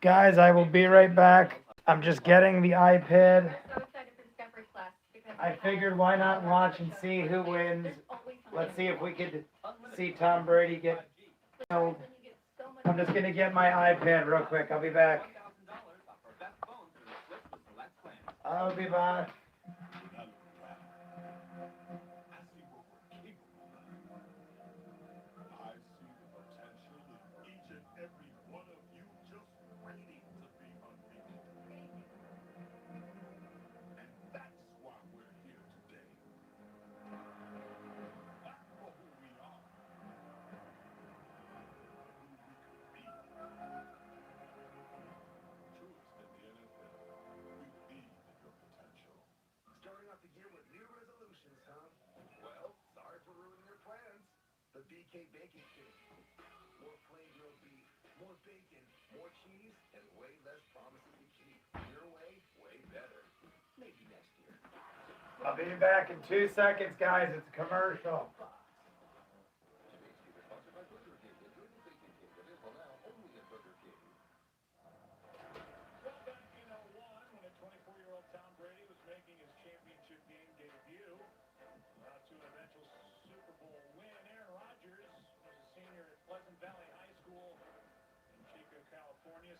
Guys, I will be right back. I'm just getting the iPad. I figured why not watch and see who wins. Let's see if we could see Tom Brady get killed. I'm just going to get my iPad real quick. I'll be back. I'll be back. I'll be back in 2 seconds, guys. It's a commercial.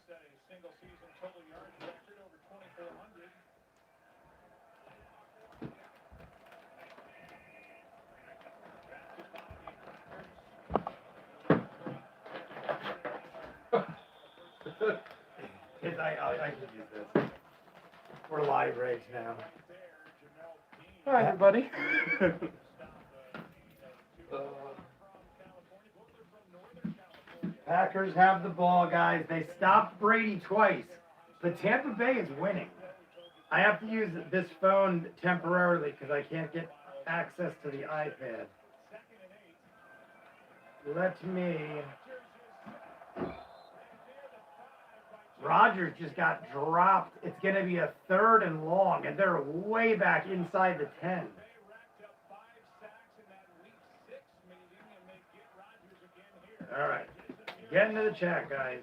Set a single season total yards record over 2,400. I can use this. We're live right now. Hi, everybody. Packers have the ball, guys. They stopped Brady twice, but Tampa Bay is winning. I have to use this phone temporarily because I can't get access to the iPad. Let me... Rodgers just got dropped. It's going to be a 3rd and long, and they're way back inside the 10. All right. Get into the chat, guys.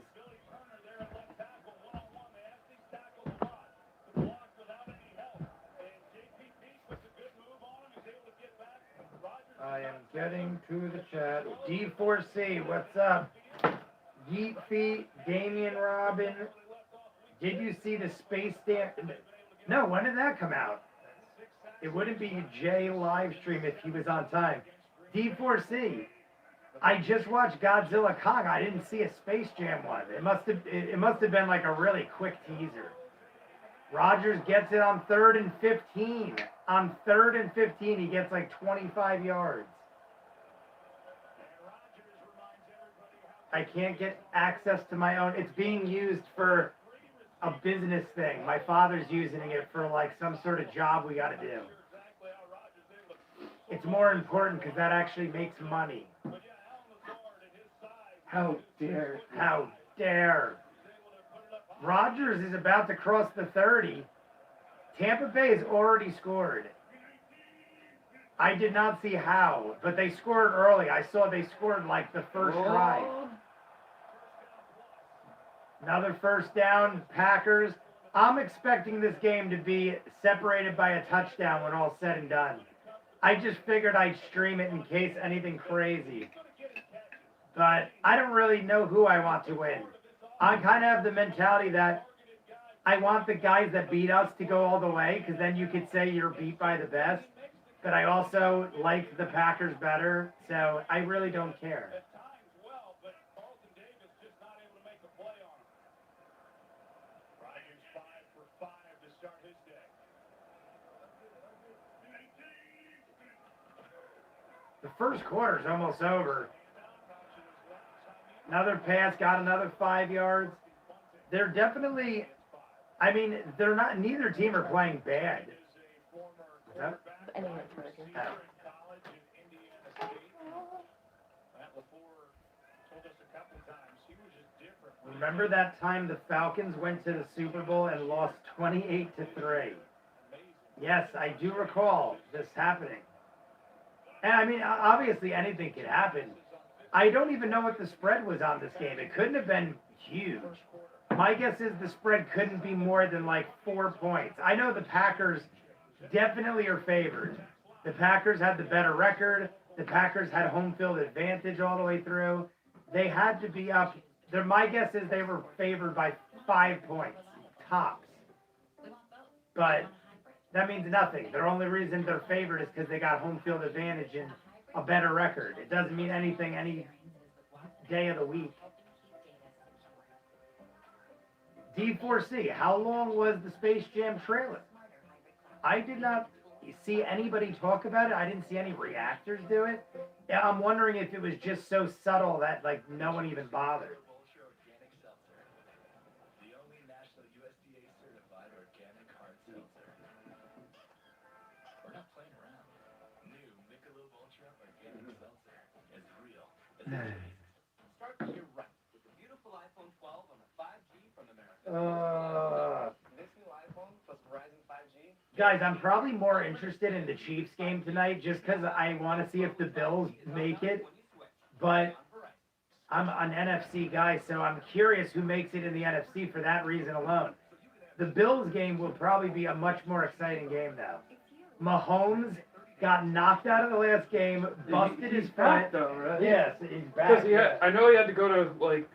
I am getting to the chat. D4C, what's up? Yeet Feet, Damian Robin. Did you see the Space Stamp? No, when did that come out? It wouldn't be Jay live stream if he was on time. D4C. I just watched Godzilla Kong. I didn't see a Space Jam one. It must have been like a really quick teaser. Rodgers gets it on 3rd and 15. On 3rd and 15, he gets like 25 yards. I can't get access to my own. It's being used for a business thing. My father's using it for like some sort of job we got to do. It's more important because that actually makes money. How dare. How dare. Rodgers is about to cross the 30. Tampa Bay has already scored. I did not see how, but they scored early. I saw they scored like the first drive. Another first down, Packers. I'm expecting this game to be separated by a touchdown when all's said and done. I just figured I'd stream it in case anything crazy. But I don't really know who I want to win. I kind of have the mentality that I want the guys that beat us to go all the way, because then you could say you're beat by the best. But I also like the Packers better, so I really don't care. The first quarter's almost over. Another pass, got another 5 yards. They're definitely, I mean, they're not, neither team are playing bad. Remember that time the Falcons went to the Super Bowl and lost 28-3? Yes, I do recall this happening. And I mean, obviously anything could happen. I don't even know what the spread was on this game. It couldn't have been huge. My guess is the spread couldn't be more than like 4 points. I know the Packers definitely are favored. The Packers had the better record. The Packers had home field advantage all the way through. They had to be up. My guess is they were favored by 5 points, tops. But that means nothing. The only reason they're favored is because they got home field advantage and a better record. It doesn't mean anything any day of the week. D4C, how long was the Space Jam trailer? I did not see anybody talk about it. I didn't see any reactors do it. Yeah, I'm wondering if it was just so subtle that like no one even bothered. Start the year right with the beautiful iPhone 12 on the 5G from America. This new iPhone plus Verizon 5G. Guys, I'm probably more interested in the Chiefs game tonight just because I want to see if the Bills make it. But I'm an NFC guy, so I'm curious who makes it in the NFC for that reason alone. The Bills game will probably be a much more exciting game, though. Mahomes got knocked out of the last game, busted his back foot. though, right? Yes, he's back. Because I know he had to go to like.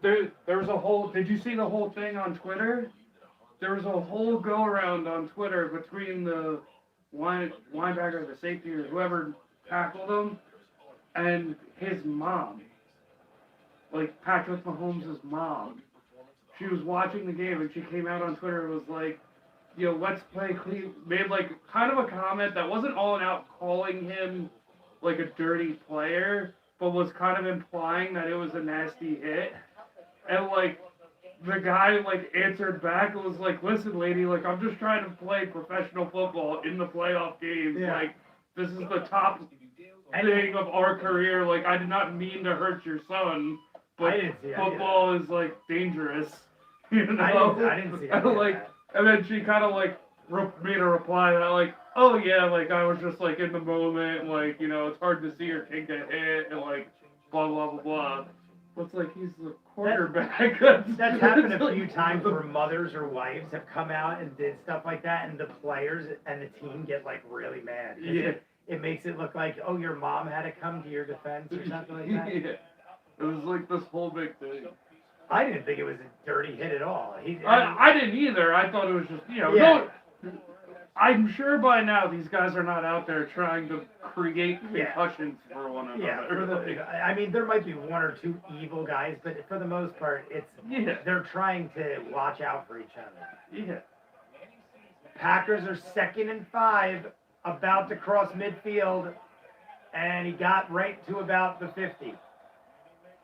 There was a whole. Did you see the whole thing on Twitter? There was a whole go around on Twitter between the linebacker, the safety, or whoever tackled him, and his mom. Like Patrick Mahomes' mom. She was watching the game and she came out on Twitter and was like, "Yo, let's play clean." Made like kind of a comment that wasn't all out calling him like a dirty player, but was kind of implying that it was a nasty hit. And like the guy like answered back and was like, "Listen, lady, like I'm just trying to play professional football in the playoff games. Yeah. Like this is the top thing of our career. Like I did not mean to hurt your son, but I didn't see football is like dangerous." You know? I didn't see And, any of like, that. and then she kind of like made a reply that like, "Oh yeah, like I was just like in the moment, like you know, it's hard to see your kid get hit and like blah blah blah blah." But it's like he's the quarterback. That's happened a few times where mothers or wives have come out and did stuff like that, and the players and the team get like really mad. 'Cause Yeah. It makes it look like, oh, your mom had to come to your defense or something like that. Yeah. It was like this whole big thing. I didn't think it was a dirty hit at all. I didn't either. I thought it was just, you know, Yeah. no, I'm sure by now these guys are not out there trying to create Yeah. concussions for one another. Yeah, I mean, there might be one or two evil guys, but for the most part, Yeah. they're trying to watch out for each other. Yeah. Packers are 2nd and 5, about to cross midfield, and he got right to about the 50.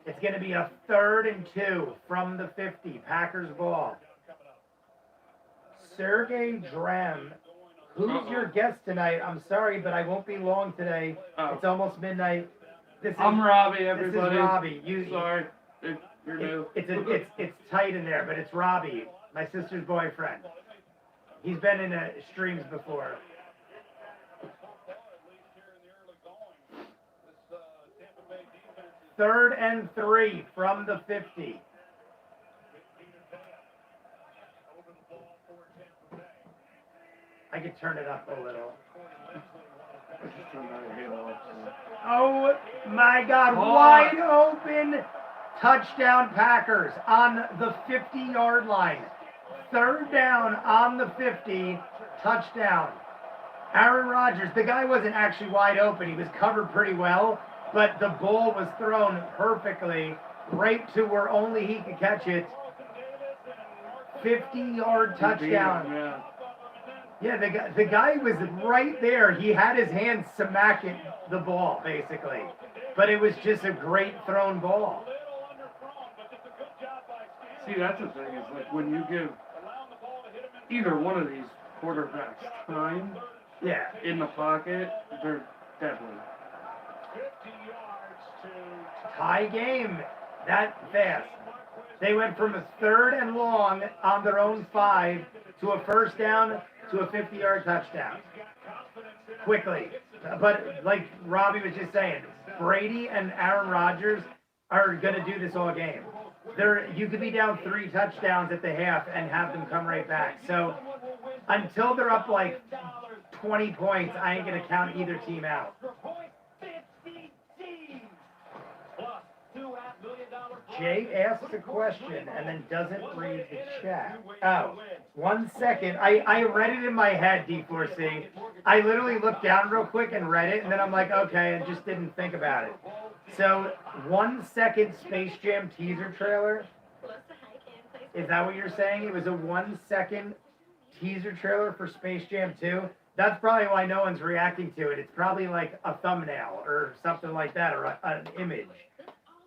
It's going to be a 3rd and 2 from the 50. Packers ball. Sergey Drem. Who's your guest tonight? I'm sorry, but I won't be long today. Oh. It's almost midnight. I'm Robbie, This everybody. is Robbie. Sorry. You're new. It's tight in there, but it's Robbie, my sister's boyfriend. He's been in streams before. 3rd and 3 from the 50. I could turn it up a little. Oh my God, Oh. wide open touchdown Packers on the 50-yard line. 3rd down on the 50, touchdown. Aaron Rodgers, the guy wasn't actually wide open. He was covered pretty well, but the ball was thrown perfectly right to where only he could catch it. 50-yard touchdown. Yeah. Yeah, the guy was right there. He had his hand smacking the ball, basically. But it was just a great thrown ball. See, that's the thing, is like when you give either one of these quarterbacks time Yeah. in the pocket, they're deadly. Tie game that fast. They went from a 3rd and long on their own 5 to a 1st down to a 50-yard touchdown. Quickly. But like Robbie was just saying, Brady and Aaron Rodgers are going to do this all game. You could be down 3 touchdowns at the half and have them come right back. So until they're up like 20 points, I ain't gonna count either team out. Jay asks a question and then doesn't read the chat. Oh, 1 second. I read it in my head, D4C. I literally looked down real quick and read it, and then I'm like, okay, and just didn't think about it. So, 1 second Space Jam teaser trailer. Is that what you're saying? It was a 1 second teaser trailer for Space Jam 2? That's probably why no one's reacting to it. It's probably like a thumbnail or something like that, or an image.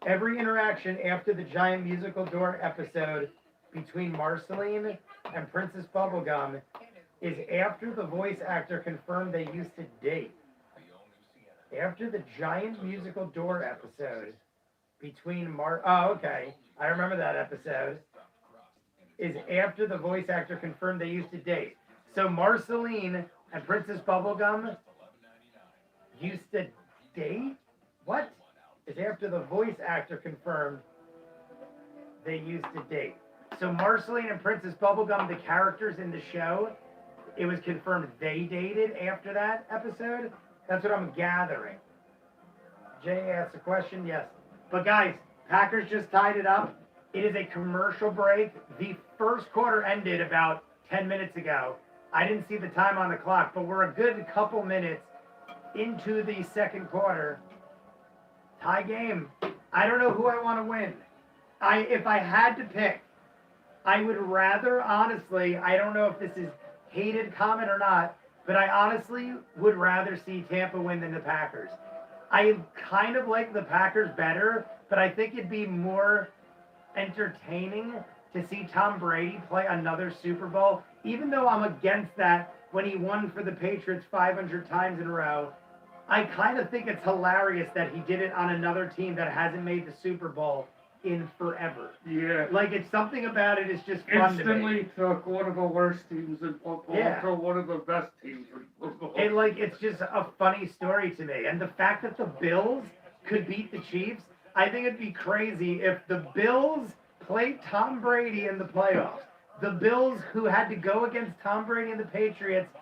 Every interaction after the giant musical door episode between Marceline and Princess Bubblegum is after the voice actor confirmed they used to date. After the giant musical door episode between oh, okay. I remember that episode. Is after the voice actor confirmed they used to date. So Marceline and Princess Bubblegum used to date? What? Is after the voice actor confirmed they used to date. So Marceline and Princess Bubblegum, the characters in the show, it was confirmed they dated after that episode? That's what I'm gathering. Jay asked a question, yes. But guys, Packers just tied it up. It is a commercial break. The first quarter ended about 10 minutes ago. I didn't see the time on the clock, but we're a good couple minutes into the second quarter. Tie game. I don't know who I want to win. If I had to pick, I would rather, honestly, I don't know if this is hated comment or not, but I honestly would rather see Tampa win than the Packers. I kind of like the Packers better, but I think it'd be more entertaining to see Tom Brady play another Super Bowl, even though I'm against that when he won for the Patriots 500 times in a row. I kind of think it's hilarious that he did it on another team that hasn't made the Super Bowl in forever. Yeah. Like, it's something about it is just fun to me. Instantly took one of the worst teams in football to one of the best teams in football. It's just a funny story to me. And the fact that the Bills could beat the Chiefs, I think it'd be crazy if the Bills played Tom Brady in the playoffs. The Bills, who had to go against Tom Brady and the Patriots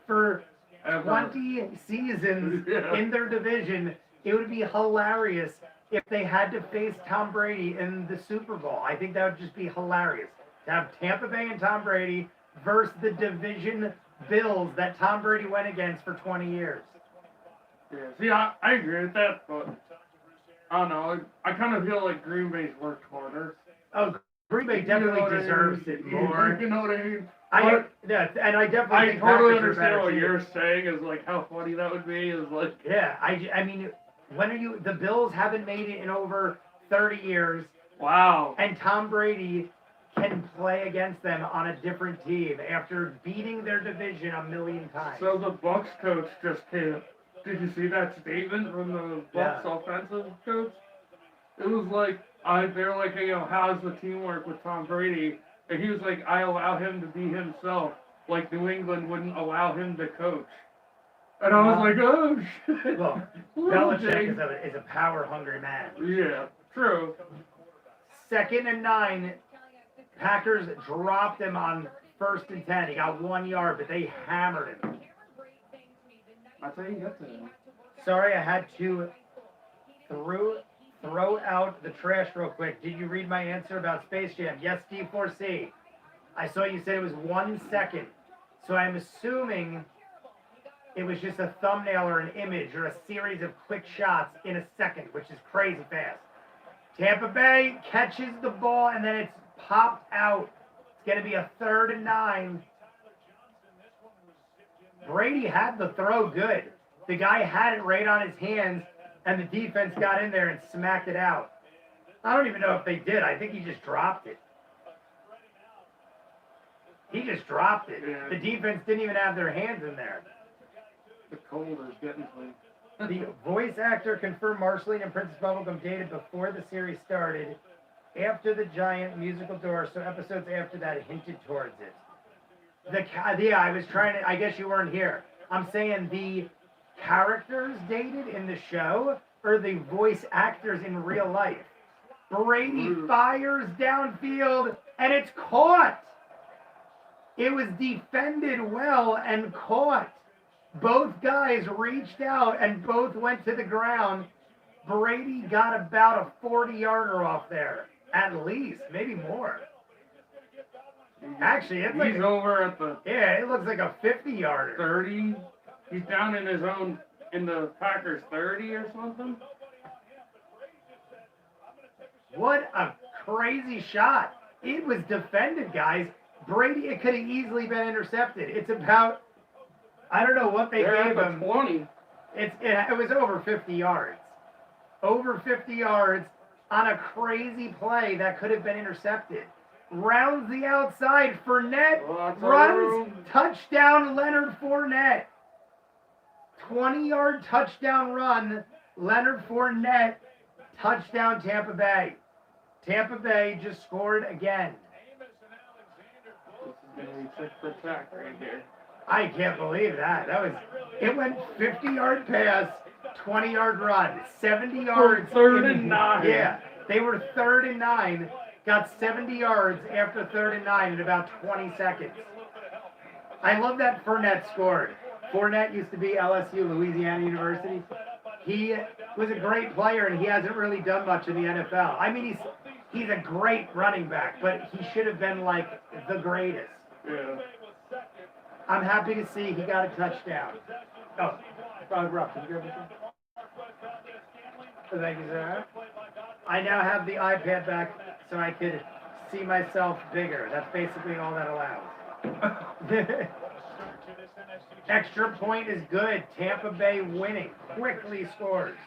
for 20 seasons in their division, it would be hilarious if they had to face Tom Brady in the Super Bowl. I think that would just be hilarious. To have Tampa Bay and Tom Brady versus the division Bills that Tom Brady went against for 20 years. Yeah, see, I agree with that, but I don't know. I kind of feel like Green Bay's worked harder. Oh, Green Bay definitely deserves it more. You know what I mean? And I definitely think totally Packers are understand better what too. you're saying is like how funny that would be is like. Yeah, I mean, the Bills haven't made it in over 30 years. Wow. And Tom Brady can play against them on a different team after beating their division a million times. So the Bucs coach just came. Did you see that statement from the Bucs offensive coach? It was like, they're like, hey, how's the teamwork with Tom Brady? And he was like, I allow him to be himself, like New England wouldn't allow him to coach. And I was like, oh, shit. Well, Belichick is a power-hungry man. Yeah, true. 2nd and 9, Packers dropped him on 1st and 10. He got 1 yard, but they hammered him. That's how you get to him. Sorry, I had to throw out the trash real quick. Did you read my answer about Space Jam? Yes, D4C. I saw you said it was 1 second. So I'm assuming it was just a thumbnail or an image or a series of quick shots in a second, which is crazy fast. Tampa Bay catches the ball and then it's popped out. It's going to be a 3rd and 9. Brady had the throw good. The guy had it right on his hands, and the defense got in there and smacked it out. I don't even know if they did. I think he just dropped it. He just dropped it. Yeah. The defense didn't even have their hands in there. The cold is getting to me. The voice actor confirmed Marceline and Princess Bubblegum dated before the series started, after the giant musical door, so episodes after that hinted towards it. I was trying to, I guess you weren't here. I'm saying the characters dated in the show or the voice actors in real life. Brady fires downfield, and it's caught. It was defended well and caught. Both guys reached out and both went to the ground. Brady got about a 40-yarder off there, at least, maybe more. Actually, it's like He's over at the yeah, it looks like a 50-yarder. 30. He's down in his own, in the Packers 30 or something. What a crazy shot! It was defended, guys. Brady, it could have easily been intercepted. It's about, I don't know what they They're gave at him. the 20. It was over 50 yards. Over 50 yards on a crazy play that could have been intercepted. Rounds the outside. Fournette Lots of runs. room. Touchdown, Leonard Fournette. 20-yard touchdown run. Leonard Fournette. Touchdown, Tampa Bay. Tampa Bay just scored again. This is going to be 6 for sack right here. I can't believe that. It went 50-yard pass, 20-yard run, 70 yards. Third and 9. Yeah, they were 3rd and 9, got 70 yards after 3rd and 9 in about 20 seconds. I love that Fournette scored. Fournette used to be LSU, Louisiana University. He was a great player, and he hasn't really done much in the NFL. I mean, he's a great running back, but he should have been like the greatest. Yeah. I'm happy to see he got a touchdown. Oh, Rob, can you grab this one? Thank you, sir. I now have the iPad back so I could see myself bigger. That's basically all that allows. Extra point is good. Tampa Bay winning. Quickly scores.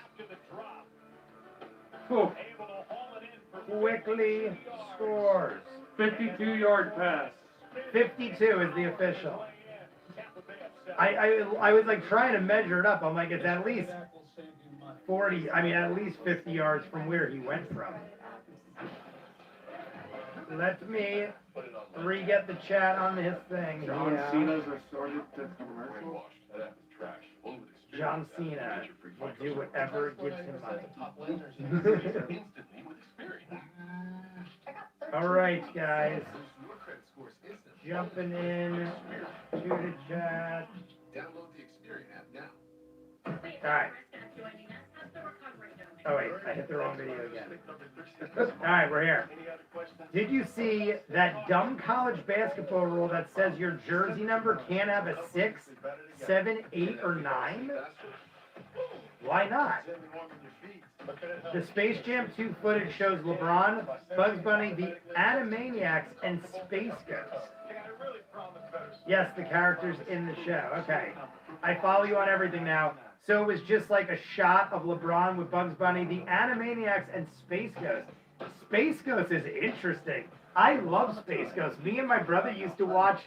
Whew. Quickly scores. 52-yard pass. 52 is the official. I was like trying to measure it up. I'm like, it's at least 40, I mean at least 50 yards from where he went from. Let me re-get the chat on his thing. John Yeah. Cena's resorted to commercial. John Cena will do whatever gives him money. All right, guys. Jumping in to the chat. Download the Experian app now. All right. Oh wait, I hit the wrong video again. All right, we're here. Did you see that dumb college basketball rule that says your jersey number can't have a 6, 7, 8, or 9? Why not? The Space Jam 2 footage shows LeBron, Bugs Bunny, the Animaniacs, and Space Ghost. Yes, the characters in the show. Okay. I follow you on everything now. So it was just like a shot of LeBron with Bugs Bunny, the Animaniacs, and Space Ghost. Space Ghost is interesting. I love Space Ghost. Me and my brother used to watch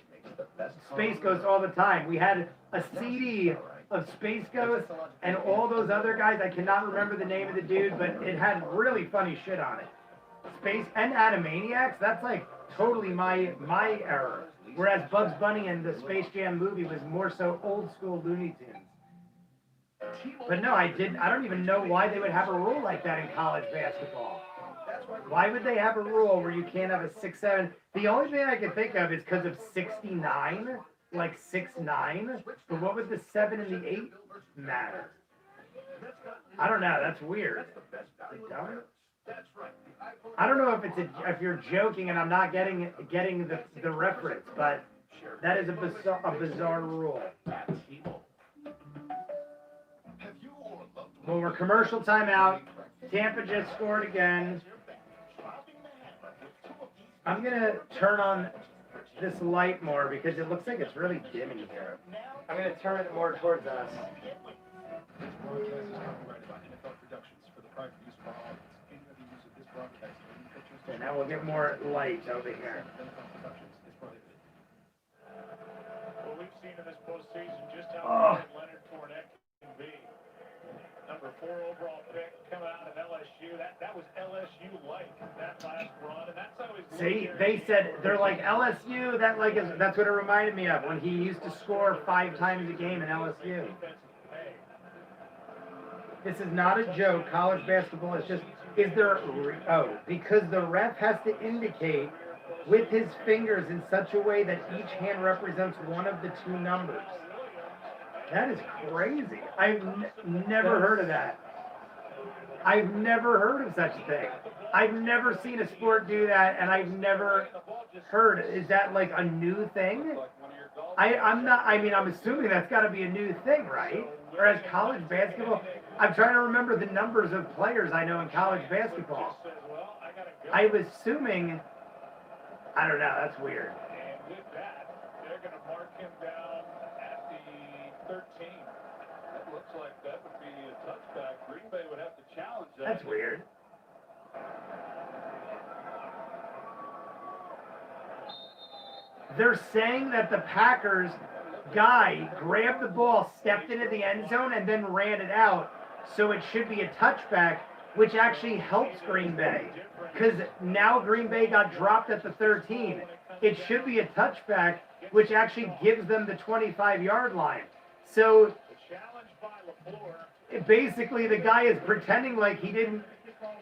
Space Ghost all the time. We had a CD of Space Ghost and all those other guys. I cannot remember the name of the dude, but it had really funny shit on it. Space and Animaniacs, that's like totally my era. Whereas Bugs Bunny and the Space Jam movie was more so old school Looney Tunes. But no, I don't even know why they would have a rule like that in college basketball. Why would they have a rule where you can't have a 6, 7? The only thing I can think of is because of 69, like 6'9". But what would the 7 and the 8 matter? I don't know. That's weird. I don't know if you're joking and I'm not getting the reference, but that is a bizarre rule. Well, we're commercial timeout. Tampa just scored again. I'm going to turn on this light more because it looks like it's really dim in here. I'm going to turn it more towards us. Okay, now we'll get more light over here. Well, we've seen in this postseason just how good Leonard Fournette can be. Number 4 overall pick coming out of LSU. That was LSU-like, that last run, and that's how he's See, they said, they're like LSU, that's what it reminded me of, when he used to score 5 times a game in LSU. This is not a joke. College basketball is just, Is there because the ref has to indicate with his fingers in such a way that each hand represents one of the two numbers. That is crazy. I've never heard of that. I've never heard of such a thing. I've never seen a sport do that, and I've never heard. Is that like a new thing? I'm assuming that's got to be a new thing, right? Or as college basketball, I'm trying to remember the numbers of players I know in college basketball. I'm assuming, I don't know, that's weird. And with that, they're going to mark him down at the 13. That looks like that would be a touchback. Green Bay would have to challenge that. That's weird. They're saying that the Packers guy grabbed the ball, stepped into the end zone, and then ran it out. So it should be a touchback, which actually helps Green Bay. Because now Green Bay got dropped at the 13. It should be a touchback, which actually gives them the 25-yard line. So basically the guy is pretending like he didn't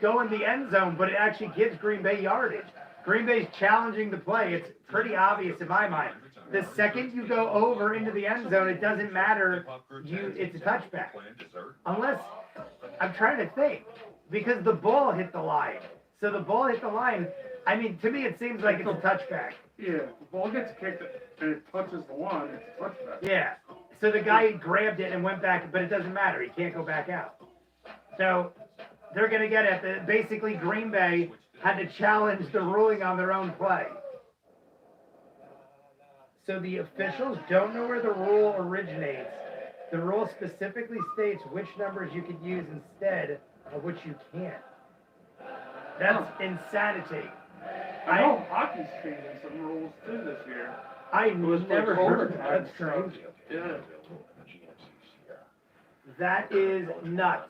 go in the end zone, but it actually gives Green Bay yardage. Green Bay's challenging the play. It's pretty obvious in my mind. The second you go over into the end zone, it doesn't matter. It's a touchback. Unless, I'm trying to think, because the ball hit the line. So the ball hit the line. I mean, to me, it seems like it's a touchback. Yeah, the ball gets kicked and it touches the line. It's a touchback. Yeah. So the guy grabbed it and went back, but it doesn't matter. He can't go back out. So they're going to get it. Basically, Green Bay had to challenge the ruling on their own play. So the officials don't know where the rule originates. The rule specifically states which numbers you can use instead of which you can't. That's insanity. I know hockey's changing some rules too this year. I never heard of that. That's strange. Yeah. That is nuts.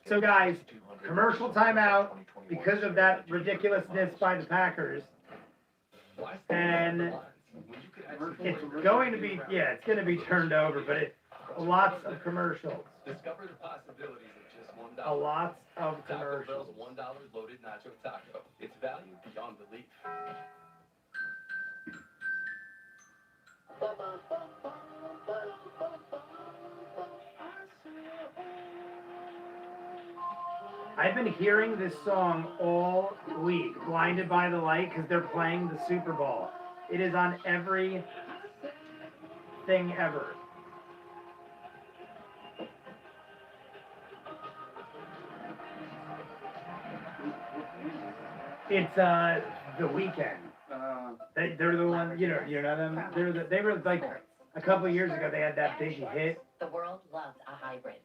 So guys, commercial timeout because of that ridiculousness by the Packers. And it's going to be, it's going to be turned over, but lots of commercials. Discover the possibilities of just $1. A lot of Taco commercials. Bell's $1 loaded nacho taco. It's value beyond belief. I've been hearing this song all week, Blinded by the Light, because they're playing the Super Bowl. It is on every thing ever. It's The Weeknd. They're the one, you know them. They were like a couple of years ago. They had that big hit. The world loves a hybrid.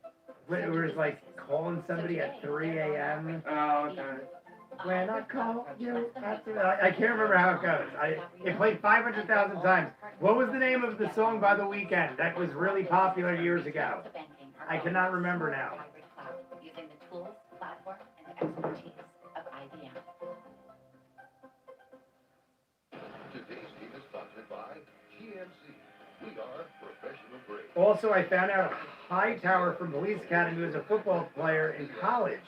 It was like calling somebody at 3 a.m. Oh, okay. When I call you I can't remember how it goes. It played 500,000 times. What was the name of the song by The Weeknd that was really popular years ago? I cannot remember now. Hybrid cloud, using the tools, platform, and expertise of IBM. Today's team is sponsored by GMC. We are professional grade. Also, I found out Hightower from Police Academy was a football player in college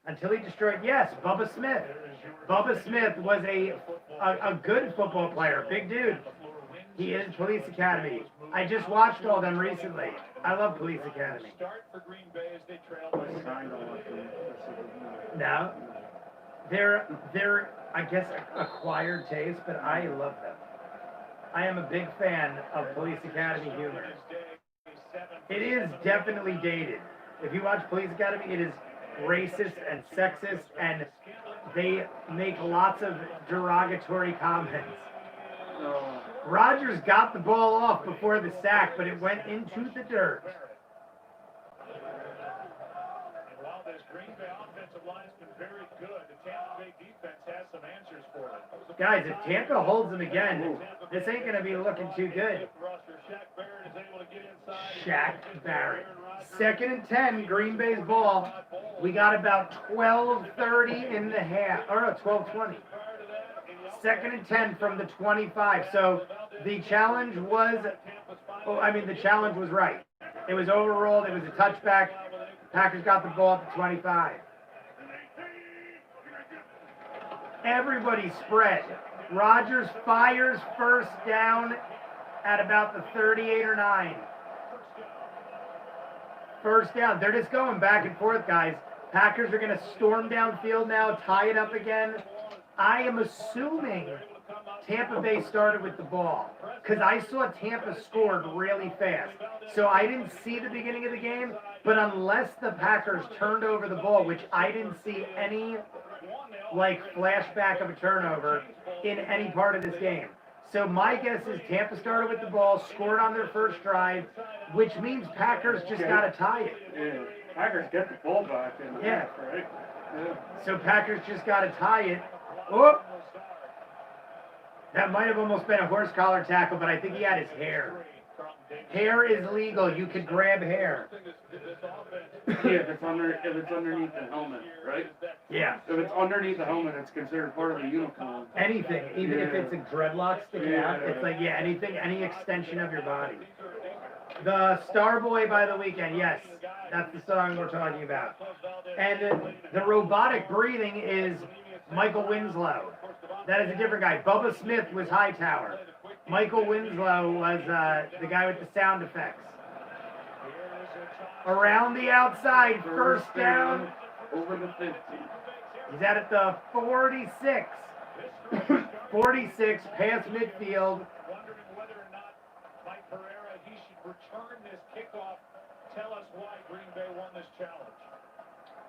until he destroyed, Bubba Smith. Bubba Smith was a good football player, big dude. He is Police Academy. I just watched all them recently. I love Police Academy. Start for Green Bay as they trail by 7. No, they're I guess acquired taste, but I love them. I am a big fan of Police Academy humor. It is definitely dated. If you watch Police Academy, it is racist and sexist, and they make lots of derogatory comments. Rodgers got the ball off before the sack, but it went into the dirt. And while this Green Bay offensive line has been very good, the Tampa Bay defense has some answers for them. Guys, if Tampa holds them again, this ain't going to be looking too good. Shaq Barrett. 2nd and 10, Green Bay's ball. We got about 12:30 in the half, or no, 12:20. 2nd and 10 from the 25. So the challenge was, the challenge was right. It was overruled. It was a touchback. Packers got the ball at the 25. Everybody spread. Rodgers fires first down at about the 38 or 9. First down. They're just going back and forth, guys. Packers are going to storm downfield now, tie it up again. I am assuming Tampa Bay started with the ball because I saw Tampa scored really fast. So I didn't see the beginning of the game, but unless the Packers turned over the ball, which I didn't see any like flashback of a turnover in any part of this game. So my guess is Tampa started with the ball, scored on their first drive, which means Packers just got to tie it. Yeah. Packers get the ball back in half, right? Yeah. So Packers just got to tie it. Oh! That might have almost been a horse collar tackle, but I think he had his hair. Hair is legal. You could grab hair. Yeah, if it's underneath the helmet, right? Yeah. If it's underneath the helmet, it's considered part of the uniform. Anything, even if Yeah. it's a dreadlock sticking out, it's like, yeah, anything, any extension of your body. The Starboy by the Weekend, yes, that's the song we're talking about. And the robotic breathing is Michael Winslow. That is a different guy. Bubba Smith was Hightower. Michael Winslow was the guy with the sound effects. Around the outside, first down. Over the 50. He's at the 46. 46, past midfield. Wondering whether or not Mike Pereira, he should return this kickoff. Tell us why Green Bay won this challenge.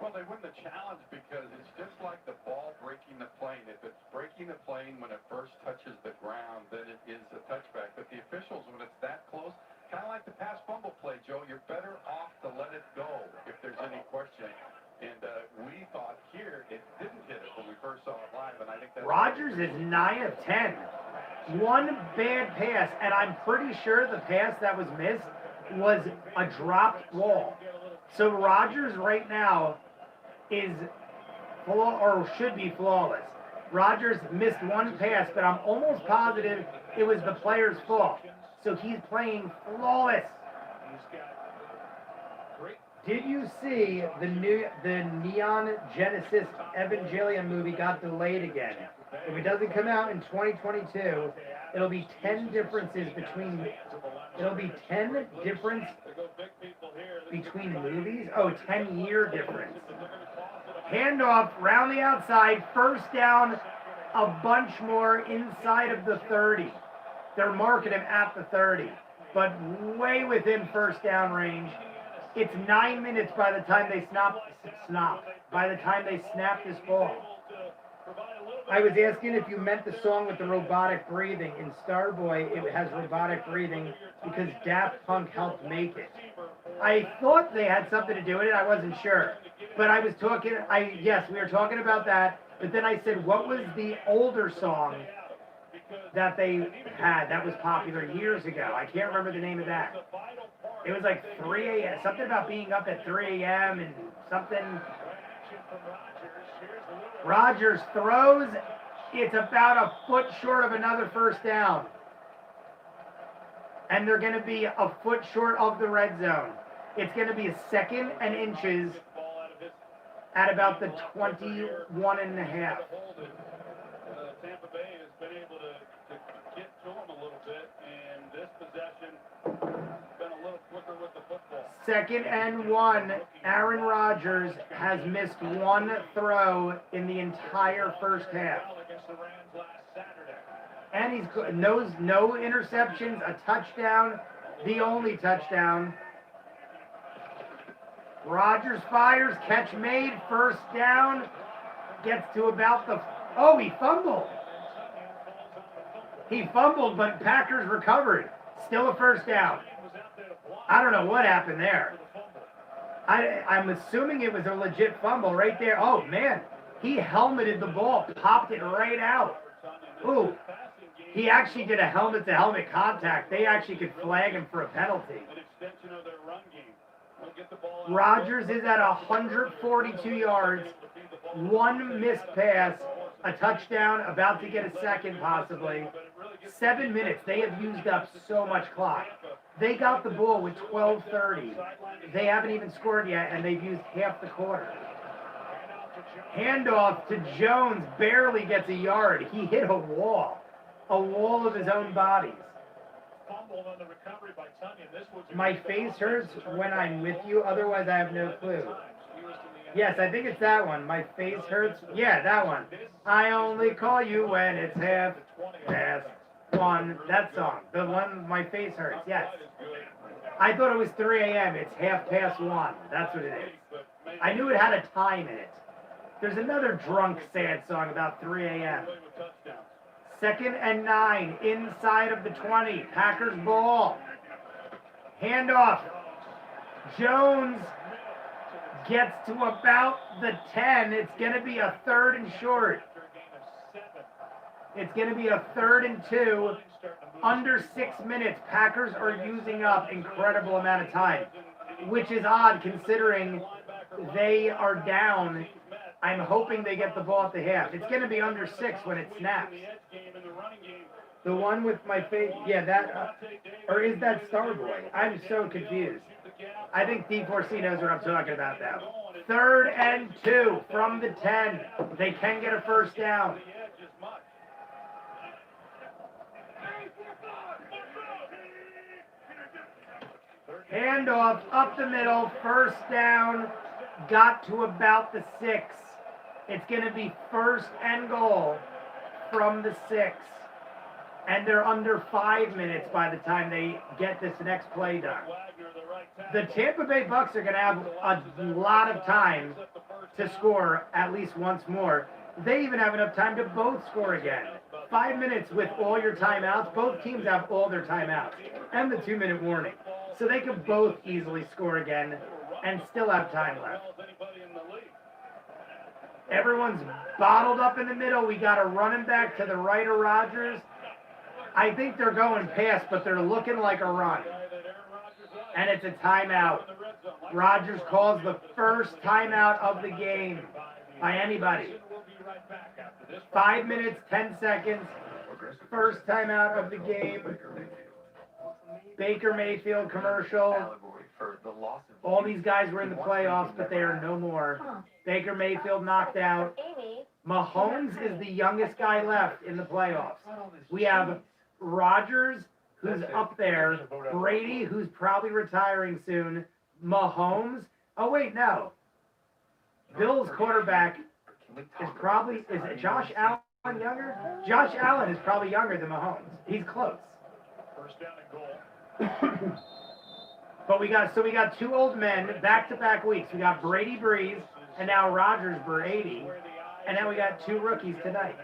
Well, they win the challenge because it's just like the ball breaking the plane. If it's breaking the plane when it first touches the ground, then it is a touchback. But the officials, when it's that close, kind of like the pass fumble play, Joe, you're better off to let it go if there's any question. And we thought here it didn't hit it when we first saw it live, and I think that's... Rodgers is 9 of 10. One bad pass, and I'm pretty sure the pass that was missed was a dropped ball. So Rodgers right now is should be flawless. Rodgers missed one pass, but I'm almost positive it was the player's fault. So he's playing flawless. Did you see the Neon Genesis Evangelion movie got delayed again? If it doesn't come out in 2022, it'll be 10 differences between. It'll be 10 difference between movies. Oh, 10-year difference. Handoff round the outside, first down, a bunch more inside of the 30. They're marking him at the 30, but way within first down range. It's 9 minutes by the time they by the time they snap this ball. I was asking if you meant the song with the robotic breathing. In Starboy, it has robotic breathing because Daft Punk helped make it. I thought they had something to do with it. I wasn't sure. But I was talking, yes, we were talking about that. But then I said, what was the older song that they had that was popular years ago? I can't remember the name of that. It was like 3 a.m., something about being up at 3 a.m. and something. Rodgers throws. It's about a foot short of another first down. And they're going to be a foot short of the red zone. It's going to be a 2nd and inches at about the 21 and a half. Tampa Bay has been able to get to him a little bit, and this possession been a little quicker with the football. 2nd and 1. Aaron Rodgers has missed one throw in the entire first half. And he's no interceptions, a touchdown, the only touchdown. Rodgers fires, catch made, first down, gets to about the... Oh, he fumbled. He fumbled, but Packers recovered. Still a first down. I don't know what happened there. I'm assuming it was a legit fumble right there. Oh, man. He helmeted the ball, popped it right out. Ooh. He actually did a helmet-to-helmet contact. They actually could flag him for a penalty. Rodgers is at 142 yards. One missed pass, a touchdown, about to get a second possibly. 7 minutes. They have used up so much clock. They got the ball with 12:30. They haven't even scored yet, and they've used half the quarter. Handoff to Jones, barely gets a yard. He hit a wall of his own bodies. Fumbled on the recovery by Tunyon. This was My face hurts when I'm with you, otherwise I have no clue. Yes, I think it's that one. My face hurts. Yeah, that one. I only call you when it's half past one. That song. The one, My Face Hurts. Yes. I thought it was 3 a.m. It's half past 1. That's what it is. I knew it had a time in it. There's another drunk, sad song about 3 a.m. 2nd and 9, inside of the 20. Packers ball. Handoff. Jones gets to about the 10. It's going to be a 3rd and short. It's going to be a 3rd and 2. Under 6 minutes. Packers are using up incredible amount of time, which is odd considering they are down. I'm hoping they get the ball at the half. It's going to be under 6 when it snaps. The one with my face, yeah, that, or is that Starboy? I'm so confused. I think D4C knows what I'm talking about now. 3rd and 2 from the 10. They can get a first down. Handoff up the middle, first down, got to about the 6. It's going to be 1st and goal from the 6. And they're under 5 minutes by the time they get this next play done. The Tampa Bay Bucs are going to have a lot of time to score at least once more. They even have enough time to both score again. 5 minutes with all your timeouts. Both teams have all their timeouts and the 2-minute warning. So they could both easily score again and still have time left. Everyone's bottled up in the middle. We got a running back to the right of Rodgers. I think they're going past, but they're looking like a run. And it's a timeout. Rodgers calls the first timeout of the game by anybody. 5 minutes, 10 seconds. First timeout of the game. Baker Mayfield commercial. All these guys were in the playoffs, but they are no more. Baker Mayfield knocked out. Mahomes is the youngest guy left in the playoffs. We have Rodgers, who's up there. Brady, who's probably retiring soon. Mahomes. Oh, wait, no. Bills quarterback is probably, is it Josh Allen younger? Josh Allen is probably younger than Mahomes. He's close. First down and goal. But we got 2 old men back-to-back weeks. We got Brady Breeze and now Rodgers Brady. And then we got 2 rookies tonight.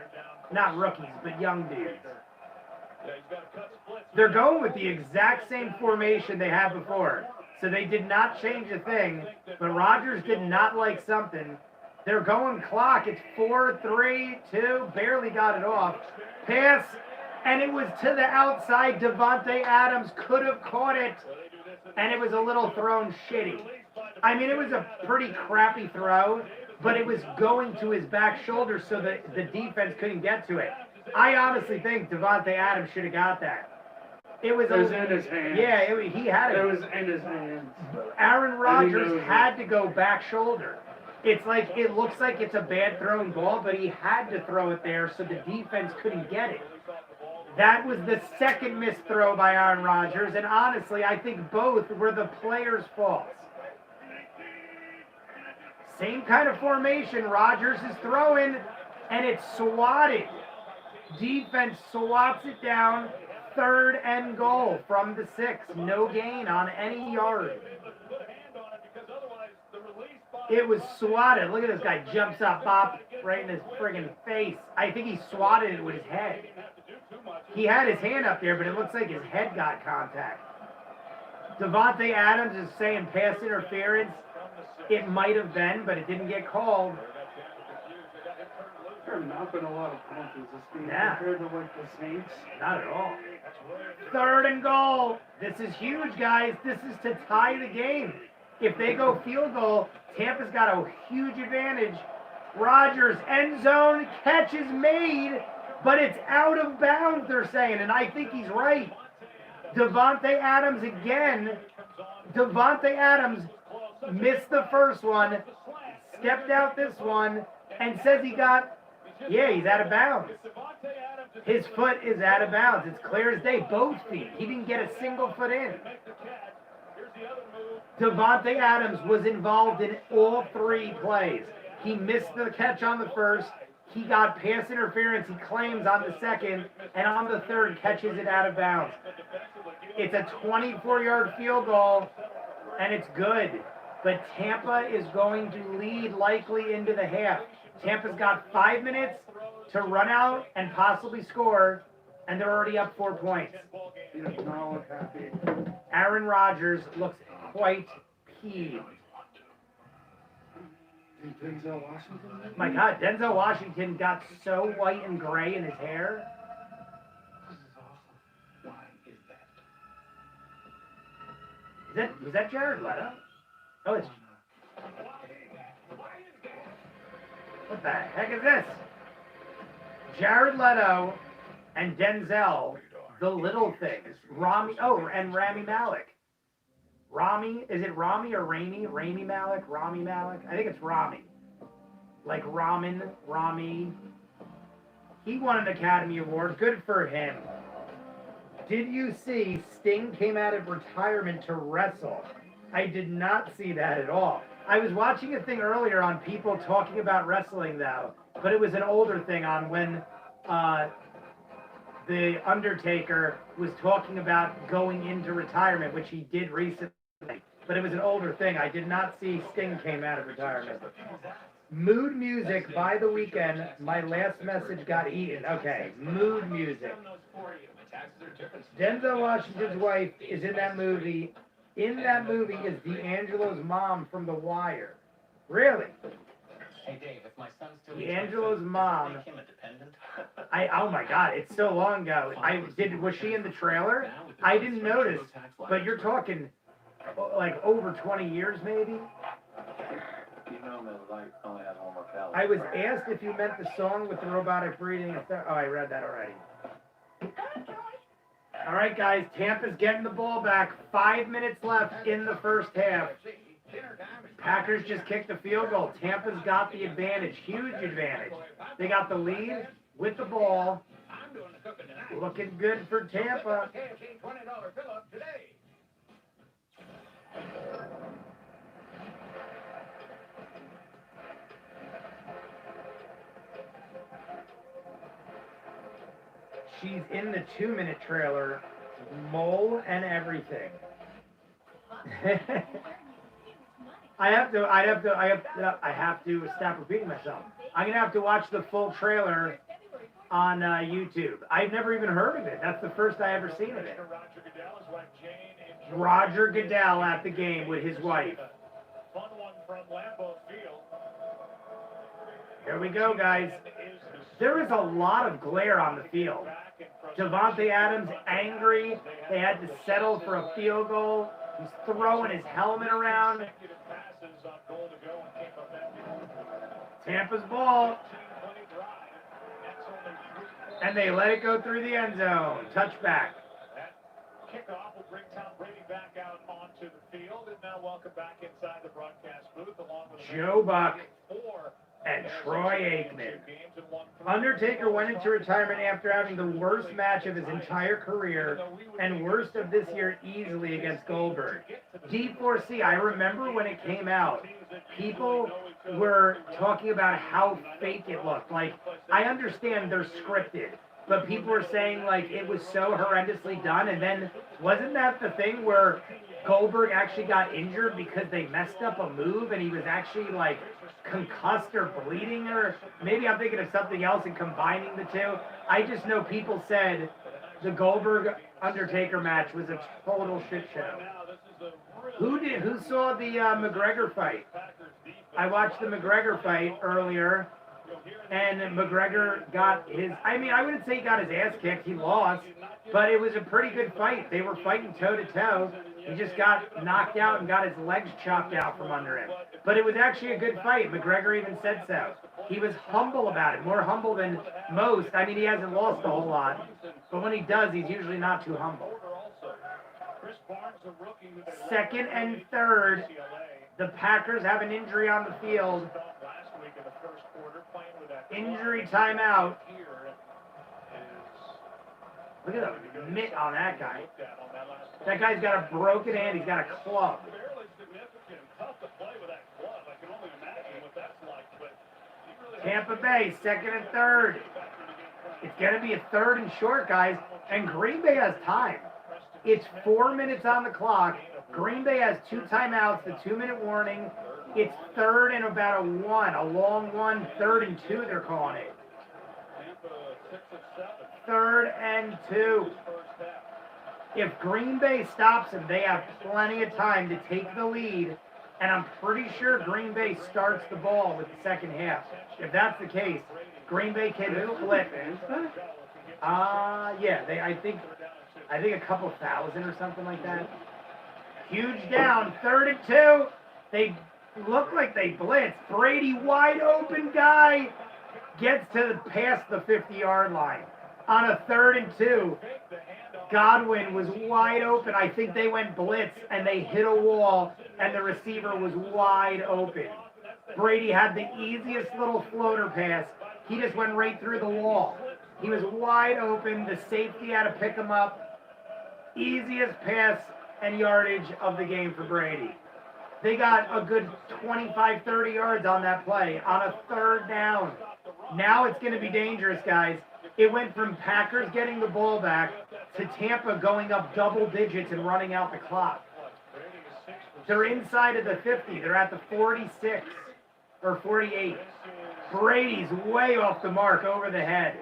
Not rookies, but young dudes. They're going with the exact same formation they had before. So they did not change a thing, but Rodgers did not like something. They're going clock. It's 4, 3, 2, barely got it off. Pass, and it was to the outside. Davante Adams could have caught it, and it was a little thrown shitty. I mean, it was a pretty crappy throw, but it was going to his back shoulder so that the defense couldn't get to it. I honestly think Davante Adams should have got that. It was in his hands. Yeah, he had it. It was in his hands. Aaron Rodgers had to go back shoulder. It's like, it looks like it's a bad thrown ball, but he had to throw it there so the defense couldn't get it. That was the second missed throw by Aaron Rodgers, and honestly, I think both were the players' faults. Same kind of formation. Rodgers is throwing, and it's swatted. Defense swats it down. 3rd and goal from the 6. No gain on any yard. It was swatted. Look at this guy. Jumps up, bop, right in his friggin' face. I think he swatted it with his head. He had his hand up there, but it looks like his head got contact. Davante Adams is saying pass interference. It might have been, but it didn't get called. There have not been a lot of punches this game compared to like the Saints. Not at all. 3rd and goal. This is huge, guys. This is to tie the game. If they go field goal, Tampa's got a huge advantage. Rodgers, end zone, catch is made, but it's out of bounds, they're saying, and I think he's right. Davante Adams again. Davante Adams missed the first one, stepped out this one, and says he got, yeah, he's out of bounds. His foot is out of bounds. It's clear as day. Both feet. He didn't get a single foot in. Devontae Adams was involved in all three plays. He missed the catch on the first. He got pass interference, he claims, on the second. And on the third, catches it out of bounds. It's a 24-yard field goal, and it's good. But Tampa is going to lead likely into the half. Tampa's got 5 minutes to run out and possibly score, and they're already up 4 points. He does not look happy. Aaron Rodgers looks quite peeved. Denzel Washington? My God, Denzel Washington got so white and gray in his hair. This is awesome. Why is that? Was that Jared Leto? Oh, it's. What the heck is this? Jared Leto and Denzel, the little things. And Rami Malek. Is it Rami or Rami? Rami Malek? Rami Malek? I think it's Rami. Like ramen, Rami. He won an Academy Award. Good for him. Did you see Sting came out of retirement to wrestle? I did not see that at all. I was watching a thing earlier on people talking about wrestling, though, but it was an older thing on when The Undertaker was talking about going into retirement, which he did recently, but it was an older thing. I did not see Sting came out of retirement. Mood music by The Weeknd. My last message got eaten. Okay, mood music. Denzel Washington's wife is in that movie. In that movie is D'Angelo's mom from The Wire. Really? Hey Dave, if my son's still D'Angelo's mom. make him a dependent? Oh my God, it's so long ago. Was she in the trailer? I didn't notice, but you're talking like over 20 years maybe? You know that life only has one mortality. I was asked if you meant the song with the robotic breathing. Oh, I read that already. All right, guys, Tampa's getting the ball back. 5 minutes left in the first half. Packers just kicked the field goal. Tampa's got the advantage, huge advantage. They got the lead with the ball. Looking good for Tampa. She's in the 2-minute trailer, mole and everything. I have to stop repeating myself. I'm gonna have to watch the full trailer on YouTube. I've never even heard of it. That's the first I ever seen of it. Roger Goodell at the game with his wife. Fun one from Lambeau Field. Here we go, guys. There is a lot of glare on the field. Devontae Adams angry. They had to settle for a field goal. He's throwing his helmet around. Tampa's ball. And they let it go through the end zone. Touchback. Kickoff will bring Tom Brady back out onto the field, and now welcome back inside the broadcast booth along with Joe Buck and Troy Aikman. Undertaker went into retirement after having the worst match of his entire career and worst of this year easily against Goldberg. D4C, I remember when it came out, people were talking about how fake it looked. Like, I understand they're scripted, but people were saying, like, it was so horrendously done. And then, wasn't that the thing where Goldberg actually got injured because they messed up a move and he was actually, like, concussed or bleeding? Or maybe I'm thinking of something else and combining the two. I just know people said the Goldberg-Undertaker match was a total shit show. Who saw the McGregor fight? I watched the McGregor fight earlier. And McGregor got his, I mean, I wouldn't say he got his ass kicked. He lost. But it was a pretty good fight. They were fighting toe-to-toe. He just got knocked out and got his legs chopped out from under him. But it was actually a good fight. McGregor even said so. He was humble about it, more humble than most. I mean, he hasn't lost a whole lot. But when he does, he's usually not too humble. Second and third. The Packers have an injury on the field. Injury timeout. Here is Look at the mitt on that guy. looked at on that last play. That guy's got a broken hand. He's got a club. Fairly significant. Tough to play with that glove. I can only imagine what that's like. But he really Tampa Bay, second and third. It's going to be a third and short, guys. And Green Bay has time. It's 4 minutes on the clock. Green Bay has 2 timeouts, the 2-minute warning. It's third and about a 1, a long one, 3rd and 2, they're calling it. Tampa 6 of 7. 3rd and 2. First half. If Green Bay stops them, they have plenty of time to take the lead. And I'm pretty sure Green Bay starts the ball with the second half. If that's the case, Green Bay can flip. Yeah, I think a couple thousand or something like that. Huge down, 3rd and 2. They look like they blitz. Brady, wide open guy, gets to past the 50-yard line. On a 3rd and 2, Godwin was wide open. I think they went blitz and they hit a wall and the receiver was wide open. Brady had the easiest little floater pass. He just went right through the wall. He was wide open. The safety had to pick him up. Easiest pass and yardage of the game for Brady. They got a good 25, 30 yards on that play on a 3rd down. Now it's going to be dangerous, guys. It went from Packers getting the ball back to Tampa going up double digits and running out the clock. They're inside of the 50. They're at the 46 or 48. Brady's way off the mark over the head.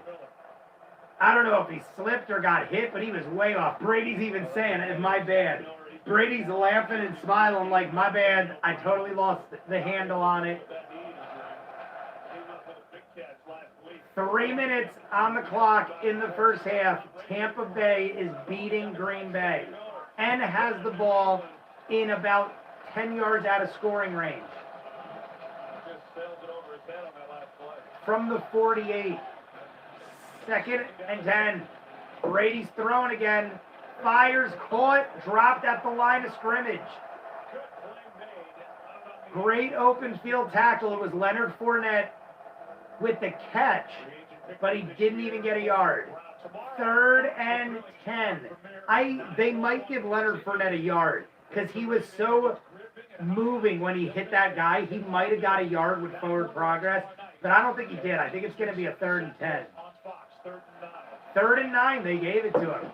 I don't know if he slipped or got hit, but he was way off. Brady's even saying, it's my bad. Brady's laughing and smiling like, my bad, I totally lost the handle on it. 3 minutes on the clock in the first half. Tampa Bay is beating Green Bay and has the ball in about 10 yards out of scoring range. From the 48. 2nd and 10. Brady's throwing again. Fires, caught, dropped at the line of scrimmage. Great open field tackle. It was Leonard Fournette with the catch, but he didn't even get a yard. 3rd and 10. They might give Leonard Fournette a yard because he was so moving when he hit that guy. He might have got a yard with forward progress, but I don't think he did. I think it's going to be a 3rd and 10. 3rd and 9, they gave it to him.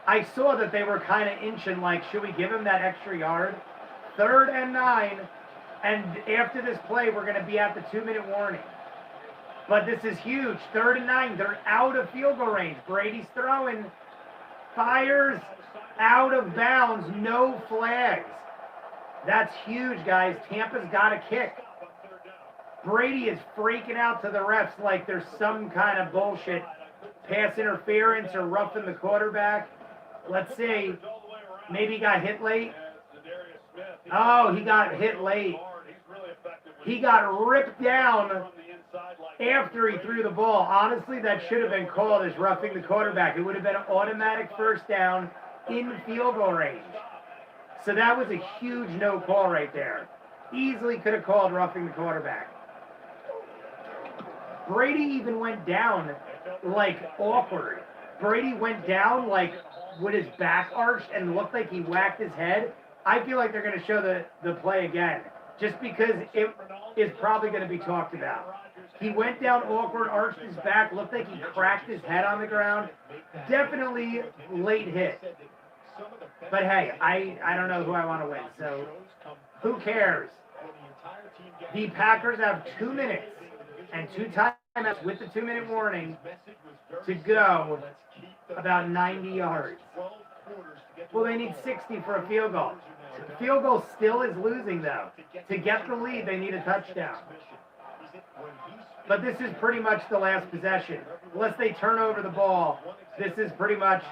I saw that they were kind of inching like, should we give him that extra yard? 3rd and 9, and after this play, we're going to be at the 2-minute warning. But this is huge. 3rd and 9, they're out of field goal range. Brady's throwing, fires, out of bounds, no flags. That's huge, guys. Tampa's got a kick. Brady is freaking out to the refs like there's some kind of bullshit. Pass interference or roughing the quarterback. Let's see. Maybe he got hit late. Oh, he got hit late. He got ripped down after he threw the ball. Honestly, that should have been called as roughing the quarterback. It would have been an automatic first down in field goal range. So that was a huge no call right there. Easily could have called roughing the quarterback. Brady even went down like awkward. Brady went down like with his back arched and looked like he whacked his head. I feel like they're going to show the play again just because it is probably going to be talked about. He went down awkward, arched his back, looked like he cracked his head on the ground. Definitely late hit. But hey, I don't know who I want to win, so who cares? The Packers have 2 minutes and 2 timeouts with the 2-minute warning to go about 90 yards. Well, they need 60 for a field goal. The field goal still is losing, though. To get the lead, they need a touchdown. But this is pretty much the last possession. Unless they turn over the ball, this is pretty much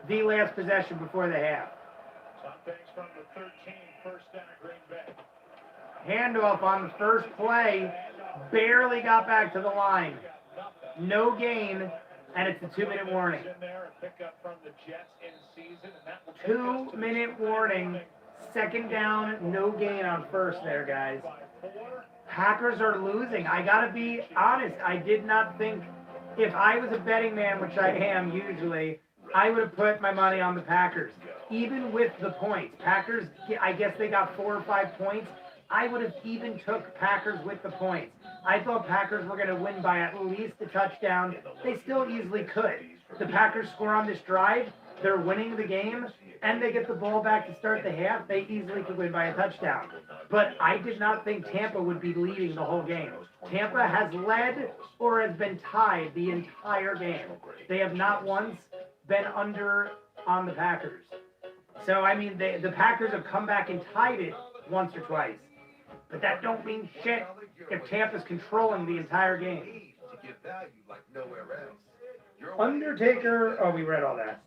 the last possession before the half. From the 13, first down at Green Bay. Handoff on the first play. Barely got back to the line. No gain, and it's a 2-minute warning. 2-minute warning. 2nd down, no gain on first there, guys. Packers are losing. I gotta be honest. I did not think, if I was a betting man, which I am usually, I would have put my money on the Packers. Even with the points. Packers, I guess they got 4 or 5 points. I would have even took Packers with the points. I thought Packers were going to win by at least a touchdown. They still easily could. The Packers score on this drive. They're winning the game, and they get the ball back to start the half. They easily could win by a touchdown. But I did not think Tampa would be leading the whole game. Tampa has led or has been tied the entire game. They have not once been under on the Packers. So, I mean, the Packers have come back and tied it once or twice. But that don't mean shit if Tampa's controlling the entire game. Undertaker, oh, we read all that.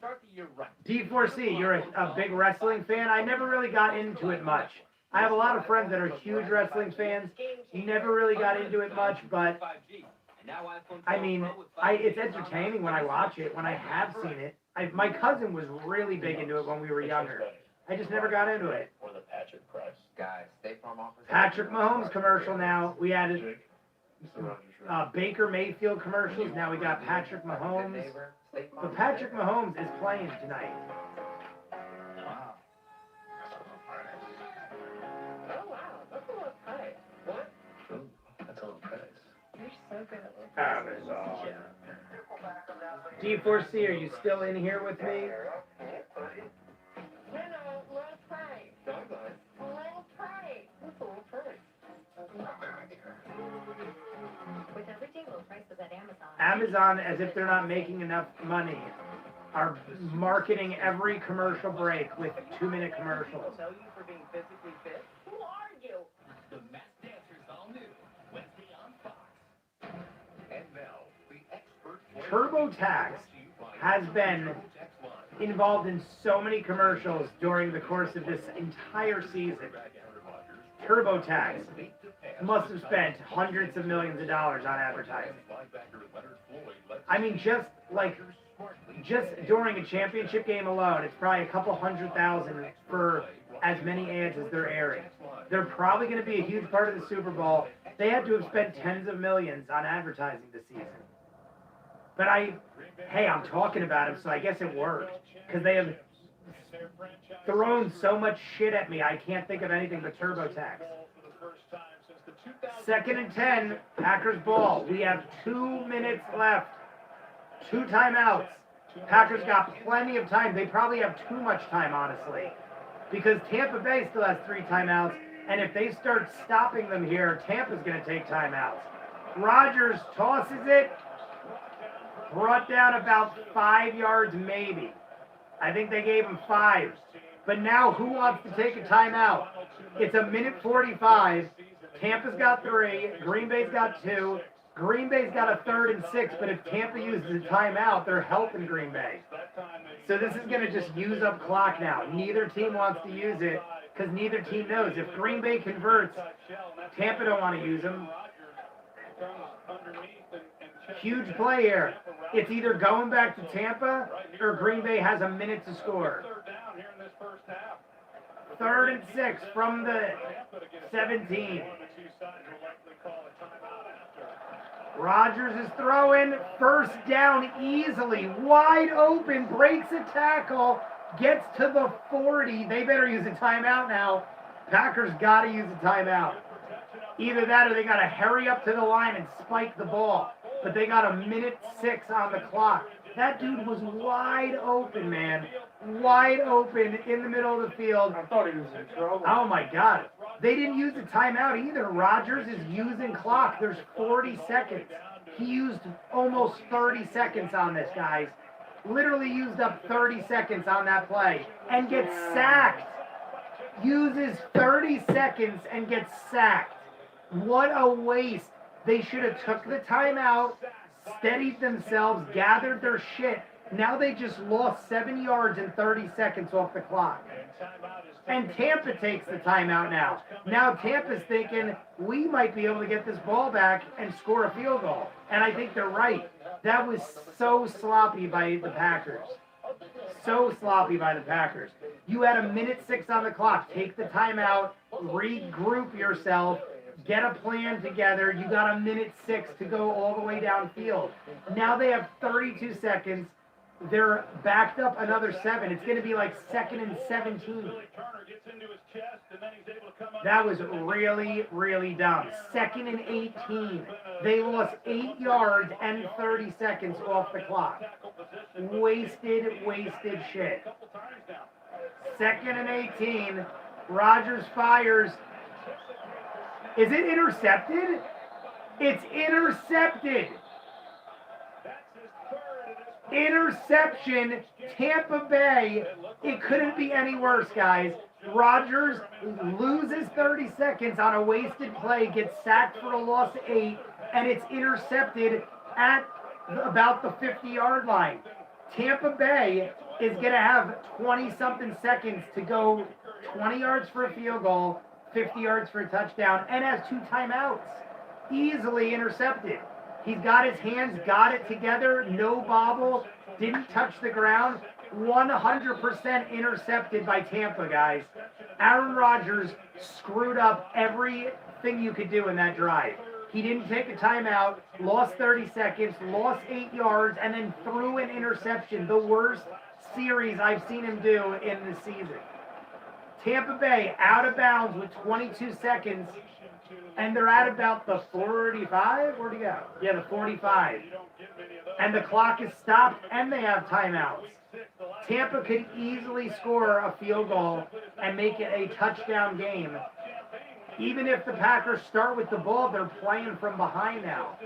D4C, you're a big wrestling fan? I never really got into it much. I have a lot of friends that are huge wrestling fans. Never really got into it much, but I mean, it's entertaining when I watch it, when I have seen it. My cousin was really big into it when we were younger. I just never got into it. Or the Patrick Price. Guys, State Farm offers. Patrick Mahomes commercial now. We added Baker Mayfield commercials. Now we got Patrick Mahomes. But Patrick Mahomes is playing tonight. Wow. Oh, wow. That's a lot of price. What? That's a little price. You're so good at looking. Amazon. D4C, are you still in here with me? Little price. Little price. What's a little price? With everything low prices at Amazon. Amazon, as if they're not making enough money, are marketing every commercial break with 2-minute commercials. Tell you for being physically fit? Who are you? The Masked Dancer's all new. Wednesday on Fox. And now, the expert TurboTax has been involved in so many commercials during the course of this entire season. TurboTax must have spent hundreds of millions of dollars on advertising. I mean, just during a championship game alone, it's probably a couple $100,000 for as many ads as they're airing. They're probably going to be a huge part of the Super Bowl. They had to have spent tens of millions on advertising this season. But hey, I'm talking about him, so I guess it worked. Because they have thrown so much shit at me, I can't think of anything but TurboTax. 2nd and 10, Packers ball. We have 2 minutes left. 2 timeouts. Packers got plenty of time. They probably have too much time, honestly. Because Tampa Bay still has 3 timeouts. And if they start stopping them here, Tampa's going to take timeouts. Rodgers tosses it. Brought down about 5 yards, maybe. I think they gave him 5. But now who wants to take a timeout? It's a minute 45. Tampa's got 3. Green Bay's got 2. Green Bay's got a 3rd and 6. But if Tampa uses a timeout, they're helping Green Bay. So this is going to just use up clock now. Neither team wants to use it because neither team knows. If Green Bay converts, Tampa don't want to use them. Huge play here. It's either going back to Tampa or Green Bay has a minute to score. 3rd and 6 from the 17. Rodgers is throwing. 1st down easily. Wide open. Breaks a tackle. Gets to the 40. They better use a timeout now. Packers got to use a timeout. Either that or they got to hurry up to the line and spike the ball. But they got a minute 6 on the clock. That dude was wide open, man. Wide open in the middle of the field. I thought he was in trouble. Oh, my God. They didn't use a timeout either. Rodgers is using clock. There's 40 seconds. He used almost 30 seconds on this, guys. Literally used up 30 seconds on that play and gets sacked. Uses 30 seconds and gets sacked. What a waste. They should have took the timeout, steadied themselves, gathered their shit. Now they just lost 7 yards and 30 seconds off the clock. And Tampa takes the timeout now. Now Tampa's thinking, we might be able to get this ball back and score a field goal. And I think they're right. That was so sloppy by the Packers. So sloppy by the Packers. You had a minute 6 on the clock. Take the timeout, regroup yourself, get a plan together. You got a minute 6 to go all the way downfield. Now they have 32 seconds. They're backed up another 7. It's going to be like 2nd and 17. That was really, really dumb. 2nd and 18. They lost 8 yards and 30 seconds off the clock. Wasted shit. 2nd and 18. Rodgers fires. Is it intercepted? It's intercepted. Interception, Tampa Bay. It couldn't be any worse, guys. Rodgers loses 30 seconds on a wasted play, gets sacked for a loss of 8, and it's intercepted at about the 50-yard line. Tampa Bay is going to have 20-something seconds to go 20 yards for a field goal, 50 yards for a touchdown, and has 2 timeouts. Easily intercepted. He's got his hands, got it together, no bobble, didn't touch the ground. 100% intercepted by Tampa, guys. Aaron Rodgers screwed up everything you could do in that drive. He didn't take a timeout, lost 30 seconds, lost 8 yards, and then threw an interception. The worst series I've seen him do in the season. Tampa Bay out of bounds with 22 seconds. And they're at about the 45? Where'd he go? Yeah, the 45. And the clock is stopped, and they have timeouts. Tampa could easily score a field goal and make it a touchdown game. Even if the Packers start with the ball, they're playing from behind now.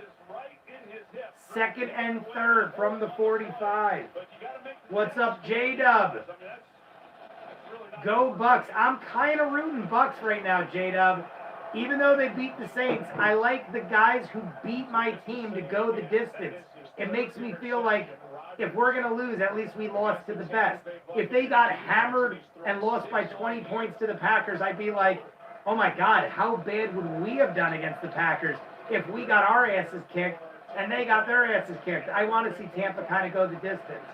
2nd and 3rd from the 45. What's up, J-Dub? Go Bucs. I'm kind of rooting Bucs right now, J-Dub. Even though they beat the Saints, I like the guys who beat my team to go the distance. It makes me feel like if we're going to lose, at least we lost to the best. If they got hammered and lost by 20 points to the Packers, I'd be like, oh my God, how bad would we have done against the Packers if we got our asses kicked and they got their asses kicked? I want to see Tampa kind of go the distance.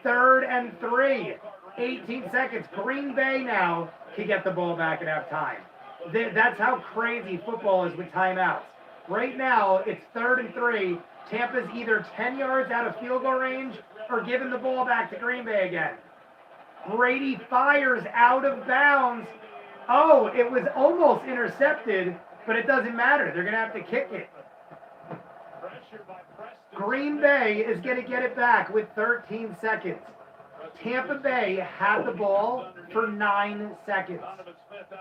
3rd and 3. 18 seconds. Green Bay now can get the ball back at halftime. That's how crazy football is with timeouts. Right now, it's 3rd and 3. Tampa's either 10 yards out of field goal range or giving the ball back to Green Bay again. Brady fires out of bounds. Oh, it was almost intercepted, but it doesn't matter. They're going to have to kick it. Green Bay is going to get it back with 13 seconds. Tampa Bay had the ball for 9 seconds.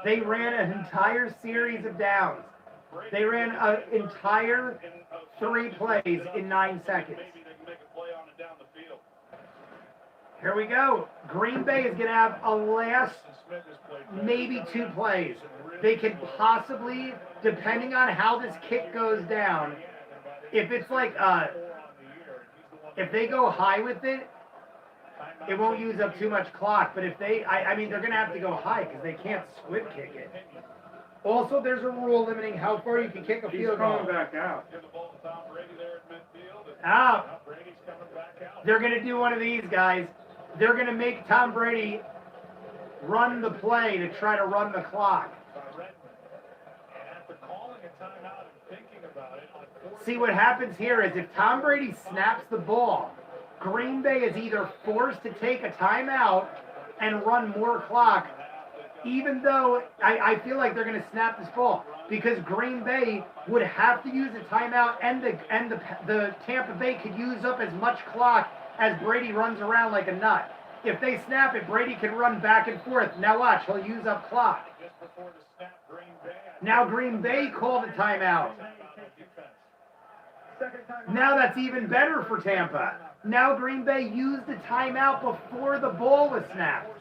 They ran an entire series of downs. They ran an entire 3 plays in 9 seconds. Here we go. Green Bay is going to have a last maybe 2 plays. They could possibly, depending on how this kick goes down, if it's like, if they go high with it, it won't use up too much clock. But if they, I mean, they're going to have to go high because they can't squib kick it. Also, there's a rule limiting how far you can kick a field goal. He's going back out. Out. They're going to do one of these, guys. They're going to make Tom Brady run the play to try to run the clock. See, what happens here is if Tom Brady snaps the ball, Green Bay is either forced to take a timeout and run more clock, even though I feel like they're going to snap this ball, because Green Bay would have to use a timeout, and the Tampa Bay could use up as much clock as Brady runs around like a nut. If they snap it, Brady can run back and forth. Now watch, he'll use up clock. Now Green Bay called a timeout. Now that's even better for Tampa. Now Green Bay used the timeout before the ball was snapped.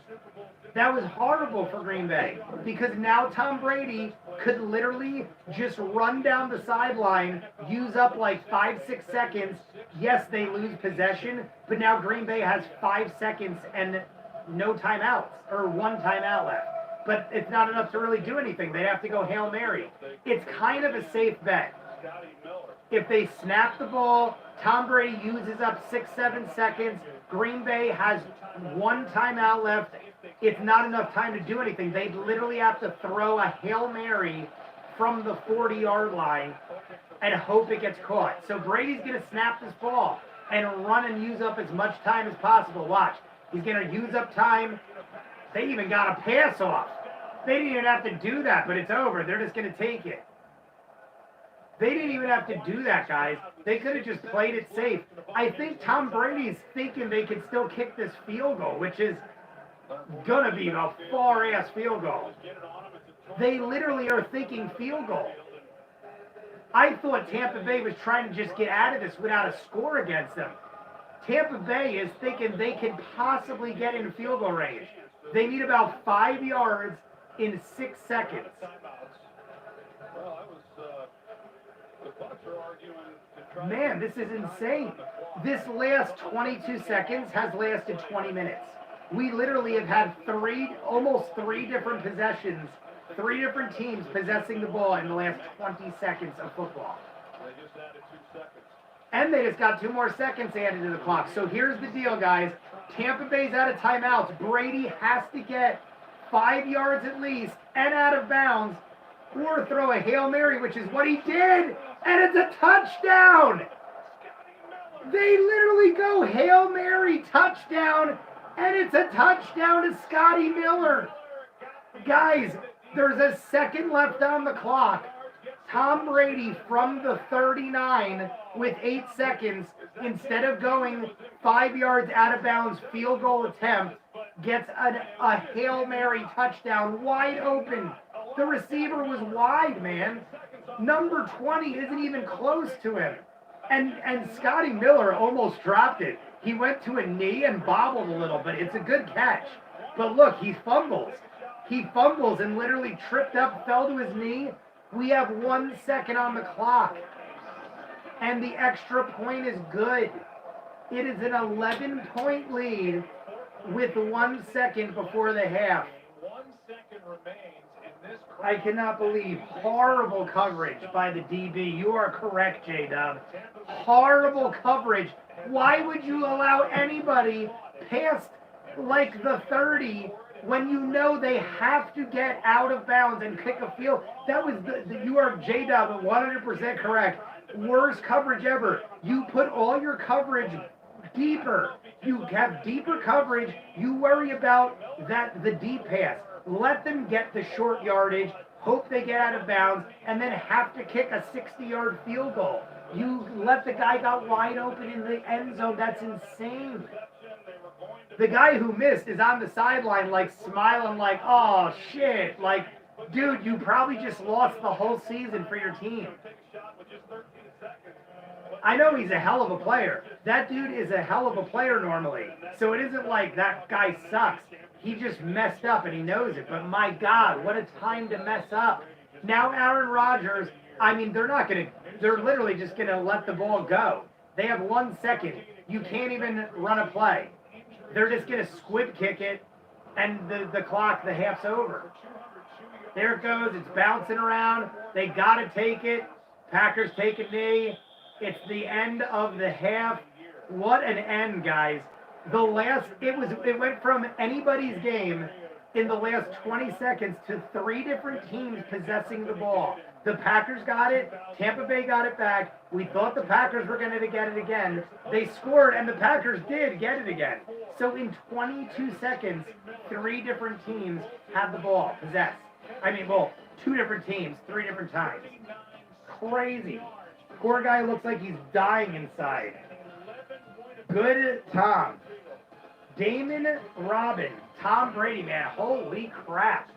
That was horrible for Green Bay, because now Tom Brady could literally just run down the sideline, use up like 5-6 seconds. Yes, they lose possession, but now Green Bay has 5 seconds and no timeouts, or 1 timeout left. But it's not enough to really do anything. They have to go Hail Mary. It's kind of a safe bet. If they snap the ball, Tom Brady uses up 6-7 seconds. Green Bay has 1 timeout left. It's not enough time to do anything. They literally have to throw a Hail Mary from the 40-yard line and hope it gets caught. So Brady's going to snap this ball and run and use up as much time as possible. Watch. He's going to use up time. They even got a pass off. They didn't even have to do that, but it's over. They're just going to take it. They didn't even have to do that, guys. They could have just played it safe. I think Tom Brady's thinking they could still kick this field goal, which is going to be a far-ass field goal. They literally are thinking field goal. I thought Tampa Bay was trying to just get out of this without a score against them. Tampa Bay is thinking they could possibly get in field goal range. They need about 5 yards in 6 seconds. Man, this is insane. This last 22 seconds has lasted 20 minutes. We literally have had almost three different possessions, 3 different teams possessing the ball in the last 20 seconds of football. And they just got 2 more seconds added to the clock. So here's the deal, guys. Tampa Bay's out of timeouts. Brady has to get 5 yards at least and out of bounds or throw a Hail Mary, which is what he did. And it's a touchdown. They literally go Hail Mary touchdown, and it's a touchdown to Scotty Miller. Guys, there's a second left on the clock. Tom Brady from the 39 with 8 seconds, instead of going 5 yards out of bounds field goal attempt, gets a Hail Mary touchdown wide open. The receiver was wide, man. Number 20 isn't even close to him. And Scotty Miller almost dropped it. He went to a knee and bobbled a little, but it's a good catch. But look, he fumbles. He fumbles and literally tripped up, fell to his knee. We have 1 second on the clock. And the extra point is good. It is an 11-point lead with 1 second before the half. 1 second remains in this. I cannot believe horrible coverage by the DB. You are correct, J-Dub. Horrible coverage. Why would you allow anybody past like the 30 when you know they have to get out of bounds and kick a field? That was you are J-Dub 100% correct. Worst coverage ever. You put all your coverage deeper. You have deeper coverage. You worry about the deep pass. Let them get the short yardage, hope they get out of bounds, and then have to kick a 60-yard field goal. You let the guy got wide open in the end zone. That's insane. The guy who missed is on the sideline, like smiling, like, oh shit. Like, dude, you probably just lost the whole season for your team. I know he's a hell of a player. That dude is a hell of a player normally. So it isn't like that guy sucks. He just messed up and he knows it. But my God, what a time to mess up. Now Aaron Rodgers, I mean, they're literally just going to let the ball go. They have 1 second. You can't even run a play. They're just going to squib kick it, and the clock, the half's over. There it goes. It's bouncing around. They got to take it. Packers take a knee. It's the end of the half. What an end, guys. It went from anybody's game in the last 20 seconds to 3 different teams possessing the ball. The Packers got it. Tampa Bay got it back. We thought the Packers were going to get it again. They scored, and the Packers did get it again. So in 22 seconds, 3 different teams had the ball possessed. I mean, well, 2 different teams, 3 different times. Crazy. Poor guy looks like he's dying inside. Good Tom. Damon Robin. Tom Brady, man. Holy crap.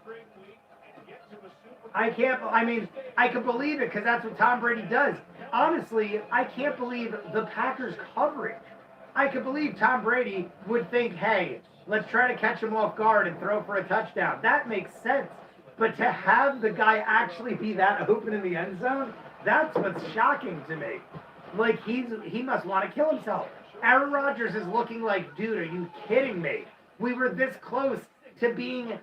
I can believe it because that's what Tom Brady does. Honestly, I can't believe the Packers' coverage. I could believe Tom Brady would think, hey, let's try to catch him off guard and throw for a touchdown. That makes sense. But to have the guy actually be that open in the end zone, that's what's shocking to me. Like, he must want to kill himself. Aaron Rodgers is looking like, dude, are you kidding me? We were this close to being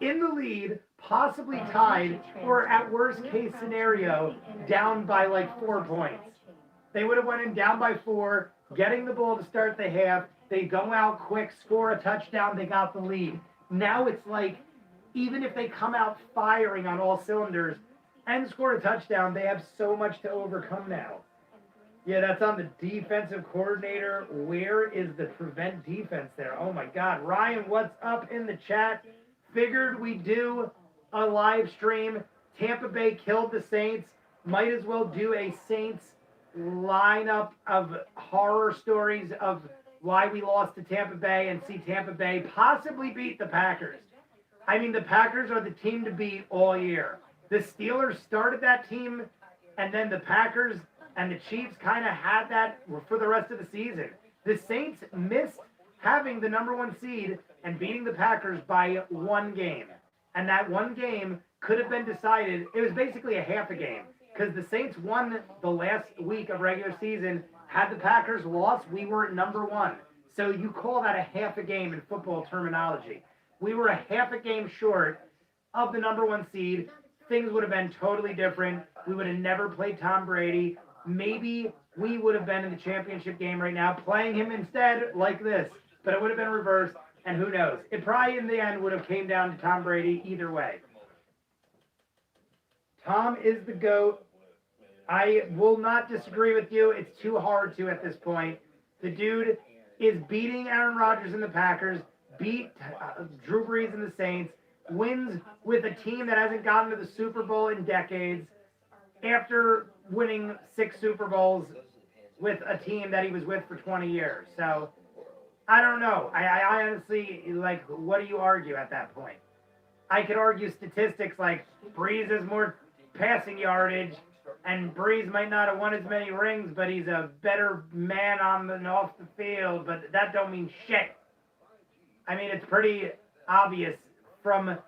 in the lead, possibly tied, or at worst case scenario, down by like 4 points. They would have went in down by 4, getting the ball to start the half. They go out quick, score a touchdown, they got the lead. Now it's like, even if they come out firing on all cylinders, and score a touchdown. They have so much to overcome now. Yeah, that's on the defensive coordinator. Where is the prevent defense there? Oh my God. Ryan, what's up in the chat? Figured we do a live stream. Tampa Bay killed the Saints. Might as well do a Saints lineup of horror stories of why we lost to Tampa Bay and see Tampa Bay possibly beat the Packers. I mean, the Packers are the team to beat all year. The Steelers started that team, and then the Packers and the Chiefs kind of had that for the rest of the season. The Saints missed having the number 1 seed and beating the Packers by 1 game. And that 1 game could have been decided. It was basically a half a game because the Saints won the last week of regular season. Had the Packers lost, we were at number 1. So you call that a half a game in football terminology. We were a half a game short of the number 1 seed. Things would have been totally different. We would have never played Tom Brady. Maybe we would have been in the championship game right now, playing him instead like this. But it would have been reversed, and who knows? It probably in the end would have came down to Tom Brady either way. Tom is the GOAT. I will not disagree with you. It's too hard to at this point. The dude is beating Aaron Rodgers and the Packers, beat Drew Brees and the Saints, wins with a team that hasn't gotten to the Super Bowl in decades after winning 6 Super Bowls with a team that he was with for 20 years. So, I don't know. I honestly, like, what do you argue at that point? I could argue statistics like Brees has more passing yardage, and Brees might not have won as many rings, but he's a better man on and off the field, but that don't mean shit. I mean, it's pretty obvious from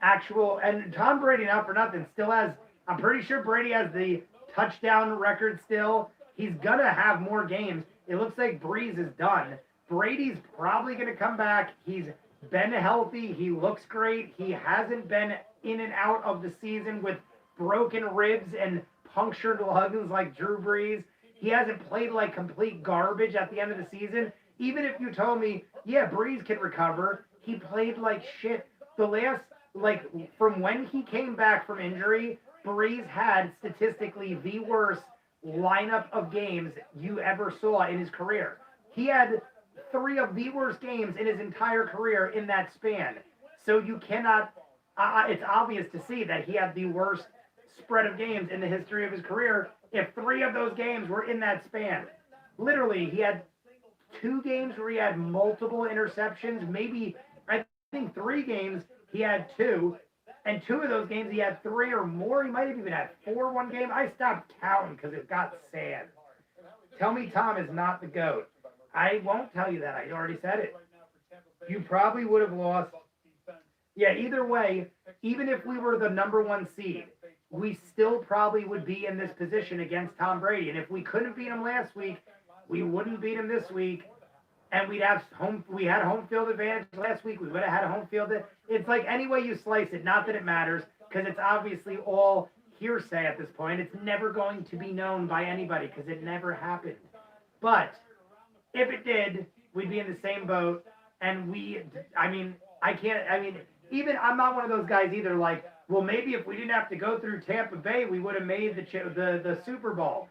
actual, and Tom Brady, not for nothing, still has, I'm pretty sure Brady has the touchdown record still. He's going to have more games. It looks like Brees is done. Brady's probably going to come back. He's been healthy. He looks great. He hasn't been in and out of the season with broken ribs and punctured lungs like Drew Brees. He hasn't played like complete garbage at the end of the season. Even if you told me, yeah, Brees can recover, he played like shit. The last, like, from when he came back from injury, Brees had statistically the worst lineup of games you ever saw in his career. He had 3 of the worst games in his entire career in that span. So you cannot, it's obvious to see that he had the worst spread of games in the history of his career if 3 of those games were in that span. Literally, he had 2 games where he had multiple interceptions, maybe, I think 3 games he had 2, and 2 of those games he had 3 or more. He might have even had 4 one game. I stopped counting because it got sad. Tell me Tom is not the GOAT. I won't tell you that. I already said it. You probably would have lost. Yeah, either way, even if we were the number 1 seed, we still probably would be in this position against Tom Brady. And if we couldn't beat him last week, we wouldn't beat him this week. And we had home field advantage last week. We would have had a home field. It's like any way you slice it, not that it matters, because it's obviously all hearsay at this point. It's never going to be known by anybody because it never happened. But if it did, we'd be in the same boat. And I'm not one of those guys either, like, well, maybe if we didn't have to go through Tampa Bay, we would have made the Super Bowl.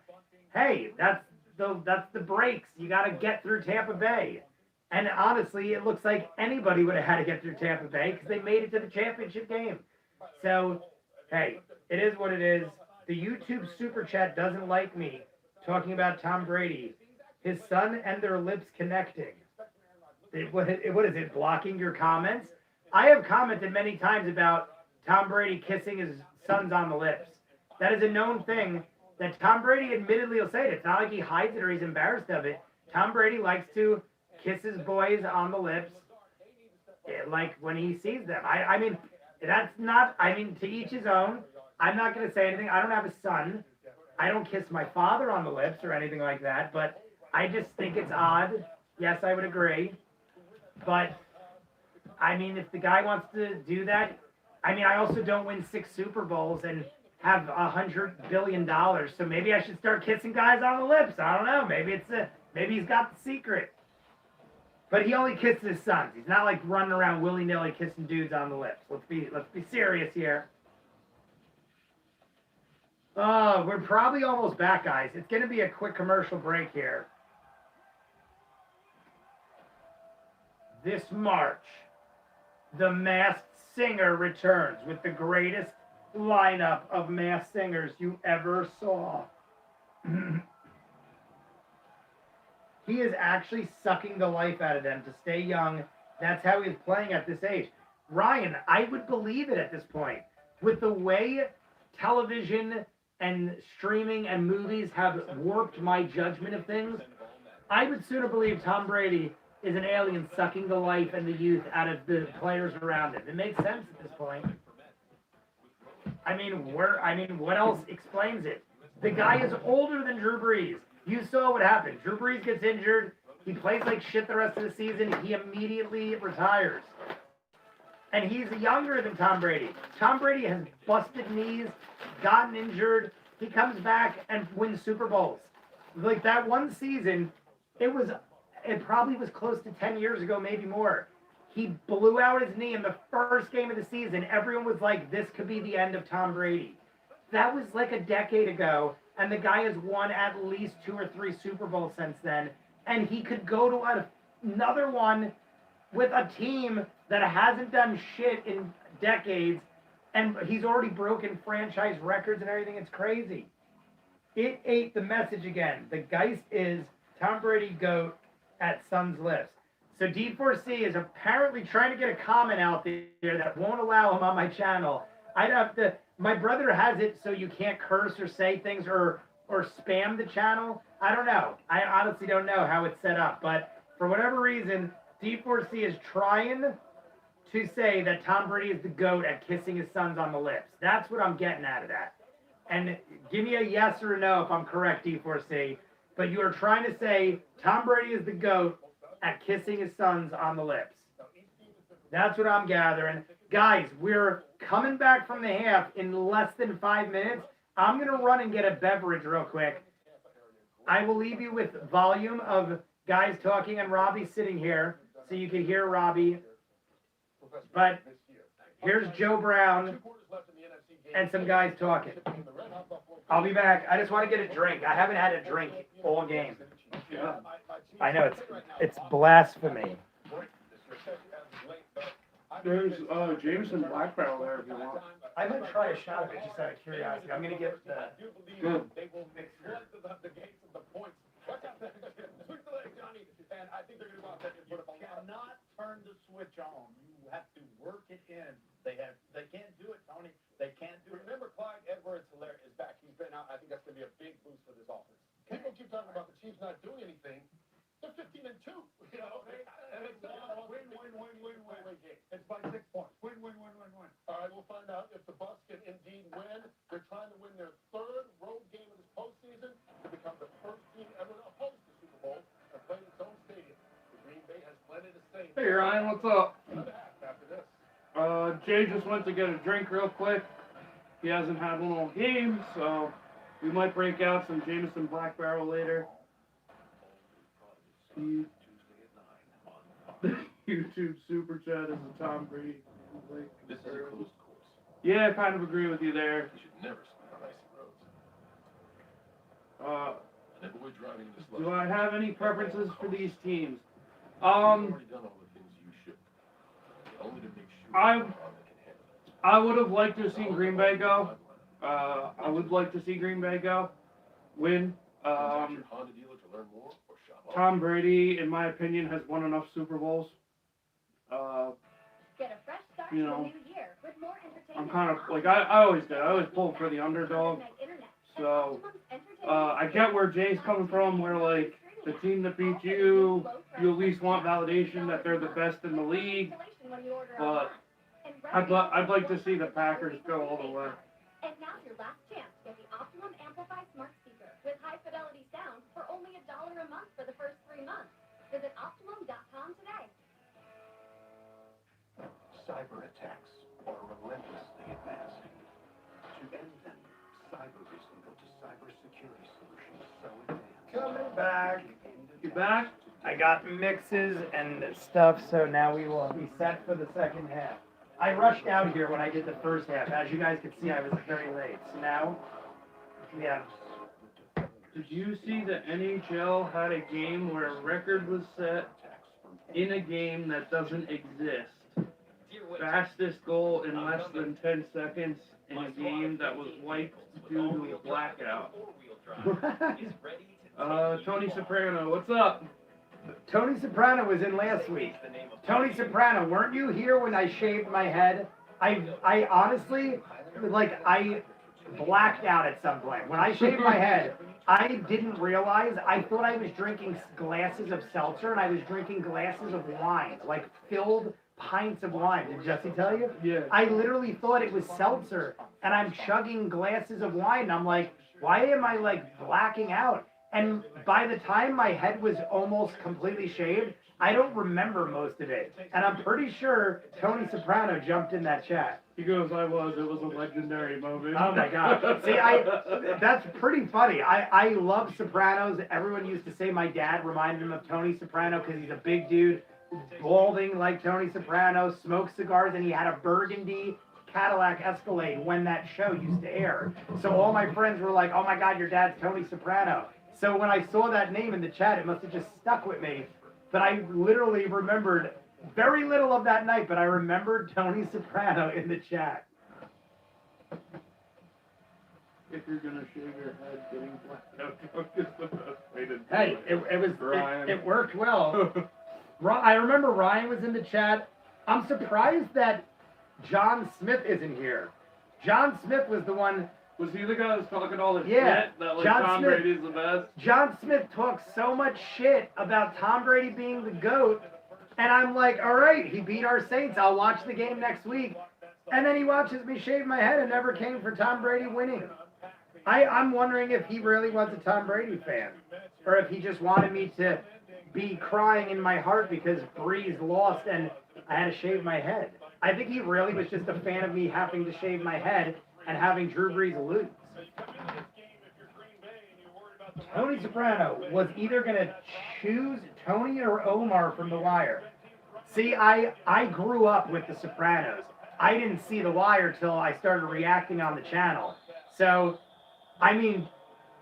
Hey, that's the breaks. You got to get through Tampa Bay. And honestly, it looks like anybody would have had to get through Tampa Bay because they made it to the championship game. So, hey, it is what it is. The YouTube super chat doesn't like me talking about Tom Brady, his son, and their lips connecting. What is it, blocking your comments? I have commented many times about Tom Brady kissing his sons on the lips. That is a known thing that Tom Brady admittedly will say it. It's not like he hides it or he's embarrassed of it. Tom Brady likes to kiss his boys on the lips, like when he sees them. I mean, to each his own. I'm not going to say anything. I don't have a son. I don't kiss my father on the lips or anything like that, but I just think it's odd. Yes, I would agree. But, I mean, if the guy wants to do that, I mean, I also don't win 6 Super Bowls and have $100 billion, so maybe I should start kissing guys on the lips. I don't know. Maybe he's got the secret. But he only kisses his sons. He's not like running around willy-nilly kissing dudes on the lips. Let's be serious here. We're probably almost back, guys. It's going to be a quick commercial break here. This March, the Masked Singer returns with the greatest lineup of masked singers you ever saw. He is actually sucking the life out of them to stay young. That's how he's playing at this age. Ryan, I would believe it at this point. With the way television and streaming and movies have warped my judgment of things, I would sooner believe Tom Brady is an alien sucking the life and the youth out of the players around him. It makes sense at this point. I mean, what else explains it? The guy is older than Drew Brees. You saw what happened. Drew Brees gets injured. He plays like shit the rest of the season. He immediately retires. And he's younger than Tom Brady. Tom Brady has busted knees, gotten injured. He comes back and wins Super Bowls. Like that one season, it probably was close to 10 years ago, maybe more. He blew out his knee in the first game of the season. Everyone was like, this could be the end of Tom Brady. That was like a decade ago, and the guy has won at least 2 or 3 Super Bowls since then. And he could go to another one with a team that hasn't done shit in decades, and he's already broken franchise records and everything. It's crazy. It ate the message again. The Geist is Tom Brady GOAT at Sun's lips. So D4C is apparently trying to get a comment out there that won't allow him on my channel. I'd have to. My brother has it so you can't curse or say things or spam the channel. I don't know. I honestly don't know how it's set up. But for whatever reason, D4C is trying to say that Tom Brady is the GOAT at kissing his sons on the lips. That's what I'm getting out of that. And give me a yes or a no if I'm correct, D4C. But you are trying to say Tom Brady is the GOAT at kissing his sons on the lips. That's what I'm gathering. Guys, we're coming back from the half in less than 5 minutes. I'm going to run and get a beverage real quick. I will leave you with volume of guys talking and Robbie sitting here so you can hear Robbie. But here's Joe Brown and some guys talking. I'll be back. I just want to get a drink. I haven't had a drink all game. I know it's blasphemy. There's Jameson Black Barrel there if you want. I might try a shot of it just out of curiosity. I'm gonna get the. Good. They will flood the gates of the points. Watch out, switch the leg, Johnny. And I think they're going to go out there and put up a lot. You cannot turn the switch on. You have to work it in. They can't do it, Tony. They can't do it. Remember, Clyde Edwards-Helaire is back. He's been out. I think that's going to be a big boost for this offense. People keep talking about the Chiefs not doing anything. They're 15-2. You know, and it's win game. It's by 6 points. Win. All right, we'll find out if the Bucs can indeed win. They're trying to win their 3rd road game of this postseason to become the first team ever to host the Super Bowl and play in its own stadium. The Green Bay has plenty to say. Hey Ryan, what's up? Another half after this. Jay just went to get a drink real quick. He hasn't had one all game, so we might break out some Jameson Black Barrel later. YouTube super chat is a Tom Brady. This is a closed course. Yeah, I kind of agree with you there. You should never swim on icy roads. And avoid driving in the Do I have any preferences for these teams? You've already done all the things you should. Only to make sure I- that can handle it. I would have liked to have seen Green Bay go. I would like to see Green Bay go. Win. Contact your Honda dealer to learn more or shop Tom Brady, in my opinion, has won enough Super Bowls. Get a fresh start You to know, the new year with more entertainment. I'm kind of like I always did. I always pull for the underdog. So I get where Jay's coming from, where like the team that beat you, you at least want validation that they're the best in the league. But I'd like to see the Packers go all the way. And now's your last chance to get the Optimum Amplify Smart Speaker with high fidelity sound for only $1 a month for the first 3 months. Visit Optimum.com today. Cyber attacks are relentlessly advancing. To end them, Cyberbase can go to cybersecurity solutions so advanced. Coming back. You back? I got mixes and stuff, so now we will be set for the second half. I rushed out here when I did the first half. As you guys can see, I was very late. So now Yeah. Did you see the NHL had a game where a record was set in a game that doesn't exist? Fastest goal in less than 10 seconds in a game that was wiped due to a blackout. Tony Soprano, what's up? Tony Soprano was in last week. Tony Soprano, weren't you here when I shaved my head? I honestly, like, I blacked out at some point. When I shaved my head, I didn't realize, I thought I was drinking glasses of seltzer, and I was drinking glasses of wine, like filled pints of wine. Did Jesse tell you? Yeah. I literally thought it was seltzer, and I'm chugging glasses of wine, and I'm like, why am I, like, blacking out? And by the time my head was almost completely shaved, I don't remember most of it. And I'm pretty sure Tony Soprano jumped in that chat. He goes, it was a legendary moment. Oh my God. See, that's pretty funny. I love Sopranos. Everyone used to say my dad reminded him of Tony Soprano because he's a big dude, balding like Tony Soprano, smokes cigars, and he had a burgundy Cadillac Escalade when that show used to air. So all my friends were like, oh my God, your dad's Tony Soprano. So when I saw that name in the chat, it must have just stuck with me. But I literally remembered very little of that night, but I remembered Tony Soprano in the chat. If you're gonna shave your head, getting blacked out is the best way to do Hey, it worked well. I remember Ryan was in the chat. I'm surprised that John Smith isn't here. John Smith was the one. Was he the guy that was talking all the Yeah, shit? That, like, John Tom Smith. Brady's the best? John Smith talks so much shit about Tom Brady being the GOAT, and I'm like, all right, he beat our Saints. I'll watch the game next week. And then he watches me shave my head and never came for Tom Brady winning. I'm wondering if he really was a Tom Brady fan, or if he just wanted me to be crying in my heart because Breeze lost and I had to shave my head. I think he really was just a fan of me having to shave my head and having Drew Brees lose. Tony Soprano was either going to choose Tony or Omar from The Wire. See, I grew up with The Sopranos. I didn't see The Wire till I started reacting on the channel. So, I mean,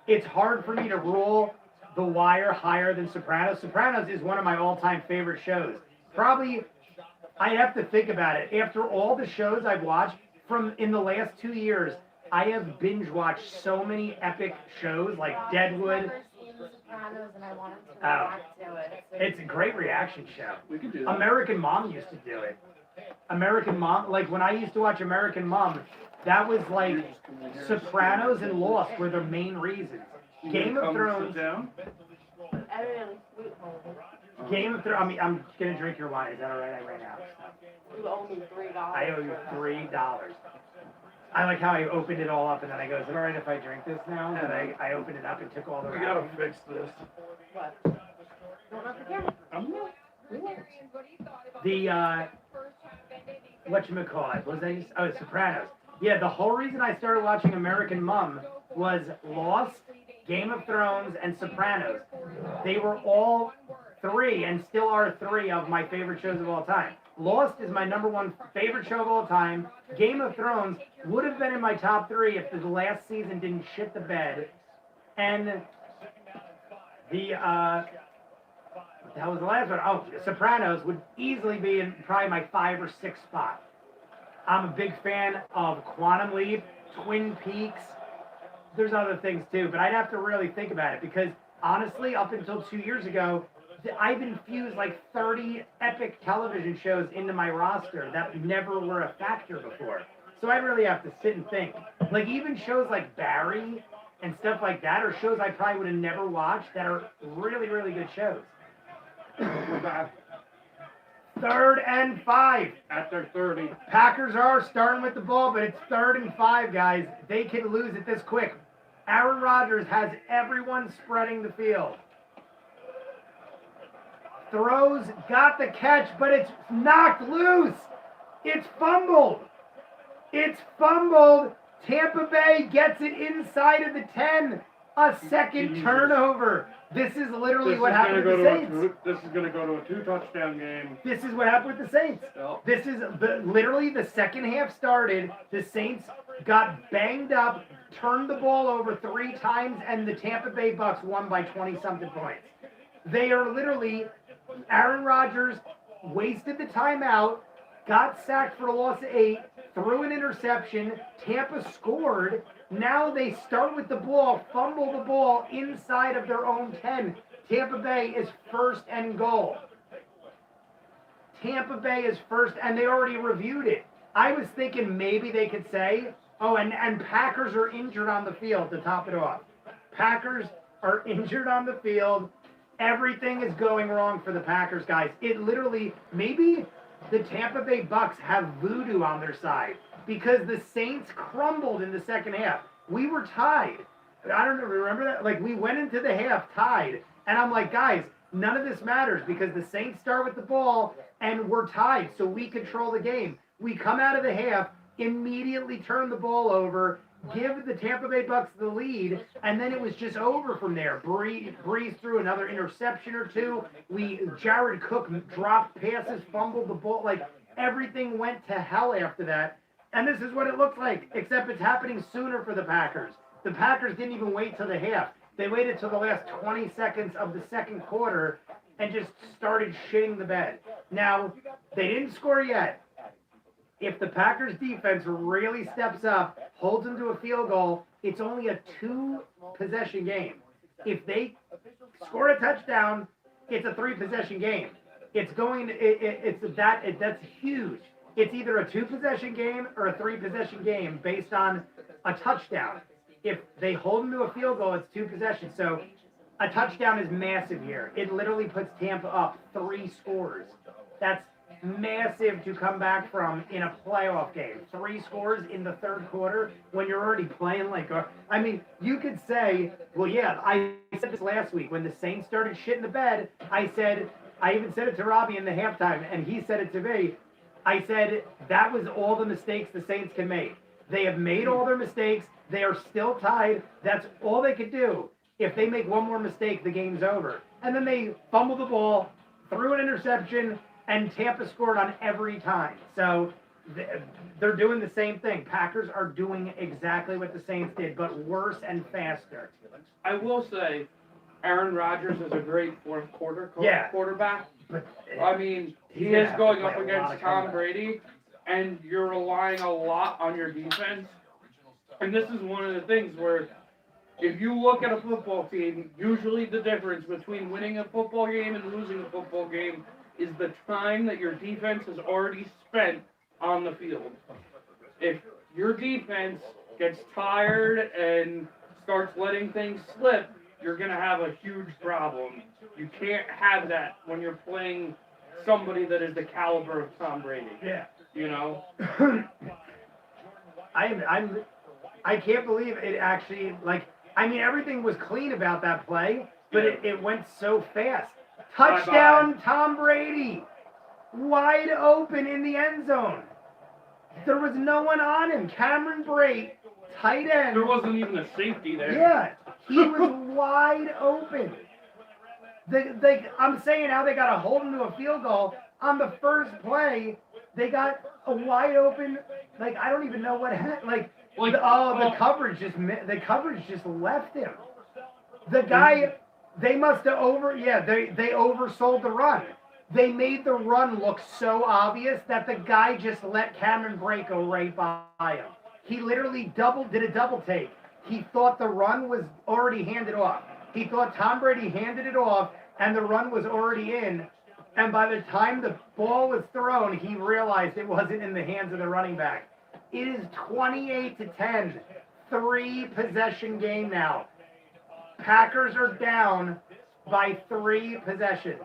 it's hard for me to rule The Wire higher than Sopranos. Sopranos is one of my all-time favorite shows. Probably, I have to think about it. After all the shows I've watched, from in the last 2 years, I have binge watched so many epic shows like Deadwood. I've never seen The Sopranos, and I wanted to react to it. It's a great reaction show. We could do that. American Mom used to do it. American Mom, like when I used to watch American Mom, that was like Sopranos and Lost were the main reasons. Game of Thrones. Down? I really sweet home. Game of Thrones. I mean, I'm gonna drink your wine. Is that all right? I ran out. You owe me $3. I owe you $3. I like how I opened it all up and then I go, is it all right if I drink this now? And I opened it up and took all the. We gotta fix this. What? Don't knock the camera. The whatchamacallit? What was I? Oh, Sopranos. Yeah, the whole reason I started watching American Mom was Lost, Game of Thrones, and Sopranos. They were all three and still are three of my favorite shows of all time. Lost is my #1 favorite show of all time. Game of Thrones would have been in my top 3 if the last season didn't shit the bed. And the that was the last one. Oh, Sopranos would easily be in probably my 5 or 6 spot. I'm a big fan of Quantum Leap, Twin Peaks. There's other things too, but I'd have to really think about it because honestly, up until 2 years ago, I've infused like 30 epic television shows into my roster that never were a factor before. So I really have to sit and think. Like even shows like Barry and stuff like that are shows I probably would have never watched that are really, really good shows. 3rd and 5. At their 30. Packers are starting with the ball, but it's 3rd and 5, guys. They can lose it this quick. Aaron Rodgers has everyone spreading the field. Throws, got the catch, but it's knocked loose. It's fumbled. It's fumbled. Tampa Bay gets it inside of the 10. A second turnover. This is literally what happened with the Saints. This is going to go to a 2-touchdown game. This is what happened with the Saints. Yep. This is literally the second half started. The Saints got banged up. turned the ball over 3 times, and the Tampa Bay Bucs won by 20-something points. They are literally, Aaron Rodgers wasted the timeout, got sacked for a loss of 8, threw an interception, Tampa scored. Now they start with the ball, fumble the ball inside of their own 10. Tampa Bay is first and goal. Tampa Bay is first, and they already reviewed it. I was thinking maybe they could say, oh, and Packers are injured on the field to top it off. Packers are injured on the field. Everything is going wrong for the Packers, guys. It literally, maybe the Tampa Bay Bucs have voodoo on their side because the Saints crumbled in the second half. We were tied. I don't know, remember that? Like, we went into the half tied, and I'm like, guys, none of this matters because the Saints start with the ball, and we're tied, so we control the game. We come out of the half, immediately turn the ball over, give the Tampa Bay Bucs the lead, and then it was just over from there. Breeze threw another interception or two. Jared Cook dropped passes, fumbled the ball. Like, everything went to hell after that. And this is what it looks like, except it's happening sooner for the Packers. The Packers didn't even wait till the half. They waited till the last 20 seconds of the second quarter and just started shitting the bed. Now, they didn't score yet. If the Packers defense really steps up, holds them to a field goal, it's only a 2-possession game. If they score a touchdown, it's a 3-possession game. That's huge. It's either a 2-possession game or a 3-possession game based on a touchdown. If they hold them to a field goal, it's 2 possessions. So a touchdown is massive here. It literally puts Tampa up 3 scores. That's massive to come back from in a playoff game. 3 scores in the third quarter when you're already playing like I mean, you could say, well, yeah, I said this last week when the Saints started shitting the bed. I even said it to Robbie in the halftime, and he said it to me. I said that was all the mistakes the Saints can make. They have made all their mistakes. They are still tied. That's all they could do. If they make one more mistake, the game's over. And then they fumbled the ball, threw an interception, and Tampa scored on every time. So they're doing the same thing. Packers are doing exactly what the Saints did, but worse and faster. I will say, Aaron Rodgers is a great fourth quarter quarterback. But I mean, he is going up against Tom Brady, and you're relying a lot on your defense. And this is one of the things where if you look at a football team, usually the difference between winning a football game and losing a football game is the time that your defense has already spent on the field. If your defense gets tired and starts letting things slip, you're going to have a huge problem. You can't have that when you're playing somebody that is the caliber of Tom Brady. Yeah. You know? I can't believe it actually, everything was clean about that play, but it went so fast. Touchdown, Tom Brady. Wide open in the end zone. There was no one on him. Cameron Brate, tight end. There wasn't even a safety there. Yeah, he was wide open. I'm saying how they got to hold him to a field goal. On the first play, they got a wide open, I don't even know what happened. The coverage just left him. The guy, they must have they oversold the run. They made the run look so obvious that the guy just let Cameron Brate go right by him. He literally did a double take. He thought the run was already handed off. He thought Tom Brady handed it off and the run was already in. And by the time the ball was thrown, he realized it wasn't in the hands of the running back. It is 28-10, 3-possession game now. Packers are down by 3 possessions.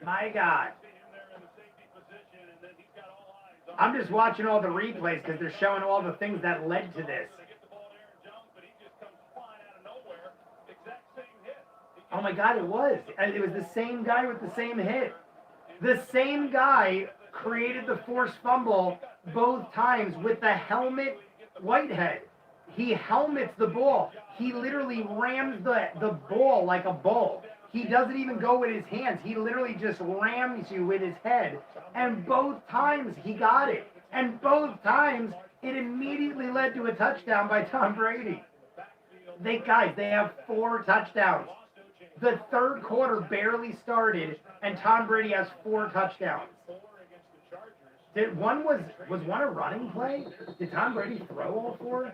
My God. I'm just watching all the replays because they're showing all the things that led to this. Oh my God, it was. It was the same guy with the same hit. The same guy created the forced fumble both times with the helmet Whitehead. He helmets the ball. He literally rams the ball like a bull. he doesn't even go with his hands. He literally just rams you with his head. And both times he got it. And both times it immediately led to a touchdown by Tom Brady. They have 4 touchdowns. The third quarter barely started, and Tom Brady has 4 touchdowns. Was one a running play? Did Tom Brady throw all 4?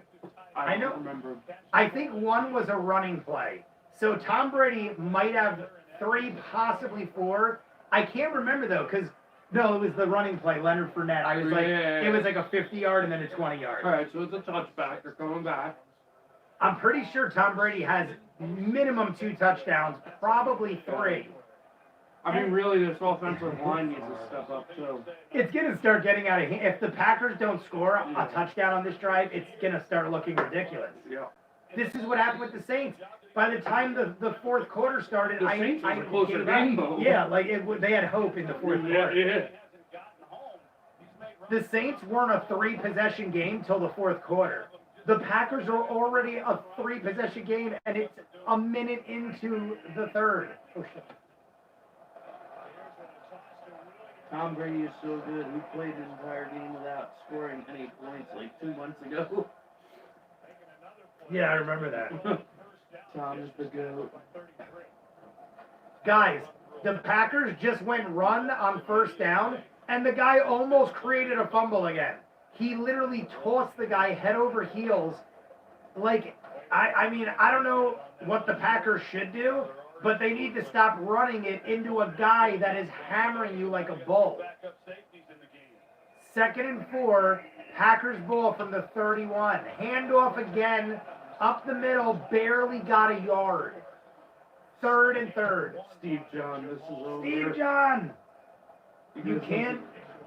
I don't remember. I think one was a running play. So Tom Brady might have 3, possibly 4. I can't remember though, because no, it was the running play, Leonard Fournette. I was like, it was like a 50-yard and then a 20-yard. All right, so it's a touchback. They're coming back. I'm pretty sure Tom Brady has minimum 2 touchdowns, probably 3. I mean, really, this offensive line needs to step up too. It's going to start getting out of hand. If the Packers don't score a touchdown on this drive, it's going to start looking ridiculous. Yeah. This is what happened with the Saints. By the time the fourth quarter started, The Saints was a closer game, though. Yeah, like they had hope in the fourth quarter. Yeah. The Saints weren't a 3-possession game till the fourth quarter. The Packers are already a 3-possession game, and it's a minute into the third. Oh, shit. Tom Brady is so good. He played his entire game without scoring any points like 2 months ago. Yeah, I remember that. Tom is the GOAT. Guys, the Packers just went run on first down, and the guy almost created a fumble again. He literally tossed the guy head over heels. Like, I mean, I don't know what the Packers should do, but they need to stop running it into a guy that is hammering you like a bull. 2nd and 4, Packers ball from the 31. Handoff again, up the middle, barely got a yard. 3rd and 3. Steve John, this is over. Steve John! You can't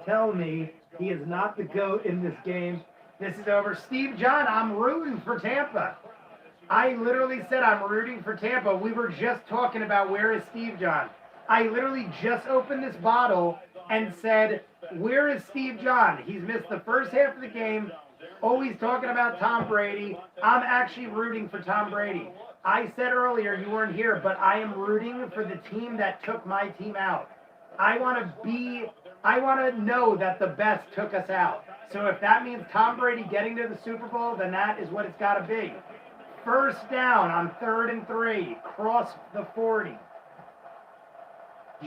tell me he is not the GOAT in this game. This is over. Steve John, I'm rooting for Tampa. I literally said I'm rooting for Tampa. We were just talking about where is Steve John. I literally just opened this bottle and said, where is Steve John? He's missed the first half of the game. Always talking about Tom Brady. I'm actually rooting for Tom Brady. I said earlier, you weren't here, but I am rooting for the team that took my team out. I want to know that the best took us out. So if that means Tom Brady getting to the Super Bowl, then that is what it's got to be. First down on 3rd and 3. Cross the 40.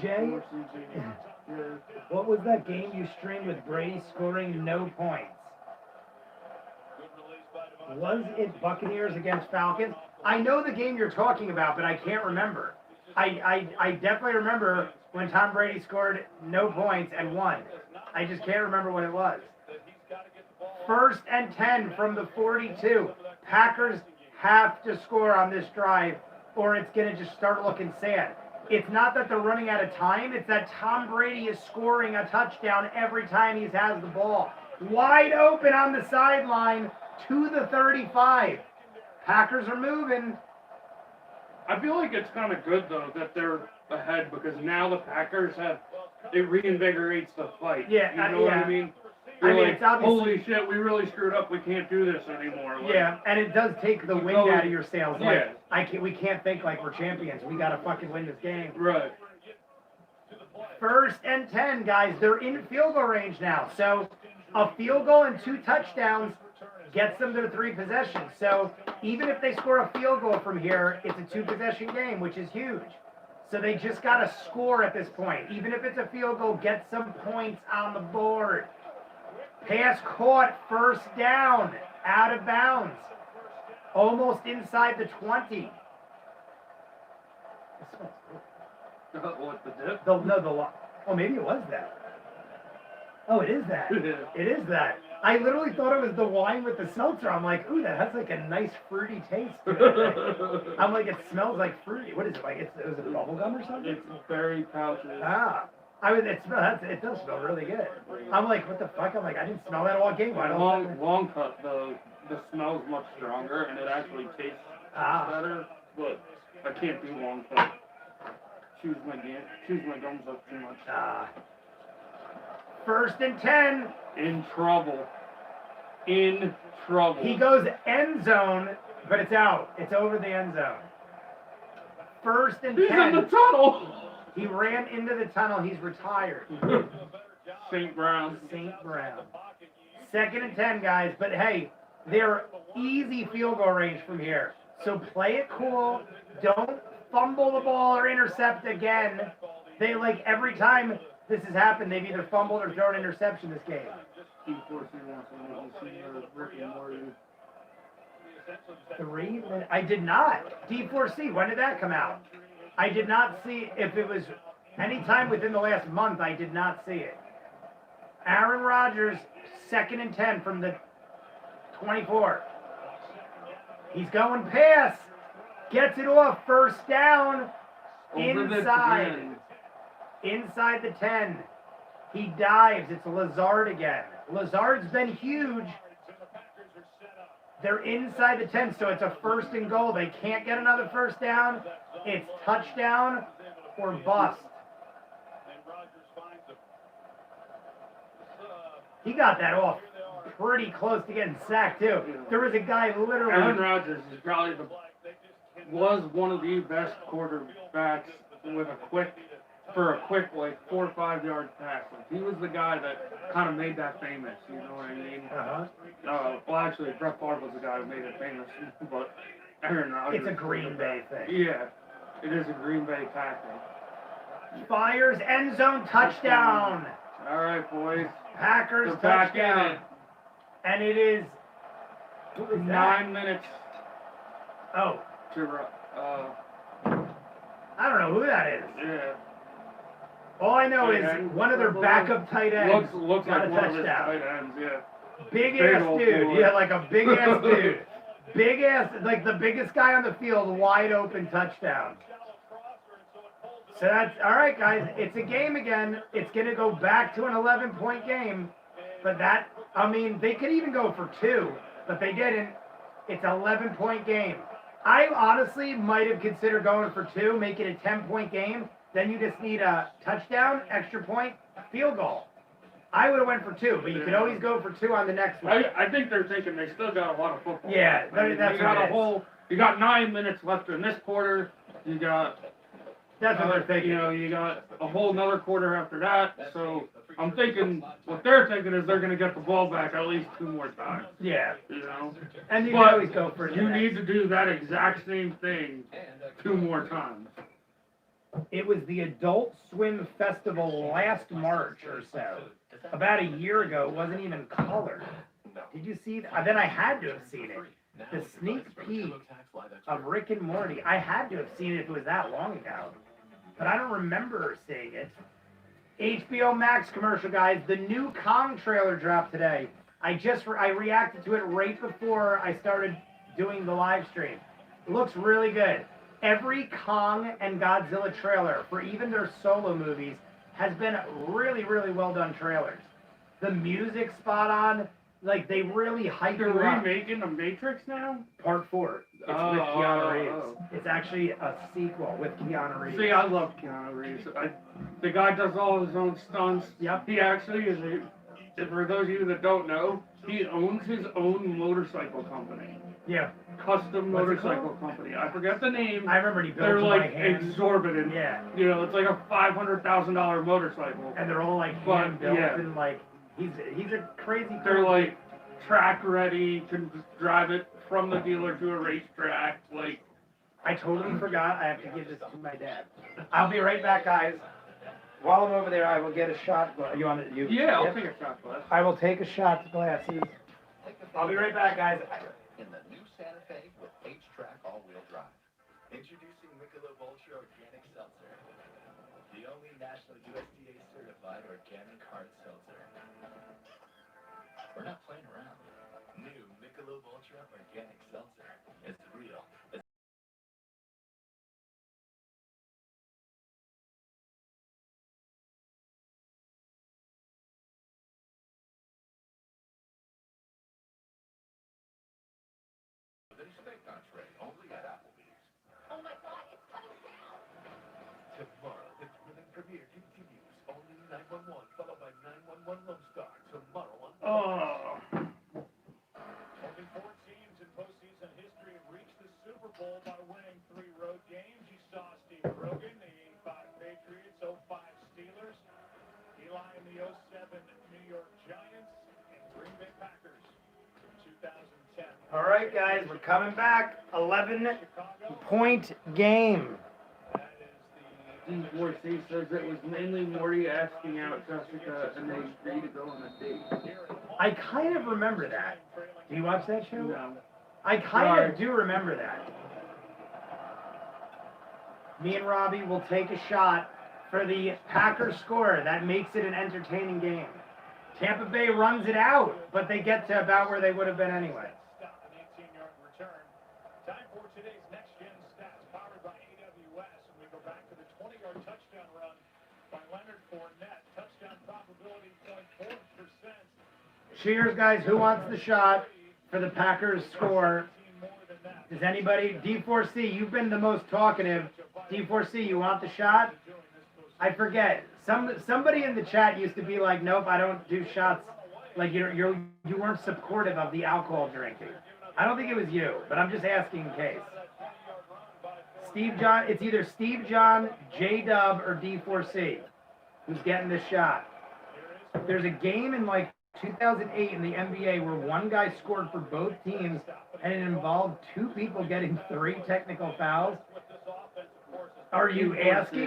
Jay, what was that game you streamed with Brady scoring no points? Was it Buccaneers against Falcons? I know the game you're talking about, but I can't remember. I definitely remember when Tom Brady scored no points and won. I just can't remember what it was. 1st and 10 from the 42. Packers have to score on this drive, or it's going to just start looking sad. It's not that they're running out of time. It's that Tom Brady is scoring a touchdown every time he has the ball. Wide open on the sideline to the 35. Packers are moving. I feel like it's kind of good, though, that they're ahead because now the Packers it reinvigorates the fight. Yeah, you know what I mean? I mean, like, it's obviously, holy shit, we really screwed up. We can't do this anymore. Like, yeah, and it does take the wind out of your sails. Like, yeah. We can't think like we're champions. We got to fucking win this game. Right. 1st and 10, guys. They're in field goal range now. So a field goal and 2 touchdowns gets them to 3 possessions. So even if they score a field goal from here, it's a 2-possession game, which is huge. So they just got to score at this point. Even if it's a field goal, get some points on the board. Pass caught, 1st down, out of bounds. Almost inside the 20. What, the dip? Oh, maybe it was that. Oh, it is that. It is that. I literally thought it was the wine with the seltzer. I'm like, ooh, that has like a nice fruity taste to it. I'm like, it smells like fruity. What is it like? Is it bubble gum or something? It's very pouchy. Ah. It does smell really good. I'm like, what the fuck? I'm like, I didn't smell that all game. Long cut, the smell's much stronger and it actually tastes better, but I can't do long cut. Chews my gums up too much. 1st and 10. In trouble. In trouble. He goes end zone, but it's out. It's over the end zone. First and He's 10. in the tunnel. He ran into the tunnel. He's retired. St. Brown. St. Brown. Second and 10, guys. But hey, they're easy field goal range from here. So play it cool. Don't fumble the ball or intercept again. They like every time this has happened, they've either fumbled or thrown an interception this game. Rick and Morty. 3 minutes. I did not. D4C, when did that come out? I did not see if it was any time within the last month. I did not see it. Aaron Rodgers, 2nd and 10 from the 24. He's going pass. Gets it off. First down. Inside. Inside the 10. He dives. It's Lazard again. Lazard's been huge. They're inside the 10, so it's a 1st and goal. They can't get another first down. It's touchdown or bust. He got that off pretty close to getting sacked, too. There was a guy literally... Aaron Rodgers is probably was one of the best quarterbacks with a quick like 4 or 5 yard pass. Like, he was the guy that kind of made that famous. You know what I mean? Well, actually, Brett Favre was the guy who made it famous, but Aaron Rodgers. It's a Green Bay thing. Yeah, it is a Green Bay tactic. Fires end zone touchdown. All right, boys. Packers They're back touchdown. in it. And it is 9 minutes. Oh, To I don't know who that is. yeah. All I know is Tight end. one of their backup tight ends Looks got like a one of his touchdown. tight ends. Yeah. Big Big ass old dude. boy. Yeah, like a big ass dude. Big ass, like the biggest guy on the field, wide open touchdown. So that's all right, guys. It's a game again. It's gonna go back to an 11-point game, but that, I mean, they could even go for 2, but they didn't. It's an 11-point game. I honestly might have considered going for 2, make it a 10-point game. Then you just need a touchdown, extra point, field goal. I would have went for 2, but you can always go for 2 on the next one. I think they're thinking they still got a lot of football. Yeah, that's you got what it a is. whole. You got 9 minutes left in this quarter. You got. That's what they're thinking. You know, you got a whole another quarter after that. So I'm thinking what they're thinking is they're going to get the ball back at least 2 more times. Yeah, You know. and you But can always go for it. You need to do that exact same thing 2 more times. It was the Adult Swim Festival last March or so. About a year ago, it wasn't even colored. Did you see that? Then I had to have seen it. The sneak peek of Rick and Morty. I had to have seen it if it was that long ago. But I don't remember seeing it. HBO Max commercial, guys. The new Kong trailer dropped today. I reacted to it right before I started doing the live stream. It looks really good. Every Kong and Godzilla trailer for even their solo movies has been really, really well done trailers. The music's spot on. Like, they really hype They're you up. remaking The Matrix now? Part 4. It's with Keanu Reeves. It's actually a sequel with Keanu Reeves. See, I love Keanu Reeves. The guy does all his own stunts. Yep. He actually is for those of you that don't know, he owns his own motorcycle company. Yeah. Custom What's it motorcycle company. I forget the name. I remember he built They're them by like hand. exorbitant. Yeah. You know, it's like a $500,000 motorcycle. And they're all like But, hand built yeah. and like he's a crazy. They're like track ready, can drive it from the dealer to a racetrack. Like, I totally forgot. I have to give this to my dad. I'll be right back, guys. While I'm over there, I will get a shot. You want it? yeah, I'll Yep. take a shot glass. I will take a shot glasses. I'll be right back, guys. In the new Santa Fe with H-Track all-wheel drive. Introducing Michelob Ultra Organic Seltzer. The only national USDA certified organic hard seltzer. We're not playing around. New Michelob Ultra Organic Seltzer. It's real. Steak entree only at Applebee's. Oh my God, it's coming down. Tomorrow, the thrilling premiere continues. Only 911, followed by 911 Lone Star. Tomorrow on. Oh. Only 4 teams in postseason history have reached the Super right, guys, we're coming back. 11-point game. D4C says it was mainly Morty asking out Jessica and they agreed to go on a date. I kind of remember that. Do you watch that show? No. I kind of do remember that. Me and Robbie will take a shot for the Packers score. That makes it an entertaining game. Tampa Bay runs it out, but they get to about where they would have been anyway. Stop an 18-yard return. Time for today's next-gen stats powered by AWS. And we go back to the 20-yard touchdown run by Leonard Fournette. Touchdown probability 0.4%. Cheers, guys. Who wants the shot for the Packers score? Does anybody? D4C, you've been the most talkative. D4C, you want the shot? I forget. Somebody in the chat used to be like, nope, I don't do shots. Like you weren't supportive of the alcohol drinking. I don't think it was you, but I'm just asking in case. Steve John, it's either Steve John, J Dub, or D4C who's getting this shot. There's a game in like 2008 in the NBA where one guy scored for both teams and it involved two people getting 3 technical fouls. Are you asking?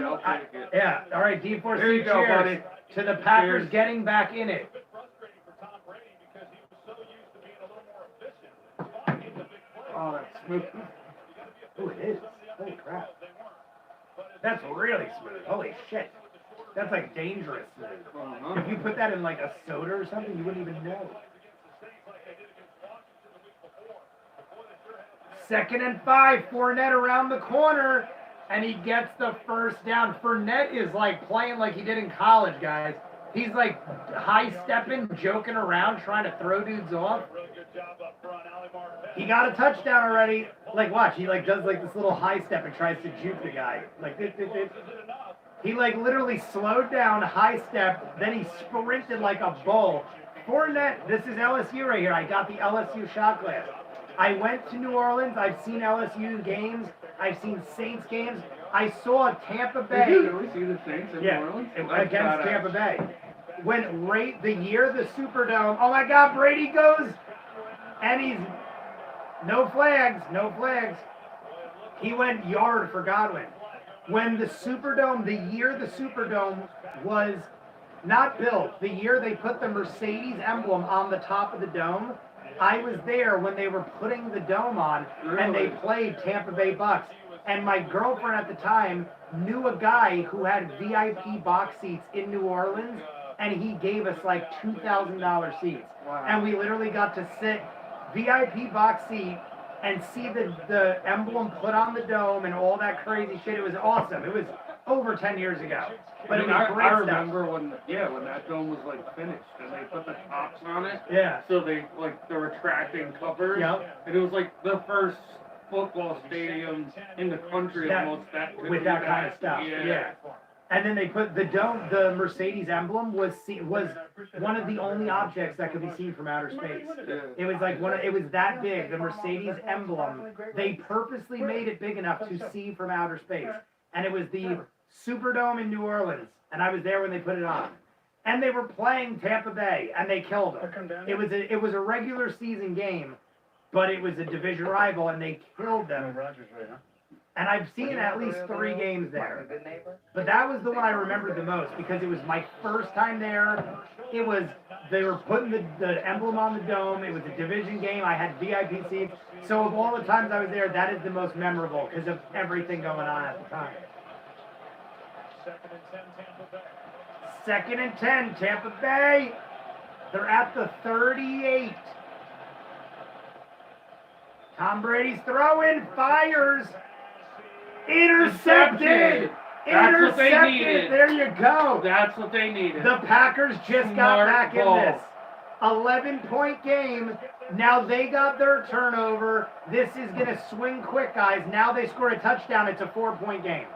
Yeah. All right, D4C, Here you go, cheers buddy. to the Packers Cheers. getting back in it. Oh, that's smooth. Oh, it is. Holy crap. That's really smooth. Holy shit. That's like dangerous smooth. Uh-huh. If you put that in like a soda or something, you wouldn't even know. 2nd and 5. Fournette around the corner, and he gets the first down. Fournette is like playing like he did in college, guys. He's like high-stepping, joking around, trying to throw dudes off. He got a touchdown already. Like, watch. He like does like this little high step and tries to juke the guy. Like, he like literally slowed down, high step, then he sprinted like a bull. Fournette, this is LSU right here. I got the LSU shot glass. I went to New Orleans. I've seen LSU games. I've seen Saints games. I saw Tampa Bay. Did you really see the Saints in New Orleans? Against Tampa Bay. When the year the Superdome, oh my God, Brady goes, and he's, no flags. He went yard for Godwin. When the Superdome, the year the Superdome was not built, the year they put the Mercedes emblem on the top of the dome, I was there when they were putting the dome on, and they played Tampa Bay Bucs. And my girlfriend at the time knew a guy who had VIP box seats in New Orleans, and he gave us like $2,000 seats. Wow. And we literally got to sit VIP box seat and see the emblem put on the dome and all that crazy shit. It was awesome. It was over 10 years ago. But it was great I stuff. remember when that dome was like finished and they put the tops on it. Yeah. So they like the retracting covers. Yep. And it was like the first football stadium in the country almost that with that kind of stuff. Yeah. And then they put the dome, the Mercedes emblem was one of the only objects that could be seen from outer space. Yeah. It was like it was that big, the Mercedes emblem. They purposely made it big enough to see from outer space. And it was the Superdome in New Orleans. And I was there when they put it on. And they were playing Tampa Bay, and they killed them. It was a regular season game, but it was a division rival, and they killed them. And I've seen at least 3 games there. But that was the one I remembered the most because it was my first time there. They were putting the emblem on the dome. It was a division game. I had VIP seats. So of all the times I was there, that is the most memorable because of everything going on at the time. 2nd and 10, Tampa Bay. They're at the 38. Tom Brady's throwing, fires. Intercepted! That's what they needed. There you go. That's what they needed. The Packers just got Smart back ball. in this. 11-point game. Now they got their turnover. This is going to swing quick, guys. Now they score a touchdown. It's a 4-point game.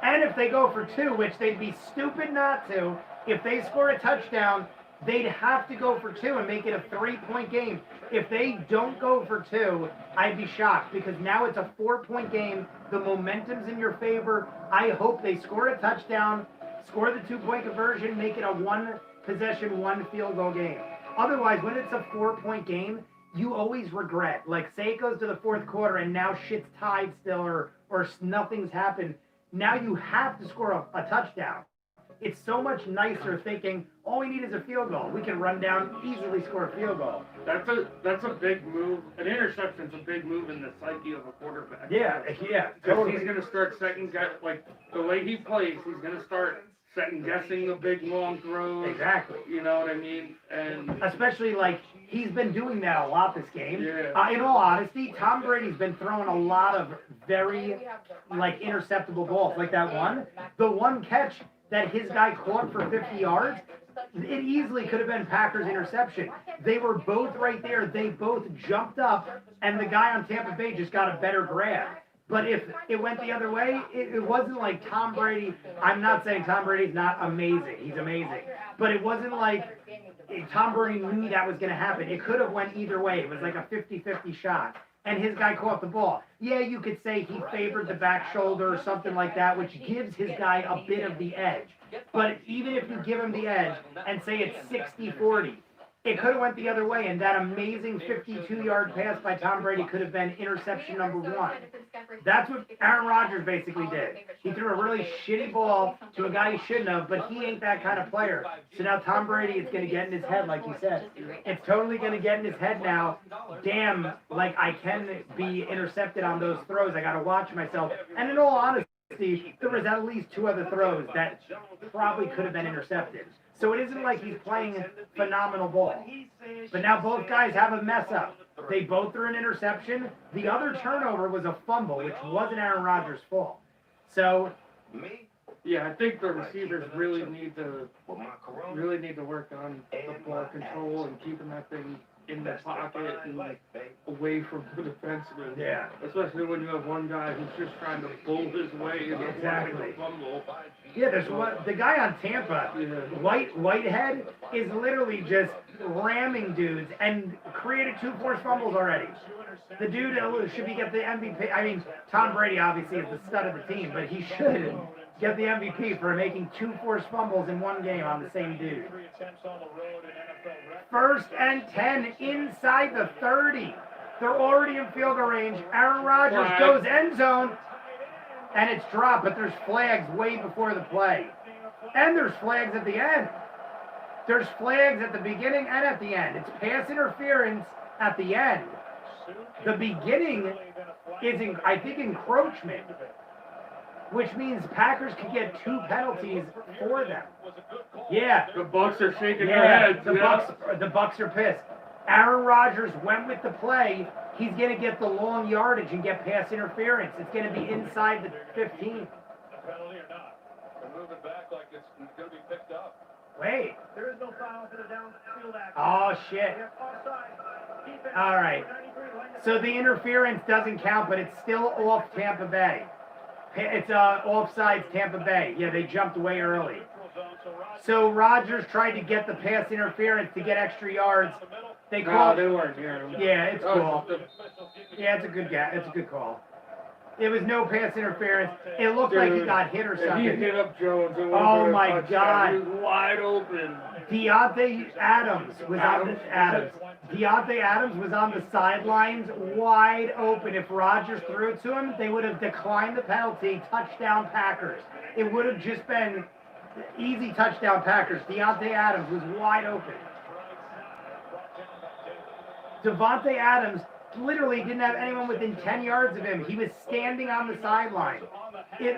And if they go for 2, which they'd be stupid not to, if they score a touchdown, they'd have to go for 2 and make it a 3-point game. If they don't go for 2, I'd be shocked because now it's a 4-point game. The momentum's in your favor. I hope they score a touchdown, score the 2-point conversion, make it a 1-possession, 1-field goal game. Otherwise, when it's a 4-point game, you always regret. Like, say it goes to the fourth quarter and now shit's tied still or nothing's happened. Now you have to score a touchdown. It's so much nicer thinking, all we need is a field goal. We can run down, easily score a field goal. That's a big move. An interception's a big move in the psyche of a quarterback. Yeah, Because totally. he's gonna start like the way he plays, he's gonna start second guessing the big long throws. Exactly. You know what I mean? And Especially, like, he's been doing that a lot this game. Yeah. In all honesty, Tom Brady's been throwing a lot of very, like, interceptable balls. Like that one. The one catch that his guy caught for 50 yards, it easily could have been Packers interception. They were both right there. They both jumped up, and the guy on Tampa Bay just got a better grab. But if it went the other way, it wasn't like Tom Brady. I'm not saying Tom Brady's not amazing. He's amazing. But it wasn't like Tom Brady knew that was going to happen. It could have went either way. It was like a 50-50 shot. And his guy caught the ball. Yeah, you could say he favored the back shoulder or something like that, which gives his guy a bit of the edge. But even if you give him the edge and say it's 60-40, it could have went the other way, and that amazing 52-yard pass by Tom Brady could have been interception number 1. That's what Aaron Rodgers basically did. He threw a really shitty ball to a guy he shouldn't have, but he ain't that kind of player. So now Tom Brady is going to get in his head, like you said. It's totally going to get in his head now. Damn, like, I can be intercepted on those throws. I got to watch myself. And in all honesty, there was at least 2 other throws that probably could have been intercepted. So it isn't like he's playing phenomenal ball. But now both guys have a mess up. They both threw an interception. The other turnover was a fumble, which wasn't Aaron Rodgers' fault. So, yeah, I think the receivers really need to work on the ball control and keeping that thing in the pocket and away from the defenseman. yeah. Especially when you have one guy who's just trying to bull his way into Exactly. a fumble. Yeah, there's one. The guy on Tampa, Whitehead, is literally just ramming dudes and created 2 forced fumbles already. The dude should get the MVP. I mean, Tom Brady obviously is the stud of the team, but he should get the MVP for making 2 forced fumbles in one game on the same dude. 1st and 10 inside the 30. They're already in field goal range. Aaron Rodgers goes end zone. And it's dropped, but there's flags way before the play. And there's flags at the end. There's flags at the beginning and at the end. It's pass interference at the end. The beginning is, I think, encroachment, which means Packers could get 2 penalties for them. Yeah. The Bucs are shaking their heads. The Bucs are pissed. Aaron Rodgers went with the play. He's going to get the long yardage and get pass interference. It's going to be inside the 15. Penalty or not? They're moving back like it's going to be picked up. Wait. There is no foul for the downfield action. Oh, shit. Offside. All right. So the interference doesn't count, but it's still off Tampa Bay. It's offsides Tampa Bay. Yeah, they jumped way early. So Rodgers tried to get the pass interference to get extra yards. They called. they weren't here. Yeah, it's cool. Yeah, it's a good guy. It's a good call. It was no pass interference. It looked like he got hit or He something. hit up Jones. And Oh my God! He was wide open. Deontay Adams was on the sidelines, wide open. If Rodgers threw it to him, they would have declined the penalty. Touchdown Packers. It would have just been easy touchdown Packers. Deontay Adams was wide open. Devontae Adams literally didn't have anyone within 10 yards of him. He was standing on the sideline. It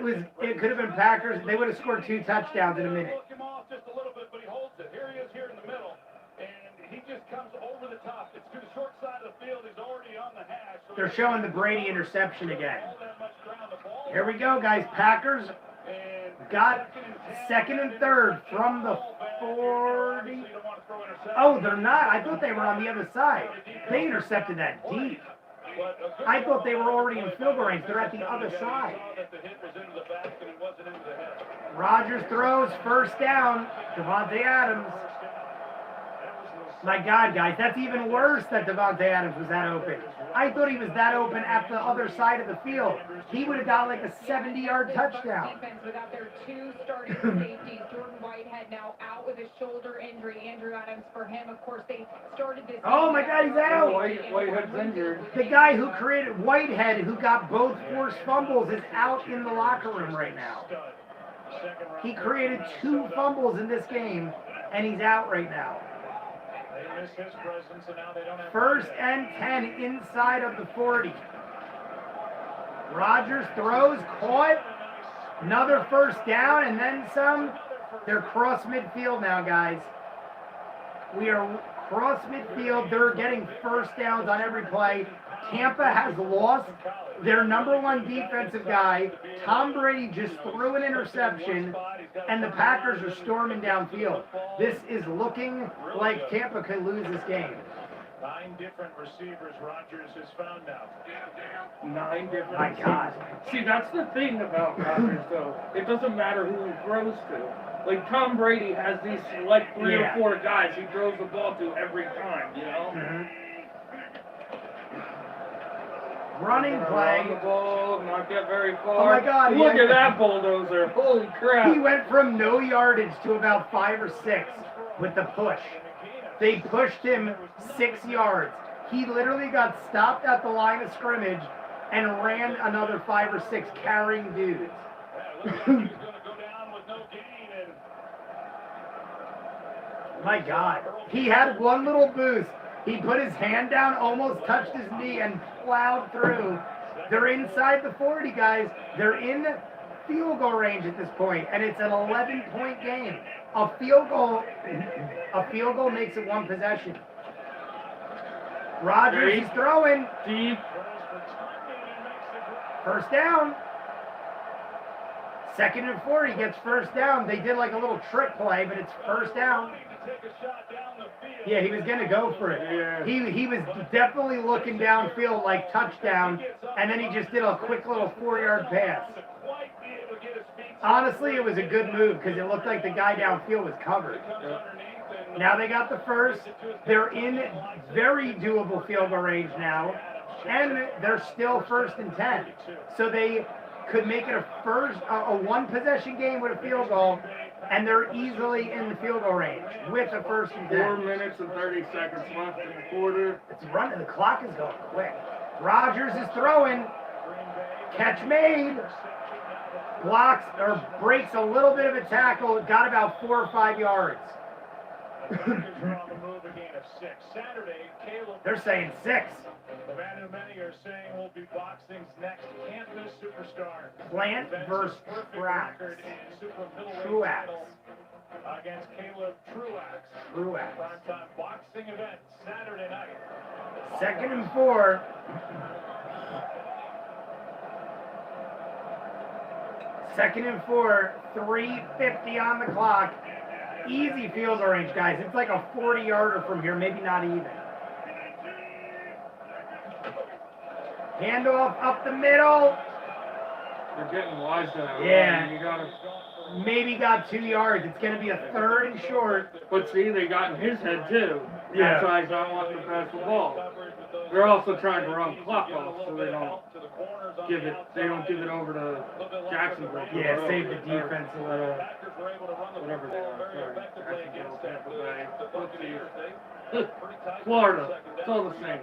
could have been Packers. They would have scored 2 touchdowns in a minute. Look him off just a little bit, but he holds it. Here he is here in the middle, and he just comes over the top. It's to the short side of the field. He's already on the hash. So They're showing the Brady interception again. all that much ground. The ball Here we go, guys. Packers and got 2nd and 3rd from the 40. you don't want to throw interception. Oh, they're not. I thought they were on the other side. They intercepted that deep. But a good I thought they were already in field goal range. They're at the other side. saw that the hit was into the back and it wasn't into the head. Rodgers throws, 1st down. Devontae Adams. My God, guys, that's even worse that Devontae Adams was that open. I thought he was that open at the other side of the field. He would have got like a 70-yard touchdown. Defense without their two starting safeties. Jordan Whitehead now out with a shoulder injury. Andrew Adams for him. Of course, they started this. Oh my God, he's out. Whitehead's injured. The guy who created Whitehead, who got both forced fumbles, is out in the locker room right now. He created 2 fumbles in this game, and he's out right now. They miss his presence, and now they don't have 1st and 10 inside of the 40. Rodgers throws, caught, another 1st down, and then some. They're cross midfield now, guys. We are cross midfield. They're getting 1st downs on every play. Tampa has lost their number 1 defensive guy. Tom Brady just threw an interception, and the Packers are storming downfield. This is looking like Tampa could lose this game. 9 different receivers Rodgers has found now. 9 different. My God. See, that's the thing about Rodgers, though. It doesn't matter who he throws to. Like, Tom Brady has these select 3 or 4 guys he throws the ball to every time, you know? Mm-hmm. Running play. Run the ball, not get very far. Oh my God, Look yeah. at that bulldozer. Holy crap. He went from no yardage to about 5 or 6 with the push. They pushed him 6 yards. He literally got stopped at the line of scrimmage and ran another 5 or 6 carrying dudes. My God. He had one little boost. He put his hand down, almost touched his knee, and plowed through. They're inside the 40, guys. They're in field goal range at this point, and it's an 11-point game. A field goal makes it 1 possession. Rodgers is throwing. Deep. 1st down. 2nd and 4, he gets 1st down. They did like a little trick play, but it's 1st down. Yeah, he was going to go for it. Yeah. He was definitely looking downfield like touchdown, and then he just did a quick little 4-yard pass. Honestly, it was a good move because it looked like the guy downfield was covered. Now they got the 1st. They're in very doable field goal range now, and they're still 1st and 10. So they could make it a 1 possession game with a field goal, and they're easily in the field goal range with a 1st and 10. 4 minutes and 30 seconds left in the quarter. It's running. The clock is going quick. Rodgers is throwing. Catch made. Blocks or breaks a little bit of a tackle. Got about 4 or 5 yards. They're saying 6. The man who many are saying will be boxing's next can't-miss superstar. Plant versus Truax. Truax. Against Caleb Truax. Truax. Primetime boxing event Saturday night. 2nd and 4. 2nd and 4. 3:50 on the clock. Easy field goal range, guys. It's like a 40-yarder from here, maybe not even. Handoff up the middle. They're getting wide now. Yeah. You gotta... Maybe got 2 yards. It's going to be a 3rd and short. But see, they got in his head too. Yeah. That's why he's not wanting to pass the ball. They're also trying to run clock off so they don't give it over to Jacksonville. Yeah, save the defense a little. Whatever they are. Sorry. Jacksonville, Tampa Bay. Whoopsies. Florida. It's all the same.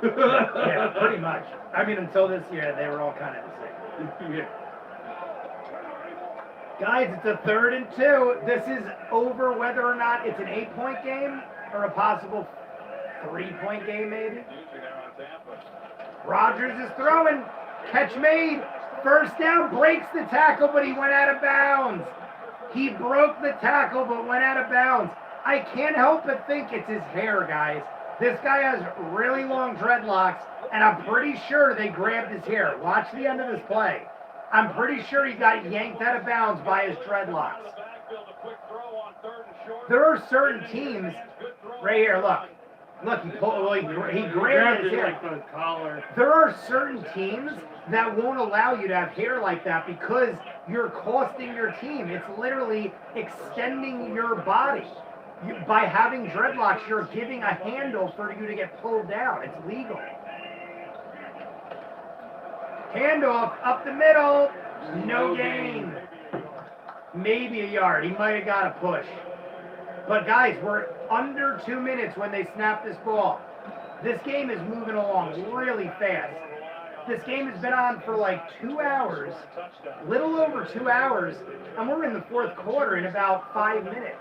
Yeah, pretty much. I mean, until this year, they were all kind of the same. Yeah. Guys, it's a 3rd and 2. This is over whether or not it's an 8-point game or a possible 3-point game, maybe. Rodgers is throwing. Catch made. 1st down. Breaks the tackle, but he went out of bounds. He broke the tackle, but went out of bounds. I can't help but think it's his hair, guys. This guy has really long dreadlocks, and I'm pretty sure they grabbed his hair. Watch the end of this play. I'm pretty sure he got yanked out of bounds by his dreadlocks. There are certain teams, right here, look, he grabbed his hair. Like the collar. There are certain teams that won't allow you to have hair like that because you're costing your team. It's literally extending your body. By having dreadlocks, you're giving a handle for you to get pulled down. It's legal. Handoff up the middle. No gain. Maybe a yard. He might have got a push. But guys, we're under 2 minutes when they snap this ball. This game is moving along really fast. This game has been on for like 2 hours, little over 2 hours, and we're in the fourth quarter in about 5 minutes.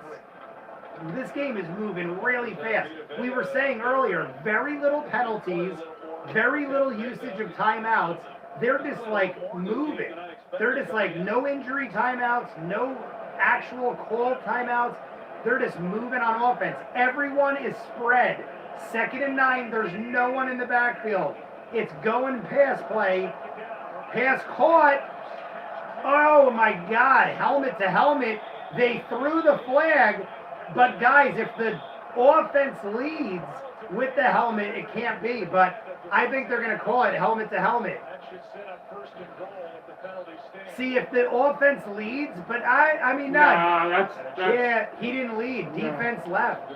This game is moving really fast. We were saying earlier, very little penalties, very little usage of timeouts. They're just like moving. They're just like no injury timeouts, no actual call timeouts. They're just moving on offense. Everyone is spread. 2nd and 9, there's no one in the backfield. It's going pass play. Pass caught. Oh my God, helmet to helmet. They threw the flag, but guys, if the offense leads with the helmet, it can't be, but I think they're going to call it helmet to helmet. See, if the offense leads, but I mean, that's yeah, he didn't lead. Defense left.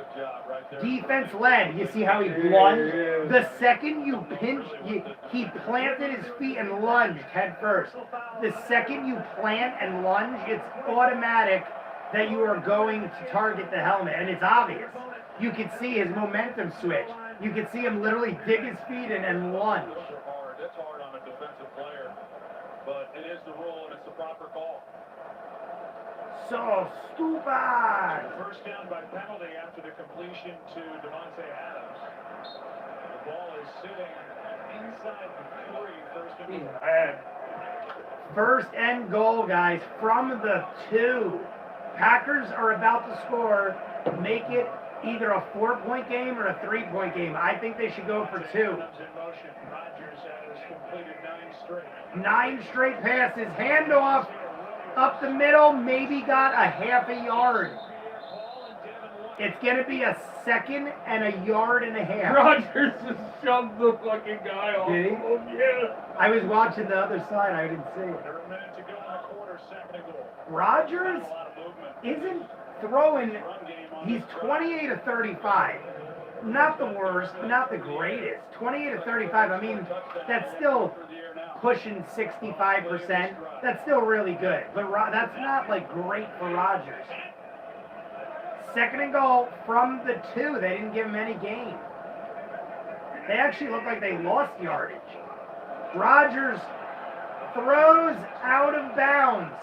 Defense led. You see how he lunged? The second you pinch, he planted his feet and lunged head first. The second you plant and lunge, it's automatic that you are going to target the helmet, and it's obvious. You can see his momentum switch. You can see him literally dig his feet in and lunge. That's hard on a defensive player, but it is the rule and it's the proper call. So stupid. First down by penalty after the completion to Devontae Adams. The ball is sitting inside the 3, First and goal, guys, from the 2. Packers are about to score. Make it either a 4-point game or a 3-point game. I think they should go for 2. 9 straight passes. Handoff up the middle. Maybe got a half a yard. It's going to be a 2nd and a yard and a half. Rodgers just shoved the fucking guy off. Did he? Oh, yeah. I was watching the other side. I didn't see it. Rodgers isn't throwing. He's 28 of 35. Not the worst, not the greatest. 28 of 35. I mean, that's still pushing 65%. That's still really good. But that's not like great for Rodgers. 2nd and goal from the 2. They didn't give him any gain. They actually look like they lost yardage. Rodgers throws out of bounds.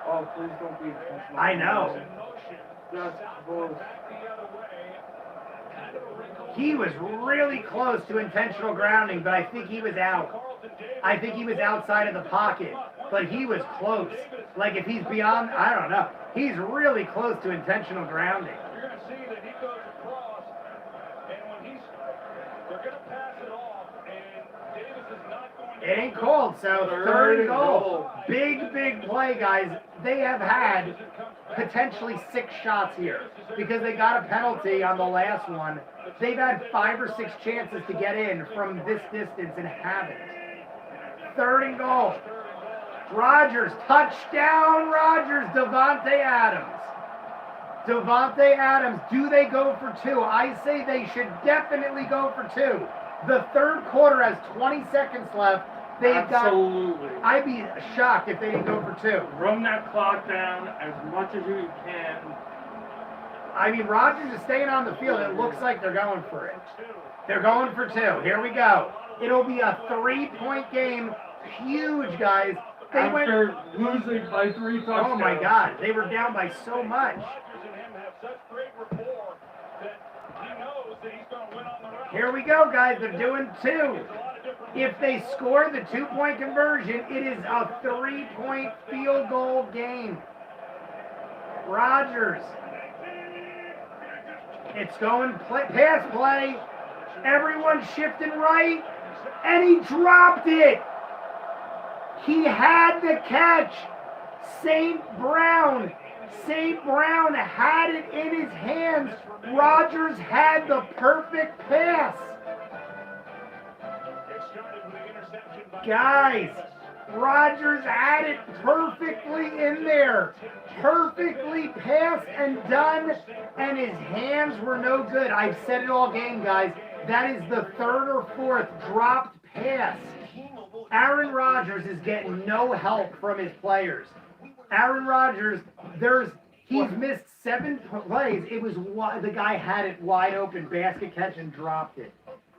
Oh, please don't be. I know. That's close. He was really close to intentional grounding, but I think he was out. I think he was outside of the pocket, but he was close. Like if he's beyond, I don't know. He's really close to intentional grounding. You're going to see that he goes across, and when they're going to pass it off, and Davis is not going to... It ain't called, so 3rd and goal. Big play, guys. They have had potentially 6 shots here because they got a penalty on the last one. They've had 5 or 6 chances to get in from this distance and haven't. 3rd and goal. Rodgers, touchdown, Rodgers, Devontae Adams. Devontae Adams, do they go for 2? I say they should definitely go for 2. The 3rd quarter has 20 seconds left. Absolutely. I'd be shocked if they didn't go for 2. Run that clock down as much as you can. I mean, Rodgers is staying on the field. It looks like they're going for it. They're going for 2. Here we go. It'll be a 3-point game. Huge, guys. After losing by 3 touchdowns. Oh, my God. They were down by so much. Here we go, guys. They're doing 2. If they score the 2-point conversion, it is a 3-point field goal game. Rodgers. It's going pass play. Everyone's shifting right. And he dropped it. He had the catch. St. Brown had it in his hands. Rodgers had the perfect pass. Guys, Rodgers had it perfectly in there. Perfectly passed and done, and his hands were no good. I've said it all game, guys. That is the 3rd or 4th dropped pass. Aaron Rodgers is getting no help from his players. Aaron Rodgers, he's missed 7 plays. It was the guy had it wide open, basket catch, and dropped it.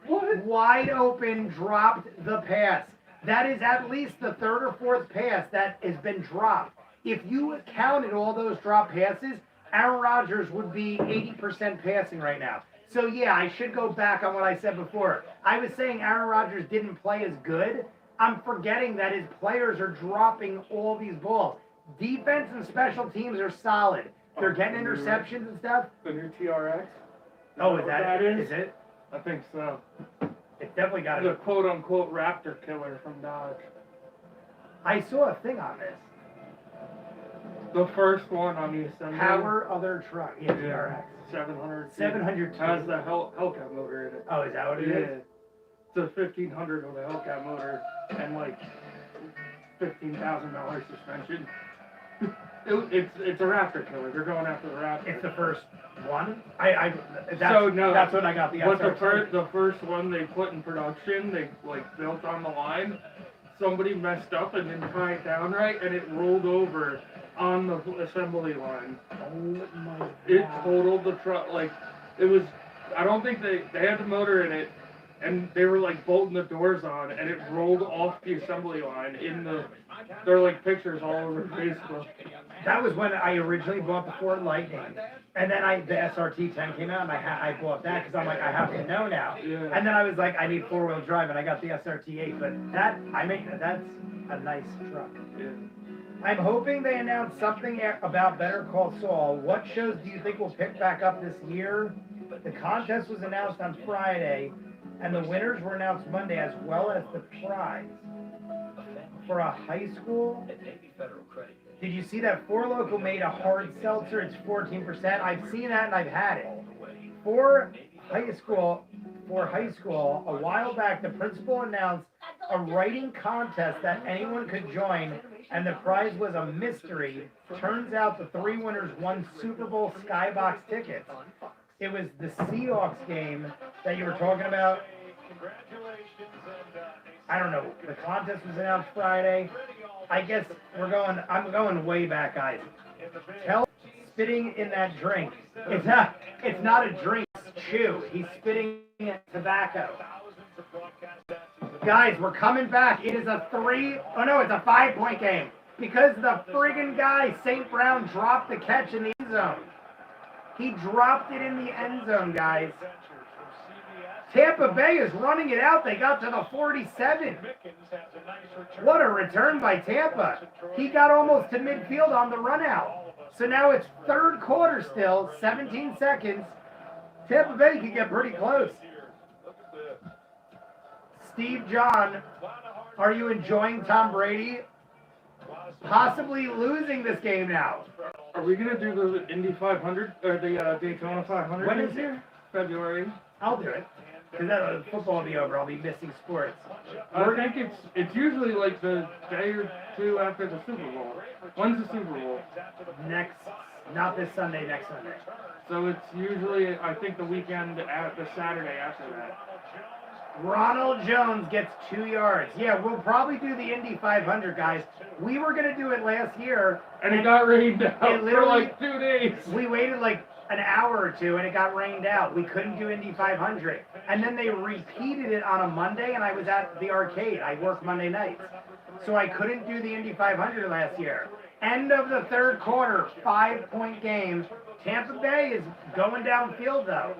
What? Wide open, dropped the pass. That is at least the 3rd or 4th pass that has been dropped. If you counted all those drop passes, Aaron Rodgers would be 80% passing right now. So yeah, I should go back on what I said before. I was saying Aaron Rodgers didn't play as good. I'm forgetting that his players are dropping all these balls. Defense and special teams are solid. They're getting interceptions and stuff. The new TRX? Oh, is what that is? Is it? I think so. It's definitely got The it. quote-unquote Raptor killer from Dodge. I saw a thing on this. The first one on the assembly. Power other truck. Yeah, TRX. 700. 700. Has the Hellcat motor in it. Oh, is that what it is? It's a 1500 with a Hellcat motor and like $15,000 suspension. It's a Raptor killer. They're going after the Raptor. It's the first one. That's what I got the. But SR2. the first one they put in production, they like built on the line. Somebody messed up and didn't tie it down right, and it rolled over on the assembly line. Oh my God. It totaled the truck. Like it was. I don't think they had the motor in it, and they were like bolting the doors on, and it rolled off the assembly line in the. There are like pictures all over Facebook. That was when I originally bought the Ford Lightning, and then the SRT10 came out, and I bought that because I'm like, I have to know now. Yeah. And then I was like, I need 4-wheel drive, and I got the SRT8. But that's a nice truck. Yeah. I'm hoping they announce something about Better Call Saul. What shows do you think will pick back up this year? The contest was announced on Friday, and the winners were announced Monday, as well as the prize for a high school. Did you see that Four Loko made a hard seltzer? It's 14%. I've seen that and I've had it. For high school, a while back, the principal announced a writing contest that anyone could join, and the prize was a mystery. Turns out the 3 winners won Super Bowl skybox tickets. It was the Seahawks game that you were talking about. I don't know. The contest was announced Friday. I guess I'm going way back, guys. Tell spitting in that drink. It's not a drink, it's chew. He's spitting in tobacco. Guys, we're coming back. It is it's a 5-point game. Because the friggin' guy, St. Brown, dropped the catch in the end zone. He dropped it in the end zone, guys. Tampa Bay is running it out. They got to the 47. What a return by Tampa. He got almost to midfield on the run out. So now it's 3rd quarter still, 17 seconds. Tampa Bay can get pretty close. Steve John, are you enjoying Tom Brady possibly losing this game now? Are we gonna do the Indy 500 or the Daytona 500? When is it? February. I'll do it. Because football will be over. I'll be missing sports. I think it's usually like the day or two after the Super Bowl. When's the Super Bowl? Not this Sunday, next Sunday. So it's usually, I think, the weekend, the Saturday after that. Ronald Jones gets 2 yards. Yeah, we'll probably do the Indy 500, guys. We were going to do it last year. And it got rained out for like 2 days. We waited like an hour or two, and it got rained out. We couldn't do Indy 500. And then they repeated it on a Monday, and I was at the arcade. I work Monday nights. So I couldn't do the Indy 500 last year. End of the 3rd quarter, 5-point game. Tampa Bay is going downfield, though.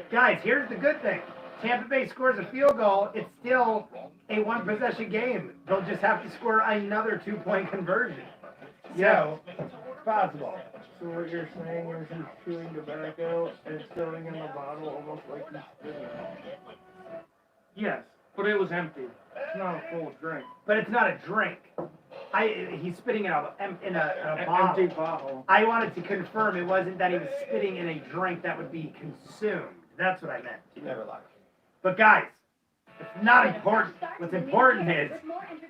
Guys, here's the good thing. Tampa Bay scores a field goal. It's still a 1-possession game. They'll just have to score another 2-point conversion. So, it's possible. So what you're saying is he's chewing tobacco and it's going in the bottle almost like he's spitting. Yes, but it was empty. It's not a full drink. But it's not a drink. He's spitting in a bottle. Empty bottle. I wanted to confirm it wasn't that he was spitting in a drink that would be consumed. That's what I meant. You never lie. But guys, it's not important. What's important is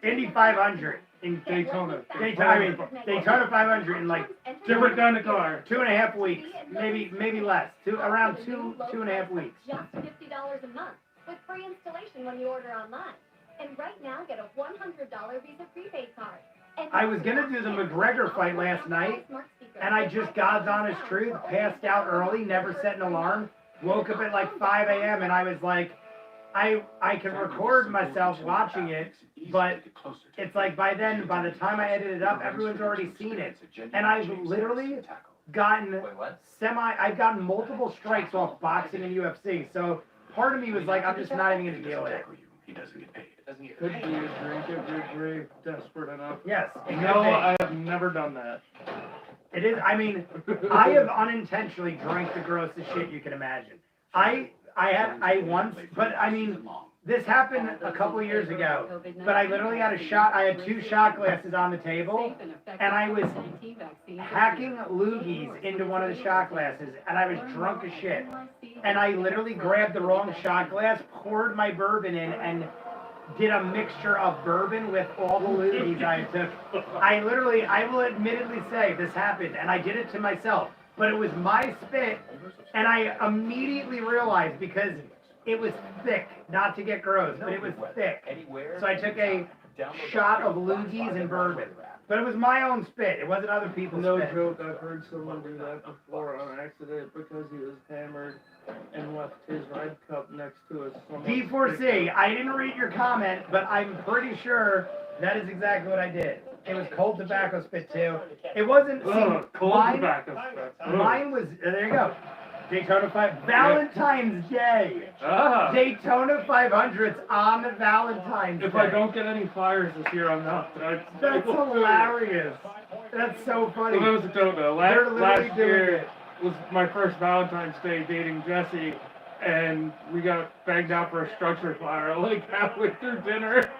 Indy 500 in Daytona. Daytona 500 in like Different kind of car. 2.5 weeks, maybe less. Around 2.5 weeks. Just $50 a month with free installation when you order online. And right now, get a $100 Visa prepaid card. And I was gonna do the McGregor fight last night, and I just, God's honest truth, passed out early, never set an alarm, woke up at like 5 a.m. and I was like, I can record myself watching it, but it's like by then, by the time I edit it up, everyone's already seen it. And I've literally gotten I've gotten multiple strikes off boxing and UFC, so part of me was like, I'm just not even gonna deal with it. He doesn't get paid. Could be a drink if you're very desperate enough. Yes. it No, could be. I have never done that. It is, I mean, I have unintentionally drank the grossest shit you can imagine. I once, but I mean, this happened a couple of years ago, but I literally had I had 2 shot glasses on the table, and I was hacking loogies into one of the shot glasses, and I was drunk as shit. And I literally grabbed the wrong shot glass, poured my bourbon in, and did a mixture of bourbon with all the loogies I took. I will admittedly say this happened, and I did it to myself. But it was my spit, and I immediately realized because it was thick, not to get gross, but it was thick. So I took a shot of loogies and bourbon. But it was my own spit. It wasn't other people's No spit. joke, I've heard someone do that before on accident because he was hammered and left his red cup next to us. D4C, I didn't read your comment, but I'm pretty sure that is exactly what I did. It was cold tobacco spit too. It wasn't, cold mine, tobacco spit. mine was, there you go. Daytona 5, Valentine's Day. Ah. Daytona 500's on the Valentine's If Day. I don't get any fires this year, I'm not. That's hilarious. That's so funny. For those that don't know, They're literally last doing year it. was my first Valentine's Day dating Jesse, and we got banged out for a structure fire like halfway through dinner.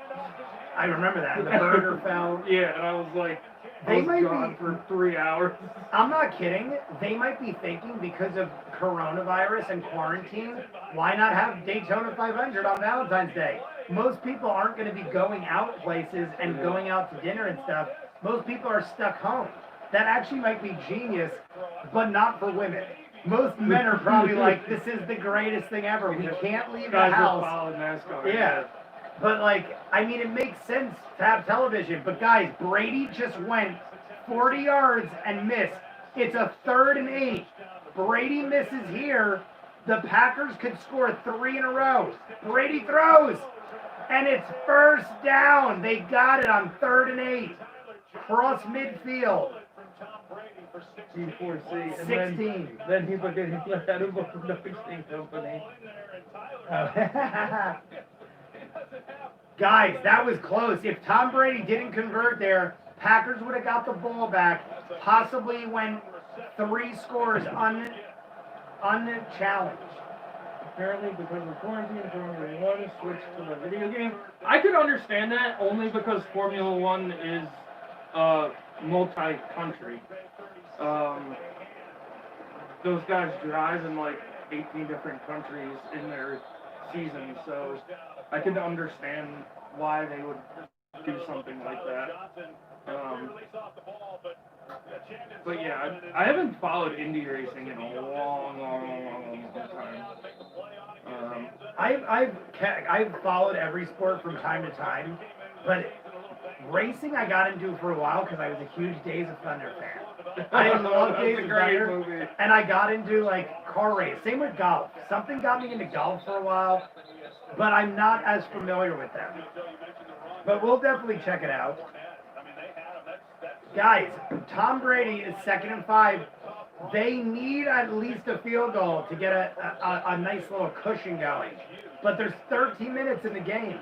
I remember that. The burger fell. Yeah, and I was like, I They was might gone be- for 3 hours. I'm not kidding. They might be thinking because of coronavirus and quarantine, why not have Daytona 500 on Valentine's Day? Most people aren't going to be going out places and going out to dinner and stuff. Most people are stuck home. That actually might be genius, but not for women. Most men are probably like, this is the greatest thing ever. We can't leave the Guys are house. following NASCAR. Yeah. But like, I mean, it makes sense to have television. But guys, Brady just went 40 yards and missed. It's a 3rd and 8. Brady misses here. The Packers could score 3 in a row. Brady throws, and it's first down. They got it on 3rd and 8. Cross midfield. G4C. And 16. then he became the head of a production company. Oh. Guys, that was close. If Tom Brady didn't convert there, Packers would have got the ball back, possibly went 3 scores unchallenged. Apparently, because of quarantine, Formula 1 switched to the video game. I could understand that only because Formula 1 is multi-country. Those guys drive in like 18 different countries in their season, so I can understand why they would do something like that. But yeah, I haven't followed Indy racing in a long time. I've followed every sport from time to time, but racing I got into for a while because I was a huge Days of Thunder fan. I love Days of Thunder, and I got into like car race. Same with golf. Something got me into golf for a while, but I'm not as familiar with them. But we'll definitely check it out. Guys, Tom Brady is 2nd and 5. They need at least a field goal to get a nice little cushion going. But there's 13 minutes in the game,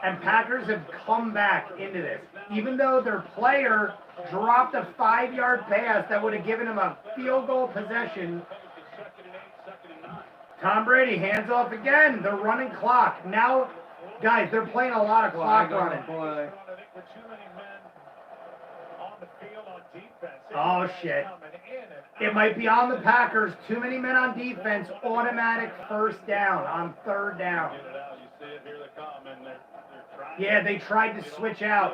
and Packers have come back into this. Even though their player dropped a 5-yard pass that would have given him a field goal possession, Tom Brady hands off again. They're running clock. Now, guys, they're playing a lot of clock running. Oh, shit. It might be on the Packers. Too many men on defense. Automatic first down on 3rd down. Yeah, they tried to switch out.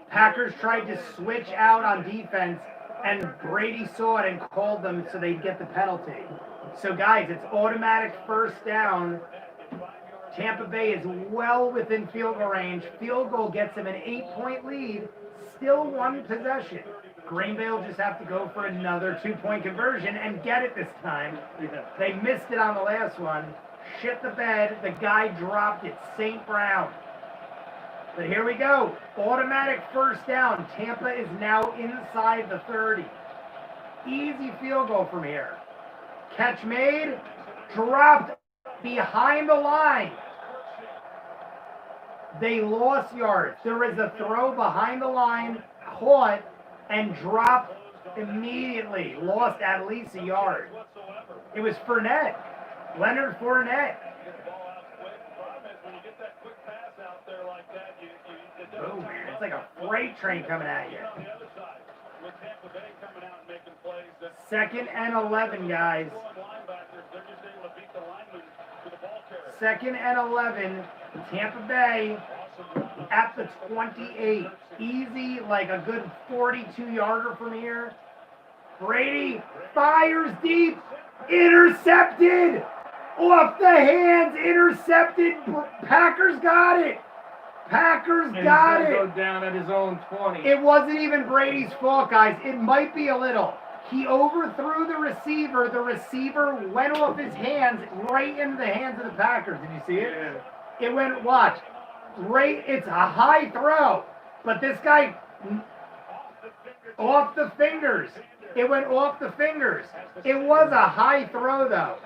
Packers tried to switch out on defense, and Brady saw it and called them so they'd get the penalty. So, guys, it's automatic first down. Tampa Bay is well within field goal range. Field goal gets them an 8-point lead. Still one possession. Green Bay will just have to go for another 2-point conversion and get it this time. They missed it on the last one. Shit the bed. The guy dropped it. St. Brown. But here we go. Automatic first down. Tampa is now inside the 30. Easy field goal from here. Catch made. Dropped behind the line. They lost yards. There was a throw behind the line, caught, and dropped immediately. Lost at least a yard. It was Fournette. Leonard Fournette. Oh, man. It's like a freight train coming at you. 2nd and 11, guys. 2nd and 11. Tampa Bay at the 28. Easy, like a good 42-yarder from here. Brady fires deep. Intercepted. Off the hands. Intercepted. Packers got it. Packers got it. Go down at his own 20. It wasn't even Brady's fault, guys. It might be a little. He overthrew the receiver. The receiver went off his hands right into the hands of the Packers. Did you see it? Yeah. It went, watch, right, it's a high throw. But this guy, off the fingers. It went off the fingers. It was a high throw, though.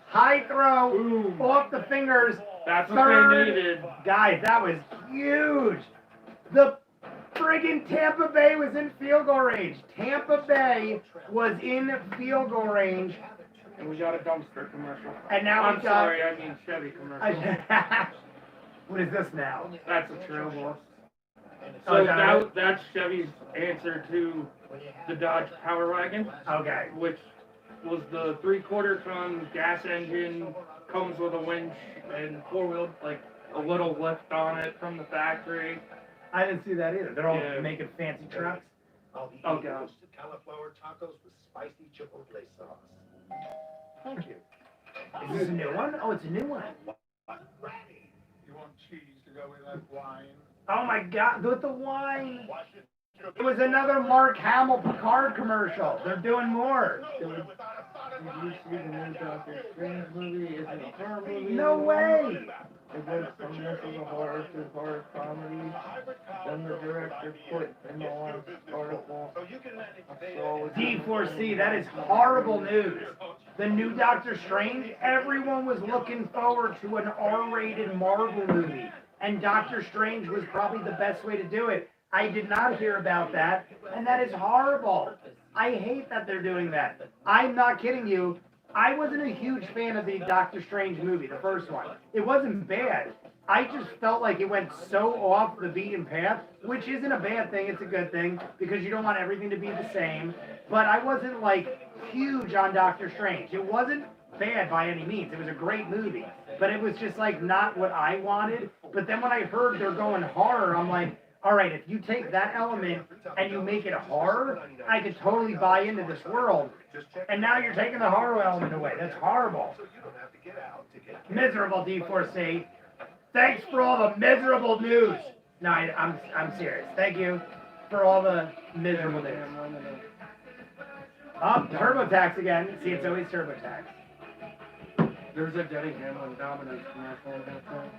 High throw, Ooh. off the fingers. That's what Third. they needed. Guys, that was huge. The friggin' Tampa Bay was in field goal range. Tampa Bay was in field goal range. And we got a dumpster commercial. And now I'm we got... sorry, I mean Chevy commercial. What is this now? That's a trail boss. Oh, So is that it? that's Chevy's answer to the Dodge Power Wagon, Okay. which was the 3/4 ton gas engine, comes with a winch and 4-wheel, like a little lift on it from the factory. I didn't see that either. They're all Yeah. making fancy trucks. I'll be Oh, eating God. roasted cauliflower tacos with spicy chipotle sauce. Thank you. Is this a new one? Oh, it's a new one. You want cheese to go with that wine? Oh my God, with the wine. It was another Mark Hamill Picard commercial. They're doing more. Did you see the new Doctor Strange movie? Is it a horror movie? No way. It went from this as a horror to horror comedy. Then the director put in the last article. D4C, that is horrible news. The new Doctor Strange, everyone was looking forward to an R-rated Marvel movie. And Doctor Strange was probably the best way to do it. I did not hear about that, and that is horrible. I hate that they're doing that. I'm not kidding you. I wasn't a huge fan of the Doctor Strange movie, the first one. It wasn't bad. I just felt like it went so off the beaten path, which isn't a bad thing, it's a good thing, because you don't want everything to be the same. But I wasn't, like, huge on Doctor Strange. It wasn't bad by any means. It was a great movie. But it was just, like, not what I wanted. But then when I heard they're going horror, I'm like, all right, if you take that element and you make it horror, I could totally buy into this world. And now you're taking the horror element away. That's horrible. Miserable D4C. Thanks for all the miserable news. No, I'm serious. Thank you for all the miserable news. TurboTax again. See, it's always TurboTax. There's a Denny Hamlin Domino's commercial in that time.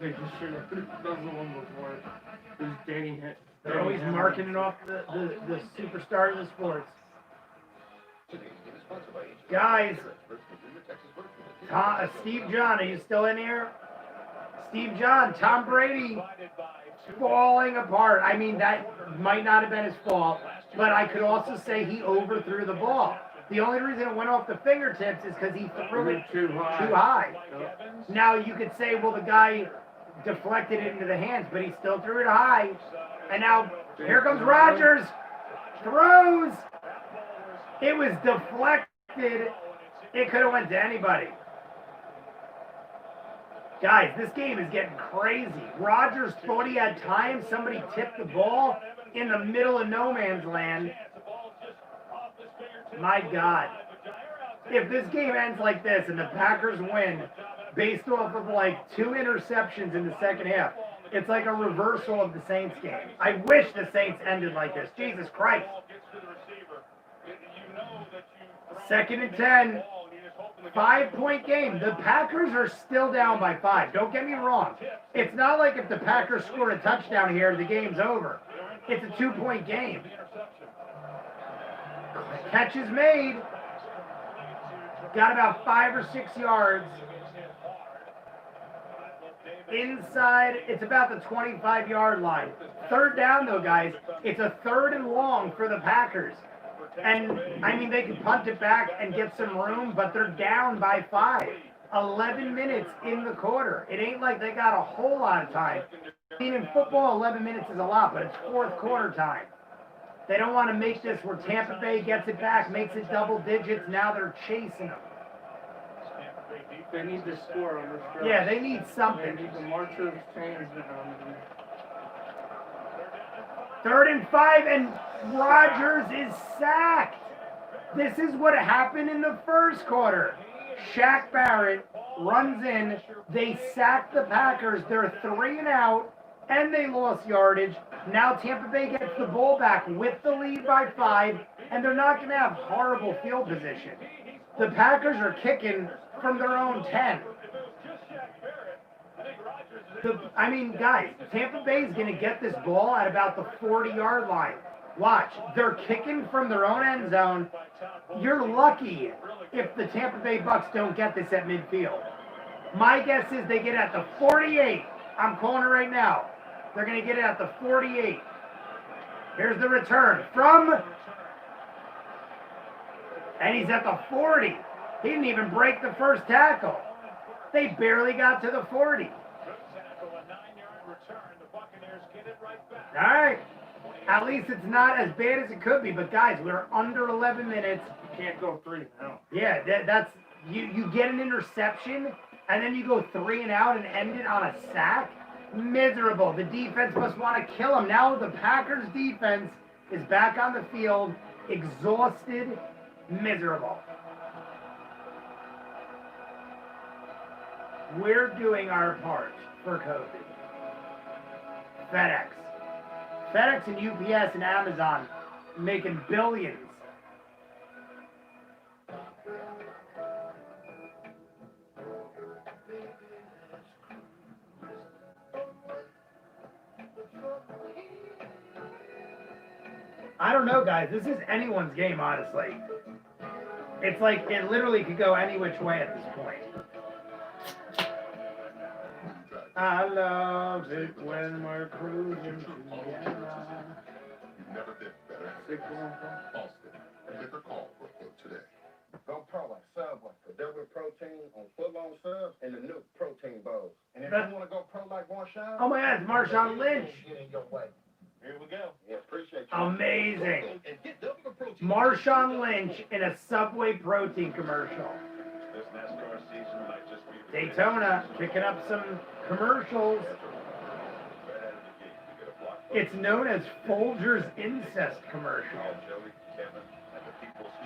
They just should have. That was the one before it. It was Danny. They're always marking it off the superstar of the sports. Guys, Steve John, are you still in here? Steve John, Tom Brady falling apart. I mean, that might not have been his fault, but I could also say he overthrew the ball. The only reason it went off the fingertips is because he threw it too high. Now, you could say, well, the guy deflected it into the hands, but he still threw it high. And now, here comes Rodgers. Throws. It was deflected. It could have went to anybody. Guys, this game is getting crazy. Rodgers thought he had time. Somebody tipped the ball in the middle of no man's land. My God. If this game ends like this and the Packers win, based off of like 2 interceptions in the second half. It's like a reversal of the Saints game. I wish the Saints ended like this. Jesus Christ. 2nd and 10. 5-point game. The Packers are still down by 5. Don't get me wrong. It's not like if the Packers score a touchdown here, the game's over. It's a 2-point game. Catch is made. Got about 5 or 6 yards. Inside, it's about the 25-yard line. 3rd down, though, guys. It's a 3rd and long for the Packers. And, I mean, they can punt it back and get some room, but they're down by 5. 11 minutes in the quarter. It ain't like they got a whole lot of time. I mean, in football, 11 minutes is a lot, but it's 4th quarter time. They don't want to make this where Tampa Bay gets it back, makes it double digits. Now they're chasing them. They need to score on this drive. Yeah, they need They something. need to march those chains down. 3rd and 5, and Rodgers is sacked. This is what happened in the first quarter. Shaq Barrett runs in. They sack the Packers. They're 3 and out, and they lost yardage. Now Tampa Bay gets the ball back with the lead by 5, and they're not going to have horrible field position. The Packers are kicking from their own 10. I mean, guys, Tampa Bay is going to get this ball at about the 40-yard line. Watch, they're kicking from their own end zone. You're lucky if the Tampa Bay Bucs don't get this at midfield. My guess is they get it at the 48. I'm calling it right now. They're going to get it at the 48. Here's the return from, and he's at the 40. He didn't even break the first tackle. They barely got to the 40. All right. At least it's not as bad as it could be. But, guys, we're under 11 minutes. You can't go 3 now. Yeah, that's you get an interception, and then you go 3 and out and end it on a sack. Miserable. The defense must want to kill him. Now the Packers defense is back on the field, exhausted, miserable. We're doing our part for COVID. FedEx and UPS and Amazon making billions. I don't know, guys. This is anyone's game, honestly. It's like it literally could go any which way at this point. I love it when we're cruising together. You've never been better. Austin, make a call for a quote today. Go pro like Subway. They're with protein on footlong subs and the new protein bowls. And if That's- you want to go pro like Marshawn, Oh my God, it's Marshawn Lynch. get in your way. Here we go. Yeah, appreciate you. Amazing. And get double the protein. Marshawn Lynch in a Subway protein commercial. This NASCAR season might just be Daytona picking up some commercials. It's known as Folger's Incest Commercial.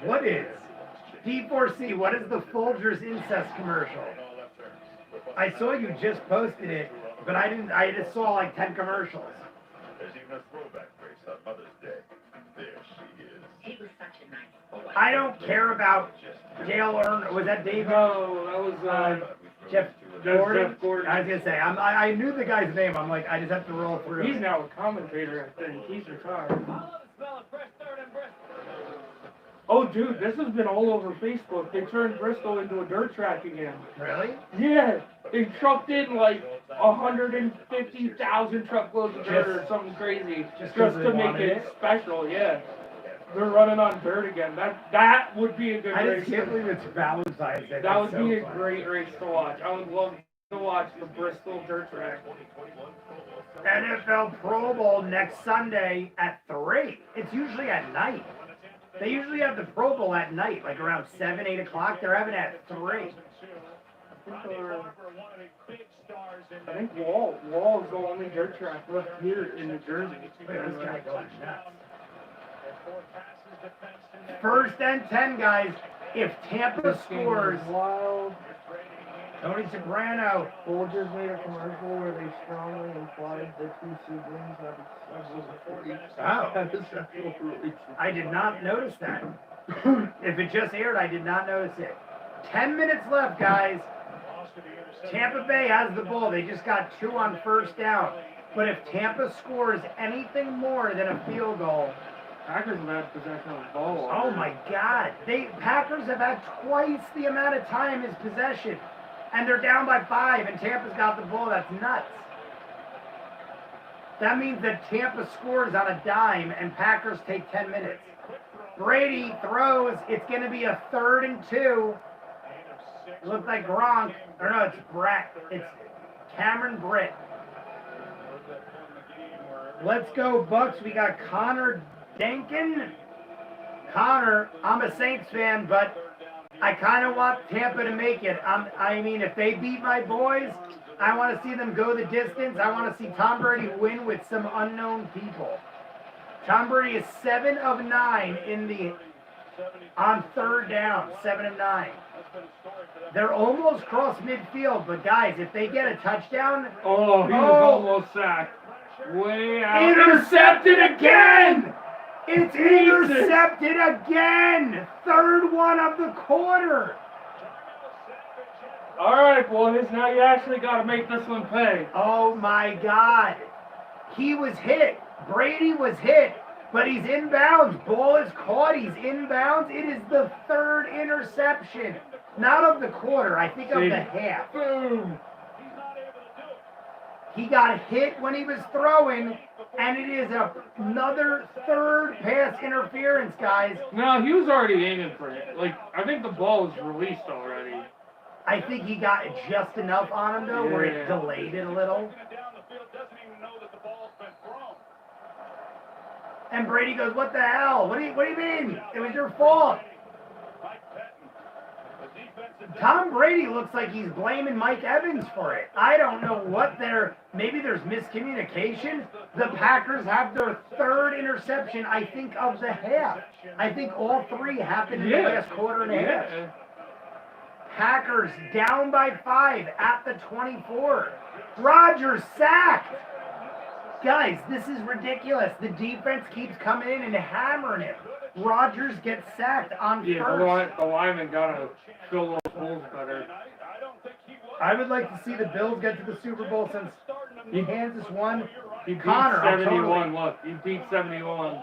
What is? D4C, what is the Folger's Incest Commercial? I saw you just posted it, but I just saw like 10 commercials. There's even a throwback race on Mother's Day. There she is. He was such a nice boy. I don't care about Dale Earnhardt. Was that David? No, that was Jeff That's Gordon? Jeff Gordon. I was gonna say, I knew the guy's name. I'm like, I just have to roll through. He's now a commentator, I think. He's retired. Oh, dude, this has been all over Facebook. They turned Bristol into a dirt track again. Really? Yeah, they trucked in like 150,000 truckloads of dirt or something crazy just just 'cause they to make wanted it it? special. Yeah, they're running on dirt again. That would be a good I race. just can't believe it's Valentine's Day. That would That's be so a fun. great race to watch. I would love to watch the Bristol dirt track. NFL Pro Bowl next Sunday at 3. It's usually at night. They usually have the Pro Bowl at night, like around 7, 8 o'clock. They're having it at 3. I think Wall is the only dirt track left here in New Jersey. Look at this guy going nuts. 1st and 10, guys. If Tampa scores, Wild. Tony Soprano. Folgers made a commercial where they strongly implied the two siblings had a sexual relationship. I did not notice that. If it just aired, I did not notice it. 10 minutes left, guys. Tampa Bay has the ball. They just got 2 on first down. But if Tampa scores anything more than a field goal, Packers have had possession of the ball. oh my God. Packers have had twice the amount of time as possession. And they're down by 5, and Tampa's got the ball. That's nuts. That means that Tampa scores on a dime, and Packers take 10 minutes. Brady throws. It's going to be a 3rd and 2. It looks like Gronk. Or no, it's Brett. It's Cameron Britt. Let's go, Bucs. We got Connor Denkin. Connor, I'm a Saints fan, but I kind of want Tampa to make it. I mean, if they beat my boys, I want to see them go the distance. I want to see Tom Brady win with some unknown people. Tom Brady is 7 of 9 on 3rd down. 7 of 9. They're almost cross midfield, but guys, if they get a touchdown, Oh, he was almost sacked. Way out. Intercepted again! It's intercepted again! 3rd one of the quarter! All right, boys. Now you actually got to make this one pay. Oh my God. He was hit. Brady was hit, but he's inbounds. Ball is caught. He's inbounds. It is the 3rd interception. Not of the quarter. I think of the half. Boom. He got hit when he was throwing, and it is another 3rd pass interference, guys. No, he was already aiming for it. Like, I think the ball was released already. I think he got just enough on him, though, where it delayed it a little. And Brady goes, what the hell? What do you mean? It was your fault. Tom Brady looks like he's blaming Mike Evans for it. I don't know what maybe there's miscommunication. The Packers have their 3rd interception, I think, of the half. I think all 3 happened in the last quarter and a half. Packers down by 5 at the 24. Rodgers sacked. Guys, this is ridiculous. The defense keeps coming in and hammering him. Rodgers gets sacked on first. The lineman got to fill those holes better. I would like to see the Bills get to the Super Bowl since Kansas won. He beat Connor, 71. Look, he beat 71.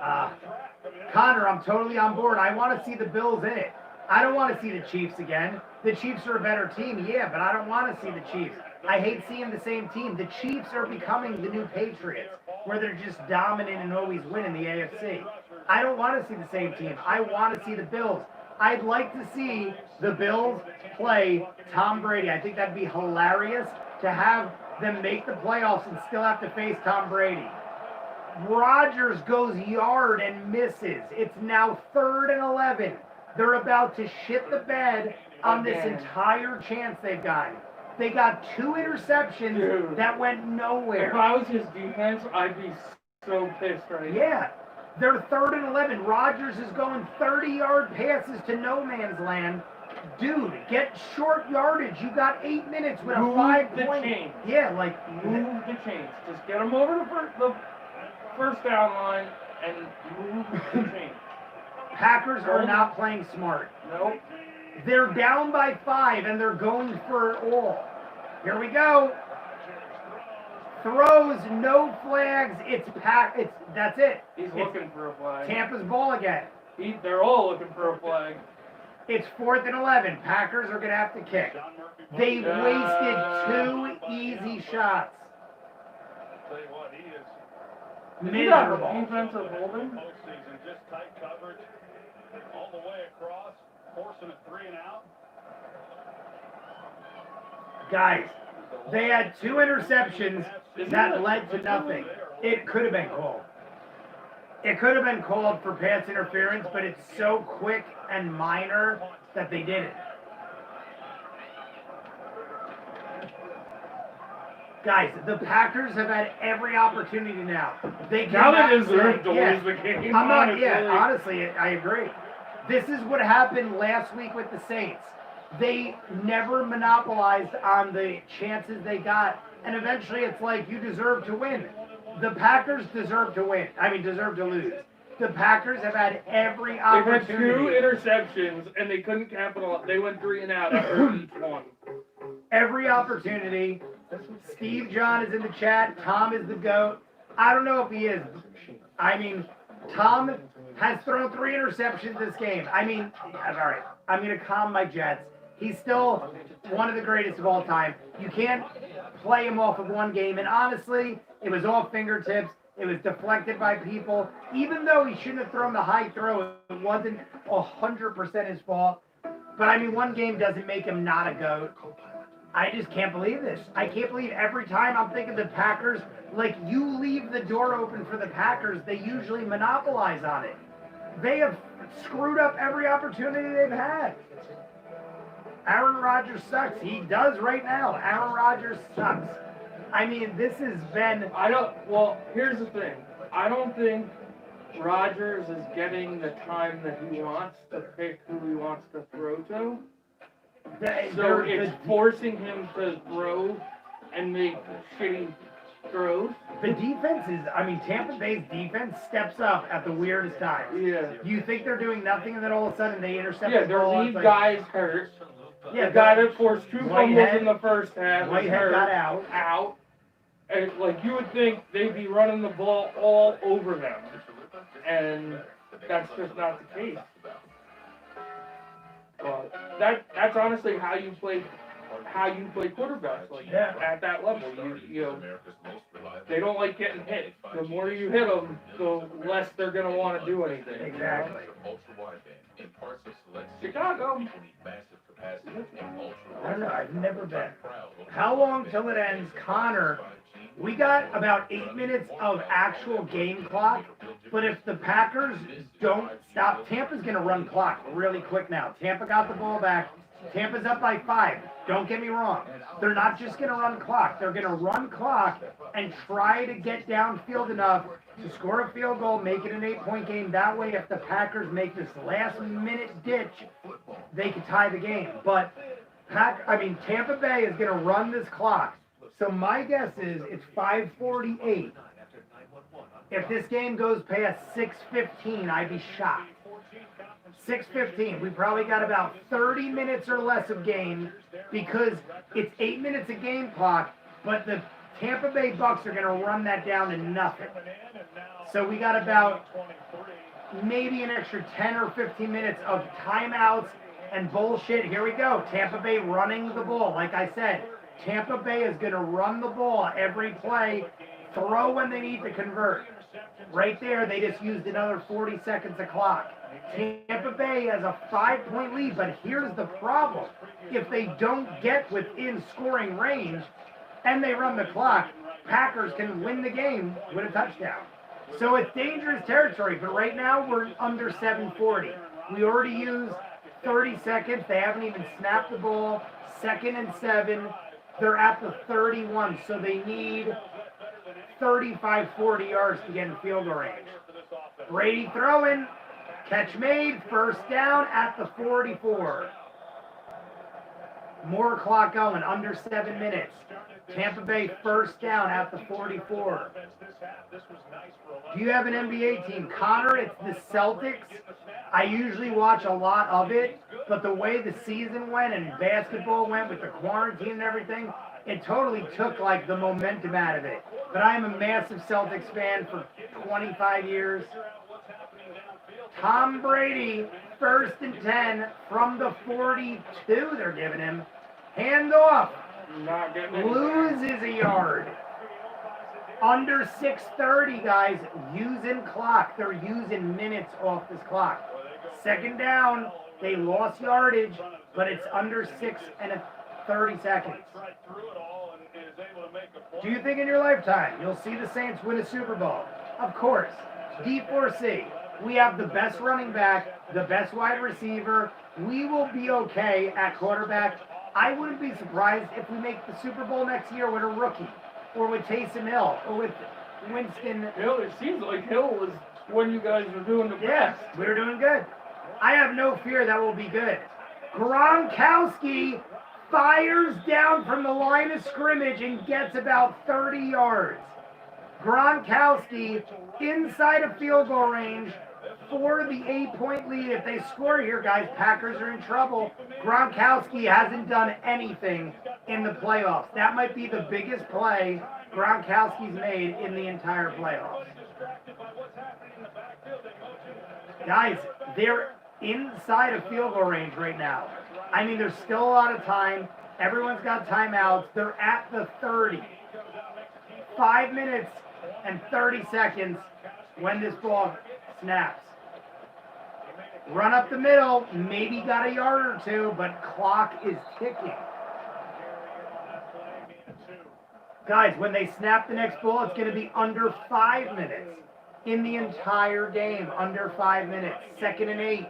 Connor, I'm totally on board. I want to see the Bills in it. I don't want to see the Chiefs again. The Chiefs are a better team, yeah, but I don't want to see the Chiefs. I hate seeing the same team. The Chiefs are becoming the new Patriots, where they're just dominant and always winning the AFC. I don't want to see the same team. I want to see the Bills. I'd like to see the Bills play Tom Brady. I think that'd be hilarious to have them make the playoffs and still have to face Tom Brady. Rodgers goes yard and misses. It's now 3rd and 11. They're about to shit the bed on this entire chance they've gotten. They got 2 interceptions that went nowhere. If I was his defense, I'd be so pissed right now. Yeah. They're 3rd and 11. Rodgers is going 30-yard passes to no man's land. Dude, get short yardage. You got 8 minutes with Move a 5-point. the chains. Yeah, like move the chains. Just get them over the first down line and move the chains. Packers are not playing smart. Nope. They're down by 5 and they're going for it all. Here we go. Throws, no flags. That's it. He's looking for a flag. Tampa's ball again. They're all looking for a flag. It's 4th and 11. Packers are going to have to kick. They wasted 2 easy shots. Tell you what, he is miserable. Defensive holding. postseason, just tight coverage all the way across, forcing a 3 and out. Guys, they had 2 interceptions that led to nothing. It could have been called. It could have been called for pass interference, but it's so quick and minor that they did it. Guys, the Packers have had every opportunity now. They deserve to lose the game. Honestly, I agree. This is what happened last week with the Saints. they never monopolized on the chances they got. And eventually it's like, you deserve to win. The Packers deserve to win. I mean, deserve to lose. The Packers have had every They've had opportunity. 2 interceptions, and they couldn't capitalize. They went 3 and out after each one. Every opportunity. Steve John is in the chat. Tom is the GOAT. I don't know if he is. I mean, Tom has thrown 3 interceptions this game. I mean, all right, I'm going to calm my jets. He's still one of the greatest of all time. You can't play him off of one game. And honestly, it was all fingertips. It was deflected by people. Even though he shouldn't have thrown the high throw, it wasn't 100% his fault. But I mean, one game doesn't make him not a GOAT. I just can't believe this. I can't believe every time I'm thinking the Packers, like, you leave the door open for the Packers, they usually monopolize on it. They have screwed up every opportunity they've had. Aaron Rodgers sucks. He does right now. Aaron Rodgers sucks. I mean, this has been... Well, here's the thing. I don't think Rodgers is getting the time that he wants to pick who he wants to throw to. So it's forcing him to throw and make shitty throws. The defense is, I mean, Tampa Bay's defense steps up at the weirdest times. Yeah. You think they're doing nothing, and then all of a sudden they intercept Yeah, the their ball. lead guy's hurt. Yeah, the guy that forced 2 fumbles Whitehead- in the first half Whitehead got out. And, like, you would think they'd be running the ball all over them. And that's just not the case. But that's honestly how you play quarterbacks, like, at that level. You know, they don't like getting hit. The more you hit them, the less they're going to want to do anything. Exactly. Chicago. I don't know. I've never been. How long till it ends? Connor, we got about 8 minutes of actual game clock, but if the Packers don't stop, Tampa's going to run clock really quick now. Tampa got the ball back. Tampa's up by 5. Don't get me wrong. They're not just going to run clock. They're going to run clock and try to get downfield enough to score a field goal, make it an 8-point game. That way, if the Packers make this last-minute ditch, they could tie the game. But Tampa Bay is going to run this clock. So my guess is it's 5:48. If this game goes past 6:15, I'd be shocked. 6:15. We probably got about 30 minutes or less of game because it's 8 minutes of game clock, but the Tampa Bay Bucs are going to run that down to nothing. So we got about maybe an extra 10 or 15 minutes of timeouts and bullshit. Here we go. Tampa Bay running the ball. Like I said, Tampa Bay is going to run the ball every play, throw when they need to convert. Right there, they just used another 40 seconds of clock. Tampa Bay has a 5-point lead, but here's the problem. If they don't get within scoring range and they run the clock, Packers can win the game with a touchdown. So it's dangerous territory, but right now we're under 7:40. We already used 30 seconds. They haven't even snapped the ball. 2nd and 7. They're at the 31, so they need 35, 40 yards to get in field goal range. Brady throwing. Catch made. 1st down at the 44. More clock going. Under 7 minutes. Tampa Bay 1st down at the 44. Do you have an NBA team? Connor, it's the Celtics. I usually watch a lot of it, but the way the season went and basketball went with the quarantine and everything, it totally took like the momentum out of it. But I am a massive Celtics fan for 25 years. Tom Brady, 1st and 10 from the 42 they're giving him. Hand off. Not getting Loses a yard. Under 6:30, guys. Using clock. They're using minutes off this clock. 2nd down. They lost yardage, but it's under 6:30 seconds. Do you think in your lifetime you'll see the Saints win a Super Bowl? Of course. D4C. We have the best running back, the best wide receiver. We will be okay at quarterback. I wouldn't be surprised if we make the Super Bowl next year with a rookie, or with Taysom Hill, or with Winston. Hill, it seems like Hill was when you guys were doing the best. We were doing good. I have no fear that we'll be good. Gronkowski fires down from the line of scrimmage and gets about 30 yards. Gronkowski inside of field goal range for the 8-point lead. If they score here, guys, Packers are in trouble. Gronkowski hasn't done anything in the playoffs. That might be the biggest play Gronkowski's made in the entire playoffs. Guys, they're inside of field goal range right now. I mean, there's still a lot of time. Everyone's got timeouts. They're at the 30. 5 minutes and 30 seconds when this ball snaps. Run up the middle, maybe got a yard or two, but clock is ticking. Guys, when they snap the next ball, it's going to be under 5 minutes in the entire game. Under 5 minutes. 2nd and 8.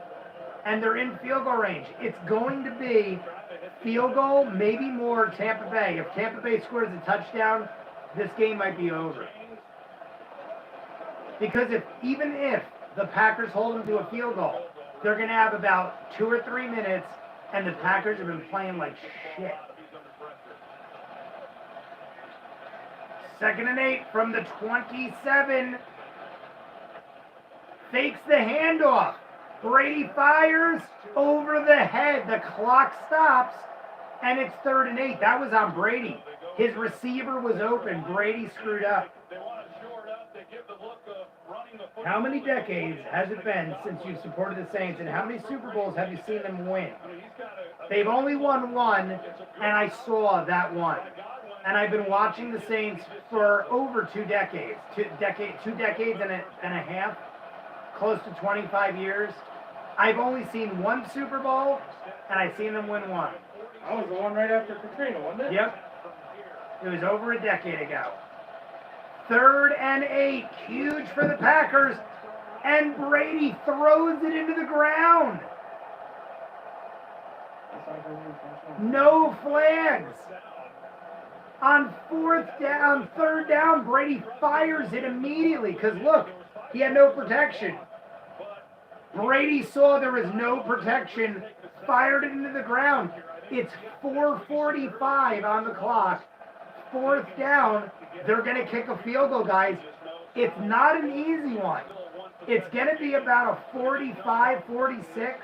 And they're in field goal range. It's going to be field goal, maybe more, Tampa Bay. If Tampa Bay scores a touchdown, this game might be over. Because even if the Packers hold them to a field goal, they're going to have about 2 or 3 minutes, and the Packers have been playing like shit. 2nd and 8 from the 27. Fakes the handoff. Brady fires over the head. The clock stops, and it's 3rd and 8. That was on Brady. His receiver was open. Brady screwed up. How many decades has it been since you've supported the Saints, and how many Super Bowls have you seen them win? They've only won one, and I saw that one. And I've been watching the Saints for over 2 decades. 2 decades and a half, close to 25 years. I've only seen one Super Bowl, and I've seen them win one. That was the one right after Katrina, wasn't it? Yep. It was over a decade ago. 3rd and 8, huge for the Packers, and Brady throws it into the ground. No flags. On 3rd down, Brady fires it immediately, because look, he had no protection. Brady saw there was no protection, fired it into the ground. It's 4:45 on the clock. 4th down. They're going to kick a field goal, guys. It's not an easy one. It's going to be about a 45, 46,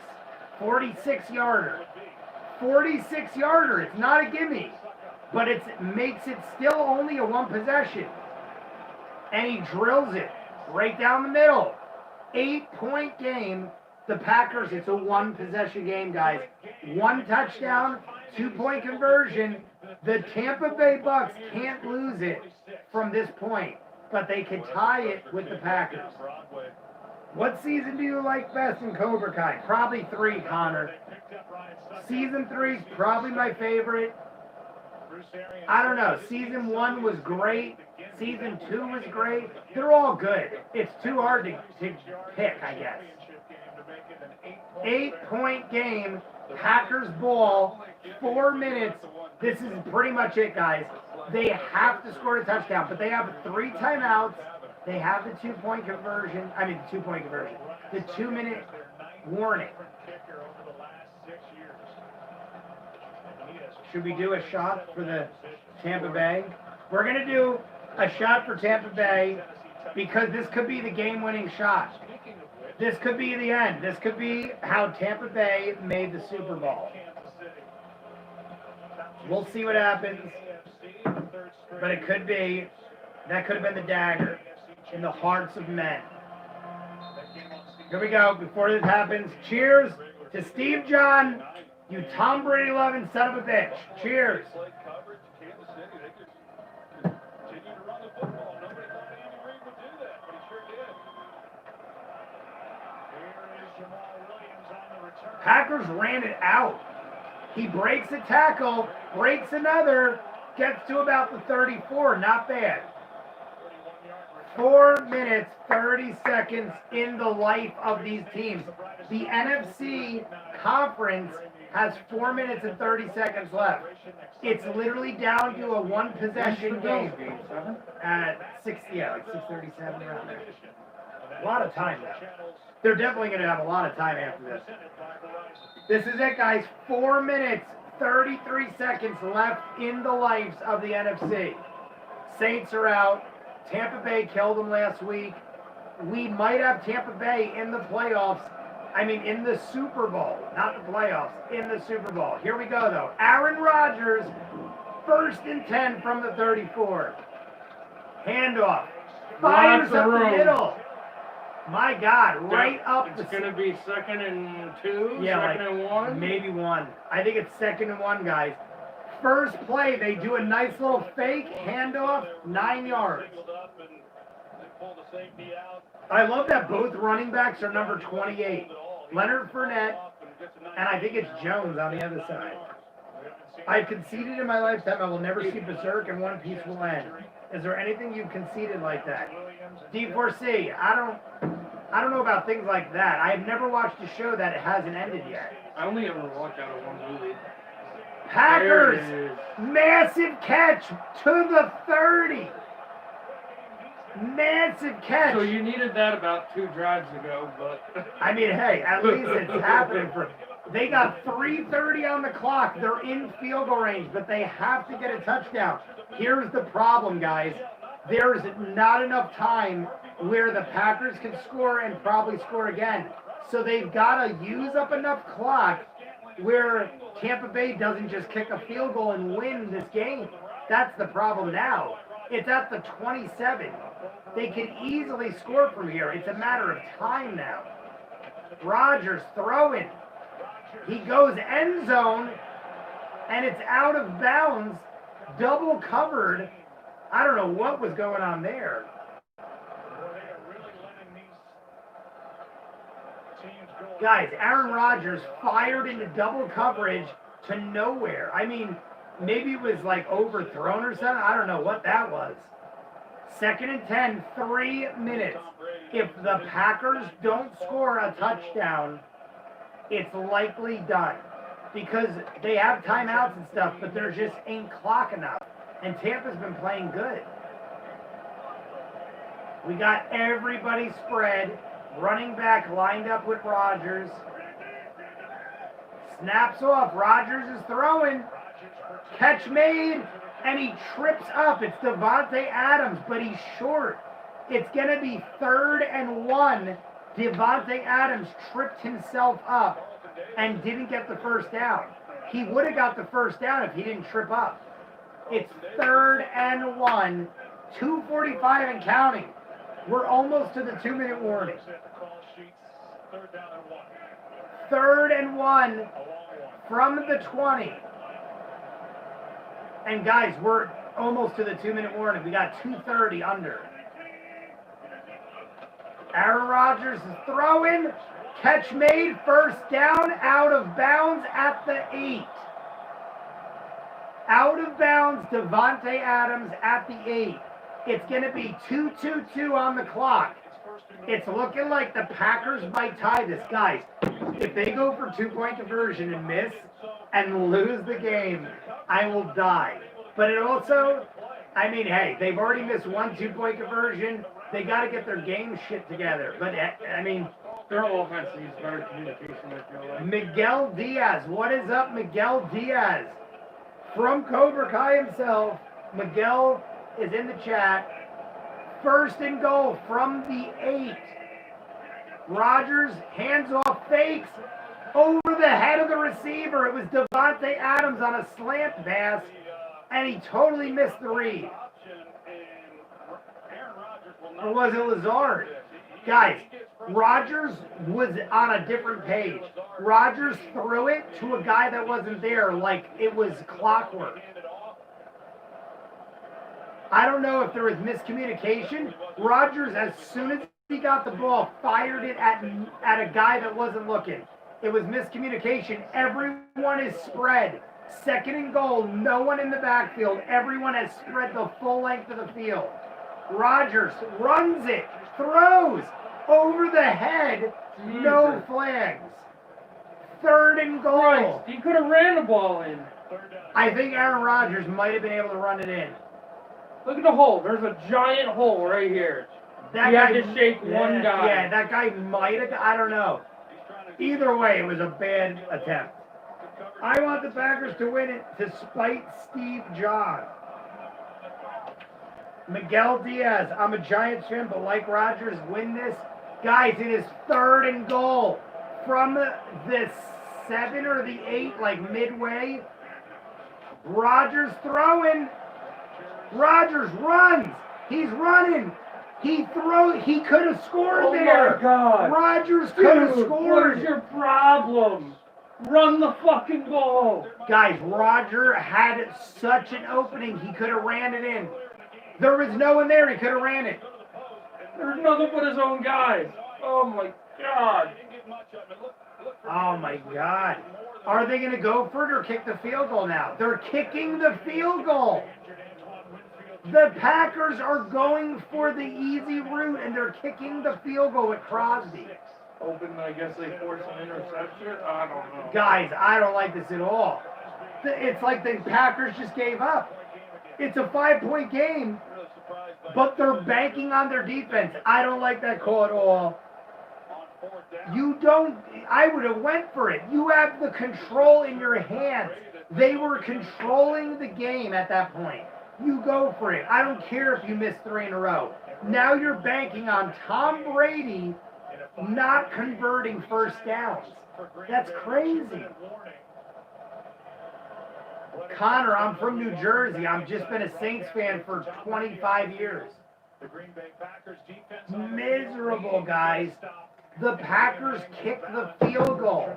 46-yarder. 46-yarder. It's not a gimme, but it makes it still only a 1 possession. And he drills it right down the middle. 8-point game. The Packers, it's a 1 possession game, guys. 1 touchdown, 2-point conversion. The Tampa Bay Bucs can't lose it from this point, but they can tie it with the Packers. What season do you like best in Cobra Kai? Probably 3, Connor. Season 3 is probably my favorite. I don't know. Season 1 was great. Season 2 was great. They're all good. It's too hard to pick, I guess. 8-point game. Packers ball. 4 minutes. This is pretty much it, guys. They have to score a touchdown, but they have 3 timeouts. They have the 2-point conversion. I mean, the 2-point conversion. The 2-minute warning. Should we do a shot for the Tampa Bay? We're going to do a shot for Tampa Bay because this could be the game-winning shot. This could be the end. This could be how Tampa Bay made the Super Bowl. We'll see what happens. But it could be, that could have been the dagger in the hearts of men. Here we go. Before this happens, cheers to Steve John, you Tom Brady loving son of a bitch. Cheers. Packers ran it out. He breaks a tackle, breaks another, gets to about the 34. Not bad. 4 minutes, 30 seconds in the life of these teams. The NFC conference has 4 minutes and 30 seconds left. It's literally down to a 1 possession game. At 6:37 around there. A lot of time left. They're definitely going to have a lot of time after this. This is it, guys. 4 minutes, 33 seconds left in the lives of the NFC. Saints are out. Tampa Bay killed them last week. We might have Tampa Bay in the playoffs. I mean, in the Super Bowl. Not the playoffs. In the Super Bowl. Here we go, though. Aaron Rodgers, 1st and 10 from the 34. Handoff. Fires up the middle. My God, right up It's going to be 2nd and 2, yeah, 2nd and 1. Maybe 1. I think it's 2nd and 1, guys. First play, they do a nice little fake handoff, 9 yards. I love that both running backs are number 28. Leonard Fournette, and I think it's Jones on the other side. I've conceded in my lifetime I will never see Berserk and One Piece will end. Is there anything you've conceded like that? D4C, I don't know about things like that. I've never watched a show that it hasn't ended yet. I only ever walked out of one movie. Packers, massive catch to the 30. Massive catch. So you needed that about 2 drives ago, but... I mean, hey, at least it's happening for... They got 3:30 on the clock. They're in field goal range, but they have to get a touchdown. Here's the problem, guys. There's not enough time where the Packers can score and probably score again. So they've got to use up enough clock where Tampa Bay doesn't just kick a field goal and win this game. That's the problem now. It's at the 27. They can easily score from here. It's a matter of time now. Rodgers throwing. He goes end zone, and it's out of bounds, double covered. I don't know what was going on there. Guys, Aaron Rodgers fired into double coverage to nowhere. I mean, maybe it was like overthrown or something. I don't know what that was. 2nd and 10, 3 minutes. If the Packers don't score a touchdown, it's likely done. Because they have timeouts and stuff, but there just ain't clock enough. And Tampa's been playing good. We got everybody spread. Running back lined up with Rodgers. Snaps off. Rodgers is throwing. Catch made. And he trips up. It's Devontae Adams, but he's short. It's going to be 3rd and 1. Devontae Adams tripped himself up and didn't get the first down. He would have got the first down if he didn't trip up. It's 3rd and 1. 2:45 and counting. We're almost to the 2-minute warning. 3rd and 1 from the 20. And guys, we're almost to the 2-minute warning. We got 2:30 under. Aaron Rodgers is throwing. Catch made. First down. Out of bounds at the 8. Out of bounds. Devontae Adams at the 8. It's going to be 2:22 on the clock. It's looking like the Packers might tie this. Guys, if they go for 2-point conversion and miss and lose the game, I will die. But it also, I mean, hey, they've already missed 1 2-point conversion. They got to get their game shit together. But, I mean, their offense needs better communication, I feel like. Miguel Diaz. What is up, Miguel Diaz? From Cobra Kai himself, Miguel is in the chat. 1st and goal from the 8. Rodgers hands off, fakes over the head of the receiver. It was Devontae Adams on a slant pass, and he totally missed the read. Or was it Lazard? Guys, Rodgers was on a different page. Rodgers threw it to a guy that wasn't there like it was clockwork. I don't know if there was miscommunication. Rodgers, as soon as he got the ball, fired it at a guy that wasn't looking. It was miscommunication. Everyone is spread. 2nd and goal, no one in the backfield. Everyone has spread the full length of the field. Rodgers runs it, throws over the head, no flags. 3rd and goal. Christ, he could have ran the ball in. I think Aaron Rodgers might have been able to run it in. Look at the hole. There's a giant hole right here. That you guy had to shake one guy. Yeah, that guy might have. I don't know. Either way, it was a bad attempt. I want the Packers to win it to spite Steve John. Miguel Diaz, I'm a Giants fan, but like Rodgers, win this. Guys, it is 3rd and goal from the 7 or the 8, like midway. Rodgers throwing. Rodgers runs. He's running. He could have scored there. Oh my God. Rodgers could have Dude, scored. what is your problem? Run the fucking ball. Guys, Roger had such an opening. He could have ran it in. There was no one there. He could have ran it. There's nothing but his own guys. Oh my God. Oh my God. Are they going to go for it or kick the field goal now? They're kicking the field goal. The Packers are going for the easy route and they're kicking the field goal with Crosby. Open, I guess they forced an interception. I don't know. Guys, I don't like this at all. It's like the Packers just gave up. It's a 5-point game, but they're banking on their defense. I don't like that call at all. I would have went for it. You have the control in your hands. They were controlling the game at that point. You go for it. I don't care if you miss 3 in a row. Now you're banking on Tom Brady not converting first downs. That's crazy. Connor, I'm from New Jersey. I've just been a Saints fan for 25 years. Miserable, guys. The Packers kicked the field goal.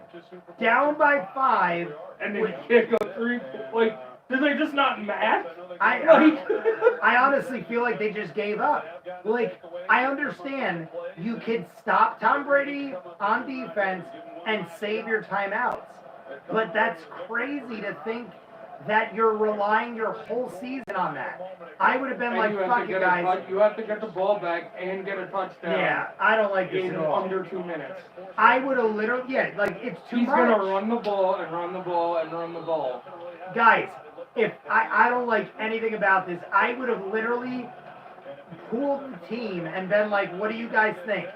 Down by 5. And then kick a 3. Like, did they just not match? I honestly feel like they just gave up. Like, I understand you could stop Tom Brady on defense and save your timeouts. But that's crazy to think that you're relying your whole season on that. I would have been like, fuck it, guys. You have to get the ball back and get a touchdown. Yeah, I don't like this in at all. under 2 minutes. I would have literally, like, it's too much. He's going to run the ball and run the ball and run the ball. Guys, if I don't like anything about this, I would have literally pooled the team and been like, what do you guys think?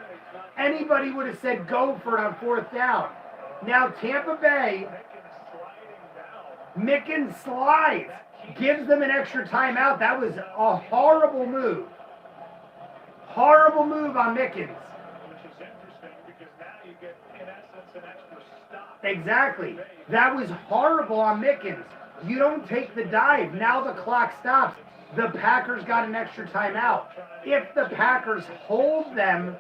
Anybody would have said go for it on 4th down. Now Tampa Bay, Mickens slides, gives them an extra timeout. That was a horrible move. Horrible move on Mickens. Exactly. That was horrible on Mickens. You don't take the dive. Now the clock stops. The Packers got an extra timeout. If the Packers hold them,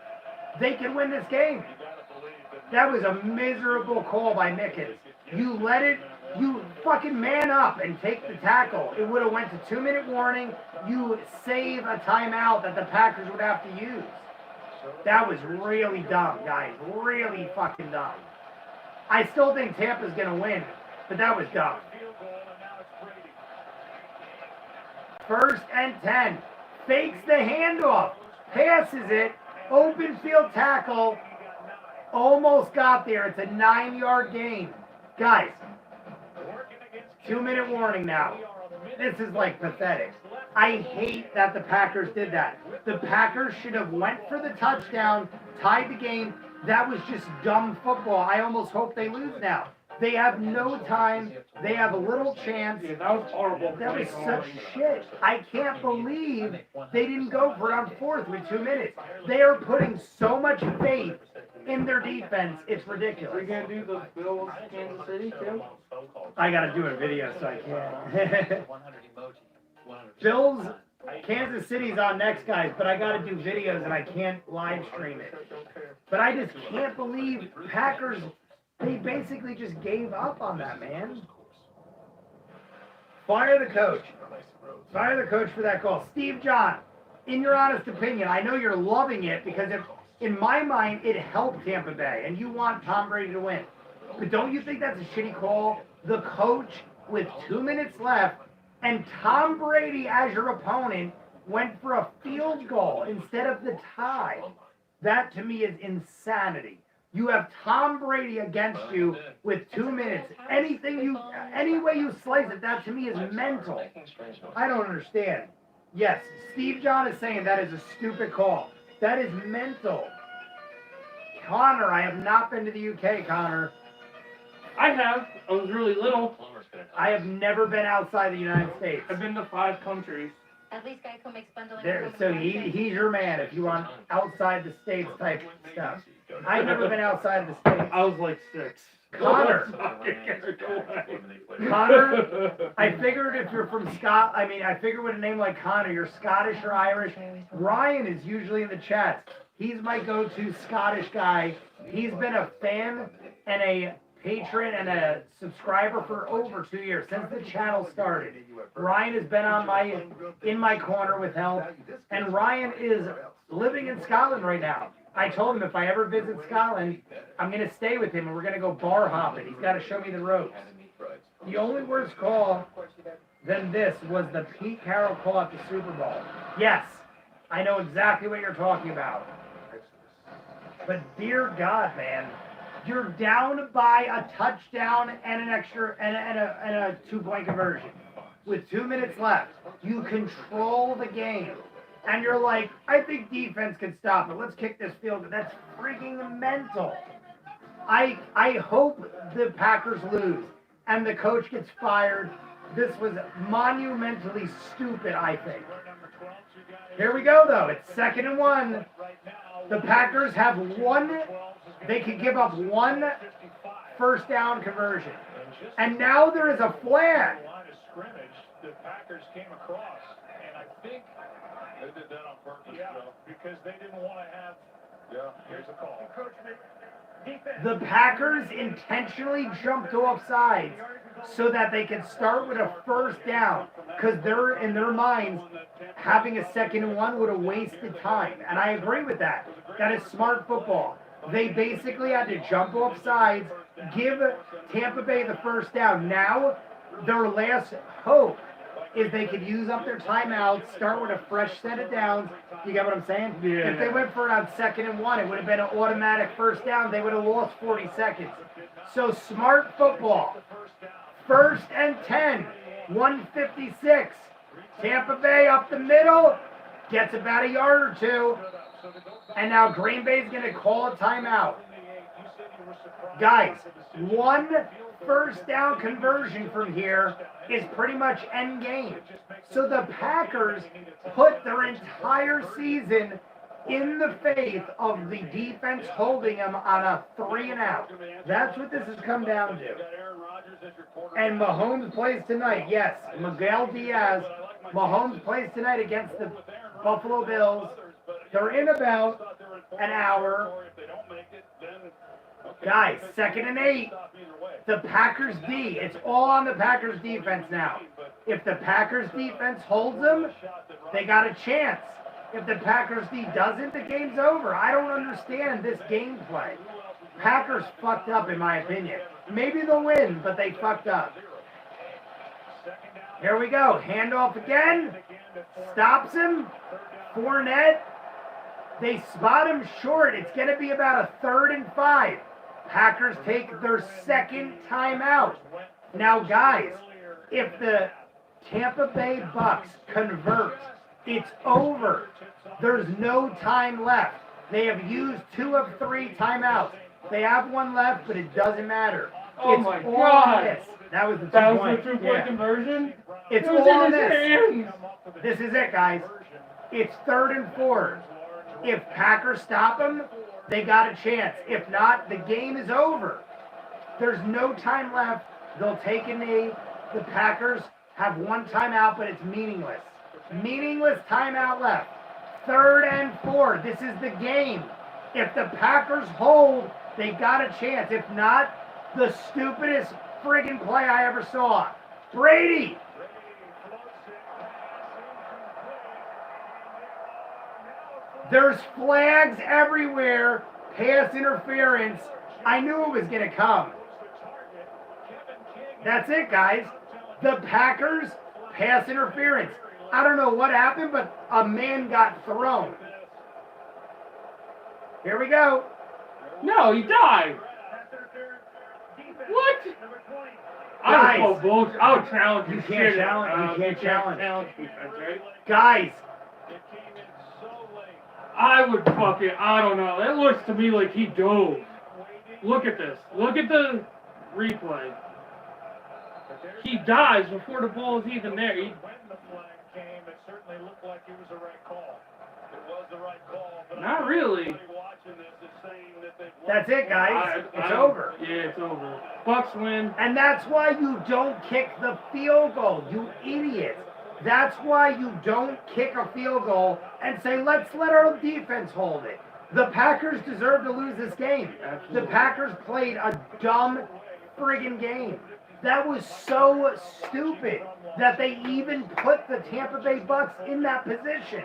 they can win this game. That was a miserable call by Mickens. You let it, you fucking man up and take the tackle. It would have went to 2-minute warning. You save a timeout that the Packers would have to use. That was really dumb, guys. Really fucking dumb. I still think Tampa's going to win, but that was dumb. 1st and 10. Fakes the handoff. Passes it. Open field tackle. Almost got there. It's a 9-yard gain. Guys, 2-minute warning now. This is like pathetic. I hate that the Packers did that. The Packers should have went for the touchdown, tied the game. That was just dumb football. I almost hope they lose now. They have no time. They have a little chance. Yeah, that was horrible. That was such shit. I can't believe they didn't go for it on 4th with 2 minutes. They are putting so much faith in their defense. It's ridiculous. Are you going to do the Bills Kansas City too? I got to do a video so I can. Bills Kansas City's on next, guys, but I got to do videos and I can't live stream it. But I just can't believe Packers, they basically just gave up on that, man. Fire the coach. Fire the coach for that call. Steve John, in your honest opinion, I know you're loving it because in my mind, it helped Tampa Bay, and you want Tom Brady to win. But don't you think that's a shitty call? The coach, with 2 minutes left, and Tom Brady as your opponent went for a field goal instead of the tie. That, to me, is insanity. You have Tom Brady against you with 2 minutes. Any way you slice it, that to me is mental. I don't understand. Yes, Steve John is saying that is a stupid call. That is mental. Connor, I have not been to the UK, Connor. I have. I was really little. I have never been outside the United States. I've been to 5 countries. At least Geico makes bundling. There, so he's your man if you want outside the States type stuff. I've never been outside the States. I was like 6. Connor. Connor, I figured if you're from I figured with a name like Connor, you're Scottish or Irish. Ryan is usually in the chats. He's my go-to Scottish guy. He's been a fan and a patron and a subscriber for over 2 years, since the channel started. Ryan has been in my corner with help, and Ryan is living in Scotland right now. I told him if I ever visit Scotland, I'm going to stay with him and we're going to go bar hopping. He's got to show me the ropes. The only worse call than this was the Pete Carroll call at the Super Bowl. Yes, I know exactly what you're talking about. But dear God, man, you're down by a touchdown and an extra and a 2-point conversion with 2 minutes left. You control the game. And you're like, I think defense can stop it. Let's kick this field goal. That's freaking mental. I hope the Packers lose and the coach gets fired. This was monumentally stupid, I think. Here we go, though. It's 2nd and 1. The Packers have they could give up 1 first down conversion. And now there is a flag. The Packers came across, and I think They did that on purpose, because they didn't want to have. Here's a call. The Packers intentionally jumped off sides so that they could start with a first down, because they're in their minds having a 2nd and 1 would have wasted time, and I agree with that. That is smart football. They basically had to jump off sides, give Tampa Bay the first down. Now their last hope is they could use up their timeouts, start with a fresh set of downs. You get what I'm saying? Yeah. If they went for it on 2nd and 1, it would have been an automatic first down. They would have lost 40 seconds. So smart football. 1st and 10, 156. Tampa Bay up the middle, gets about a yard or 2. And now Green Bay's going to call a timeout. Guys, 1 first down conversion from here is pretty much end game. So the Packers put their entire season in the faith of the defense holding them on a 3 and out. That's what this has come down to. And Mahomes plays tonight. Yes, Miguel Diaz. Mahomes plays tonight against the Buffalo Bills. They're in about an hour. Guys, 2nd and 8. The Packers D. It's all on the Packers defense now. If the Packers defense holds them, they got a chance. If the Packers D doesn't, the game's over. I don't understand this gameplay. Packers fucked up, in my opinion. Maybe they'll win, but they fucked up. Here we go. Handoff again. Stops him. Fournette. They spot him short. It's going to be about a 3rd and 5. Packers take their 2nd timeout. Now, guys, if the Tampa Bay Bucs convert, it's over. There's no time left. They have used 2 of 3 timeouts. They have 1 left, but it doesn't matter. Oh It's my all God! this. That was the 2 That was point. the 2-point conversion? It's It was all in his this. hands. This is it, guys. It's 3rd and 4. If Packers stop them, they got a chance. If not, the game is over. There's no time left. They'll take a knee. The Packers have 1 timeout, but it's meaningless. Meaningless timeout left. 3rd and 4. This is the game. If the Packers hold, they got a chance. If not, the stupidest friggin' play I ever saw. Brady. There's flags everywhere. Pass interference. I knew it was going to come. That's it, guys. The Packers, pass interference. I don't know what happened, but a man got thrown. Here we go. No, he died. What? Guys. I would bullshit. I would challenge You the can't shit challenge. out You of can't challenge. defense, right? Guys, I would fucking, I don't know. It looks to me like he dove. Look at this. Look at the replay. He dives before the ball is even there. When the flag came, it certainly looked like it was the right call. It was the right call, but Not really. watching this is saying that they've That's it, guys. It's over. Yeah, it's over. Bucs win. And that's why you don't kick the field goal, you idiot. That's why you don't kick a field goal and say, let's let our defense hold it. The Packers deserve to lose this game. Absolutely. The Packers played a dumb friggin' game. That was so stupid that they even put the Tampa Bay Bucs in that position.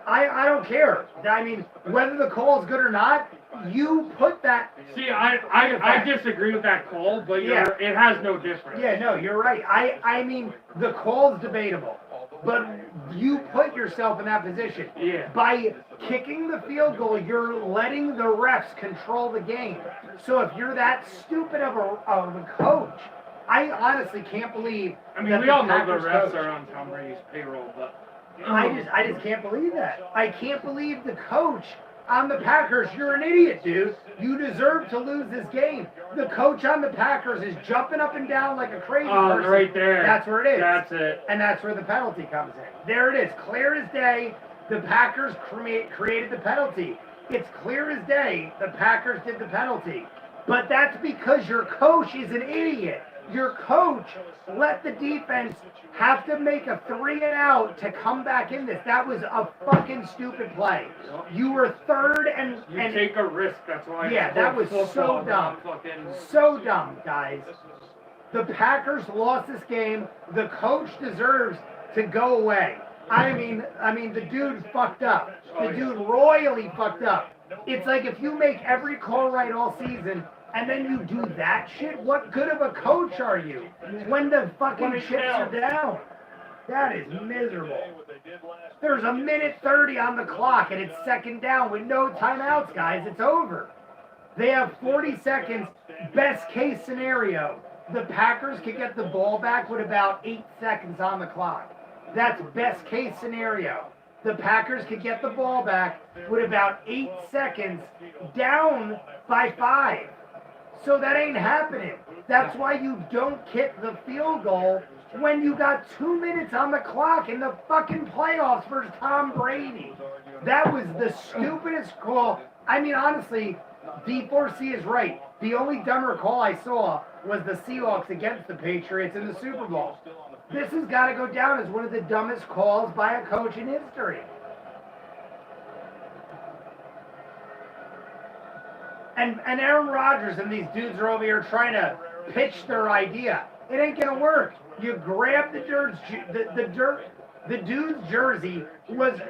I don't care. I mean, whether the call is good or not, you put that. See, I disagree with that call, but it has no difference. Yeah, no, you're right. I mean, the call's debatable, but you put yourself in that position. Yeah. By kicking the field goal, you're letting the refs control the game. So if you're that stupid of a coach, I honestly can't believe. I mean, we all know the refs are on Tom Brady's payroll, but I just can't believe that. I can't believe the coach on the Packers. You're an idiot, dude. You deserve to lose this game. The coach on the Packers is jumping up and down like a crazy person. Right there. That's where it is. That's it. And that's where the penalty comes in. There it is. Clear as day. The Packers created the penalty. It's clear as day the Packers did the penalty. But that's because your coach is an idiot. Your coach let the defense have to make a 3-and-out to come back in this. That was a fucking stupid play. You were third and take a risk. That's why. Yeah, that was so dumb. So dumb, guys. The Packers lost this game. The coach deserves to go away. I mean, the dude fucked up. The dude royally fucked up. It's like if you make every call right all season, and then you do that shit, what good of a coach are you when the fucking chips are down? That is miserable. There's a minute 30 on the clock, and it's second down with no timeouts, guys. It's over. They have 40 seconds. Best case scenario, the Packers could get the ball back with about 8 seconds on the clock. That's best case scenario. The Packers could get the ball back with about 8 seconds, down by 5. So that ain't happening. That's why you don't kick the field goal when you got 2 minutes on the clock in the fucking playoffs versus Tom Brady. That was the stupidest call. I mean, honestly, D4C is right. The only dumber call I saw was the Seahawks against the Patriots in the Super Bowl. This has got to go down as one of the dumbest calls by a coach in history. And Aaron Rodgers and these dudes are over here trying to pitch their idea. It ain't gonna work. You grab the dude's jersey was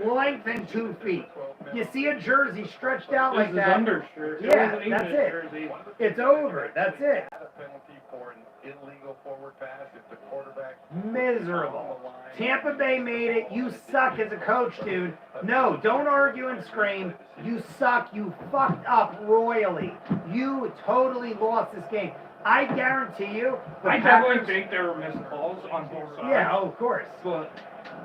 lengthened 2 feet. You see a jersey stretched out like that. Undershirt. Yeah, that's it. Jersey. It's over. That's it. Penalty for an illegal forward pass if the quarterback Miserable. Tampa Bay made it. You suck as a coach, dude. No, don't argue and scream. You suck. You fucked up royally. You totally lost this game. I guarantee you. I definitely think there were missed calls on both sides. Yeah, oh, of course. But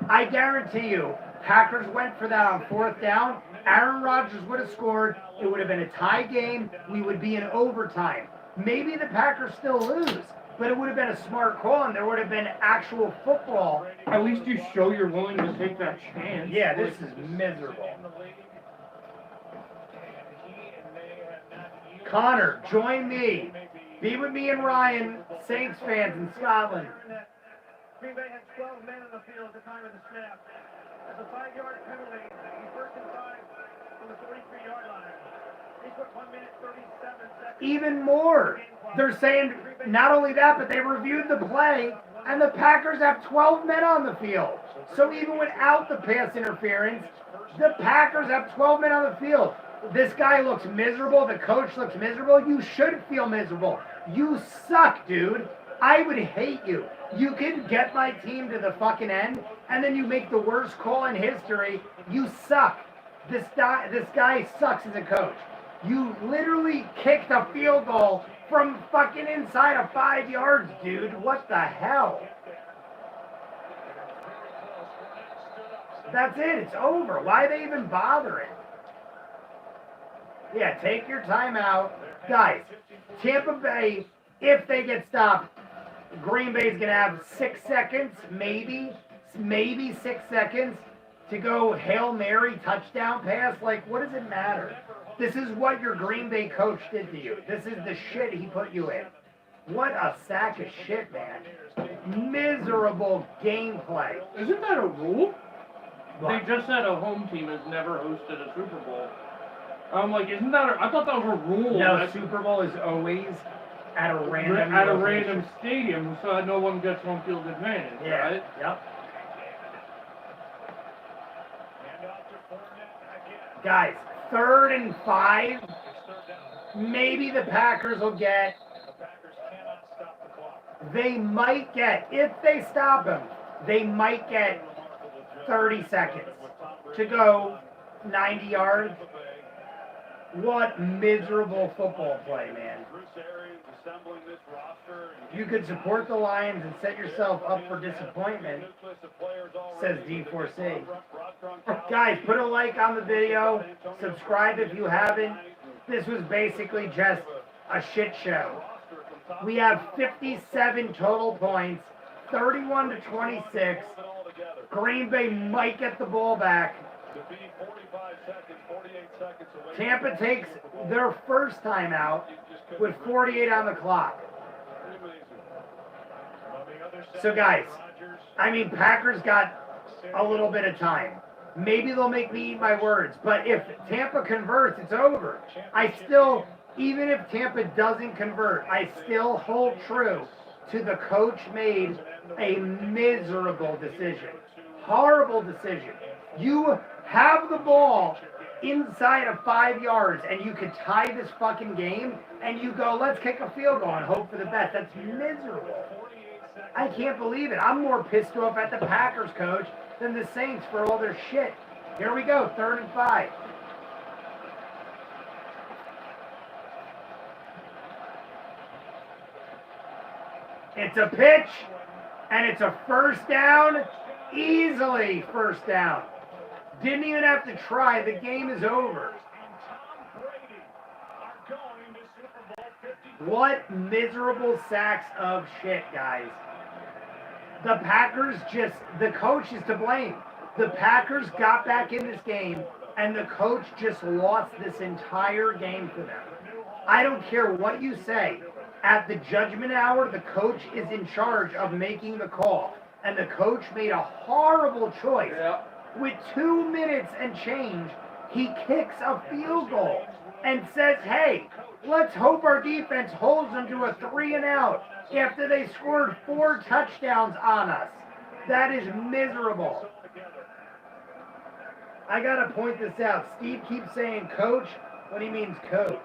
I guarantee you, Packers went for that on 4th down. Aaron Rodgers would have scored. It would have been a tie game. We would be in overtime. Maybe the Packers still lose, but it would have been a smart call, and there would have been actual football. At least you show you're willing to take that chance. Yeah, this is miserable. Connor, join me. Be with me and Ryan, Saints fans in Scotland. Green Bay had 12 men on the field at the time of the snap. There's a 5-yard penalty. He's 1st and 5 from the 43-yard line. He's put 1 minute 37 seconds. Even more. They're saying not only that, but they reviewed the play, and the Packers have 12 men on the field. So even without the pass interference, the Packers have 12 men on the field. This guy looks miserable. The coach looks miserable. You should feel miserable. You suck, dude. I would hate you. You can get my team to the fucking end, and then you make the worst call in history. You suck. This guy sucks as a coach. You literally kicked a field goal from fucking inside of 5 yards, dude. What the hell? That's it. It's over. Why they even bothering? Yeah, take your time out. Guys, Tampa Bay, if they get stopped, Green Bay's going to have 6 seconds, maybe 6 seconds to go Hail Mary touchdown pass. Like, what does it matter? This is what your Green Bay coach did to you. This is the shit he put you in. What a sack of shit, man. Miserable gameplay. Isn't that a rule? What? They just said a home team has never hosted a Super Bowl. I'm like, isn't that I thought that was a rule. No, Super Bowl is always at a random at a location. random stadium, so that no one gets home field advantage, Yeah, right? yep. Guys, 3rd and 5. Maybe the Packers will get. They might get, if they stop him, they might get 30 seconds to go 90 yards. What miserable football play, man. You could support the Lions and set yourself up for disappointment, says D4C. Guys, put a like on the video. Subscribe if you haven't. This was basically just a shit show. We have 57 total points, 31 to 26. Green Bay might get the ball back. Tampa takes their first time out with 48 on the clock. So guys, I mean, Packers got a little bit of time. Maybe they'll make me eat my words, but if Tampa converts, it's over. Even if Tampa doesn't convert, I still hold true to the coach made a miserable decision. Horrible decision. You have the ball inside of 5 yards and you could tie this fucking game and you go, let's kick a field goal and hope for the best. That's miserable. I can't believe it. I'm more pissed off at the Packers coach than the Saints for all their shit. Here we go, 3rd and 5. It's a pitch, and it's a first down. Easily first down. Didn't even have to try. The game is over. What miserable sacks of shit, guys. The Packers the coach is to blame. The Packers got back in this game, and the coach just lost this entire game for them. I don't care what you say. At the judgment hour, the coach is in charge of making the call. And the coach made a horrible choice. Yeah. With 2 minutes and change, he kicks a field goal and says, hey, let's hope our defense holds them to a 3 and out after they scored 4 touchdowns on us. That is miserable. I gotta point this out. Steve keeps saying coach when he means coach.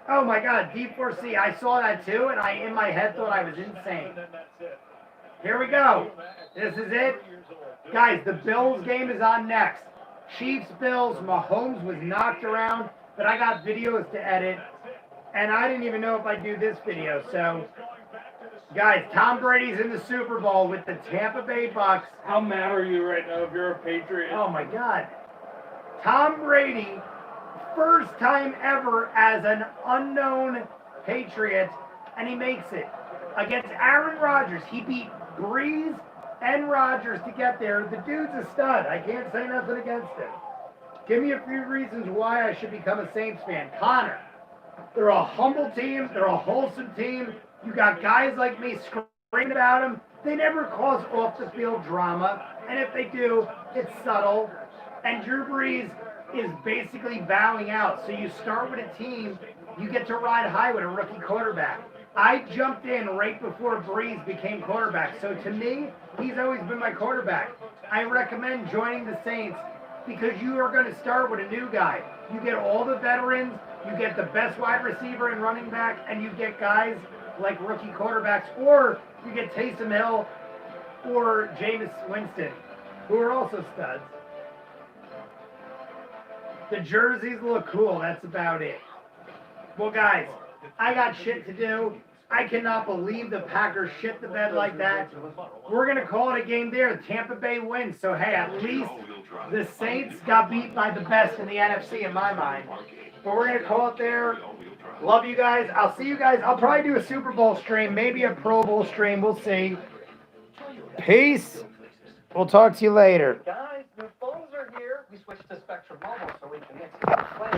Oh my God, D4C, I saw that too, and I, in my head, thought I was insane. Here we go. This is it. Guys, the Bills game is on next. Chiefs-Bills, Mahomes was knocked around, but I got videos to edit, and I didn't even know if I'd do this video, so... Guys, Tom Brady's in the Super Bowl with the Tampa Bay Bucs. How mad are you right now if you're a Patriot? Oh my God. Tom Brady, first time ever as an unknown Patriot, and he makes it. Against Aaron Rodgers, he beat Breeze and Rodgers to get there. The dude's a stud. I can't say nothing against him. Give me a few reasons why I should become a Saints fan. Connor, they're a humble team. They're a wholesome team. You got guys like me screaming about them. They never cause off-the-field drama. And if they do, it's subtle. And Drew Brees is basically bowing out. So you start with a team, you get to ride high with a rookie quarterback. I jumped in right before Brees became quarterback. So to me, he's always been my quarterback. I recommend joining the Saints because you are going to start with a new guy. You get all the veterans, you get the best wide receiver and running back, and you get guys like rookie quarterbacks, or you get Taysom Hill or Jameis Winston, who are also studs. The jerseys look cool. That's about it. Well, guys, I got shit to do. I cannot believe the Packers shit the bed like that. We're going to call it a game there. Tampa Bay wins. So, hey, at least the Saints got beat by the best in the NFC in my mind. But we're going to call it there. Love you guys. I'll see you guys. I'll probably do a Super Bowl stream, maybe a Pro Bowl stream. We'll see. Peace. We'll talk to you later. Guys, new phones are here. We switched to Spectrum Mobile so we can mix it up.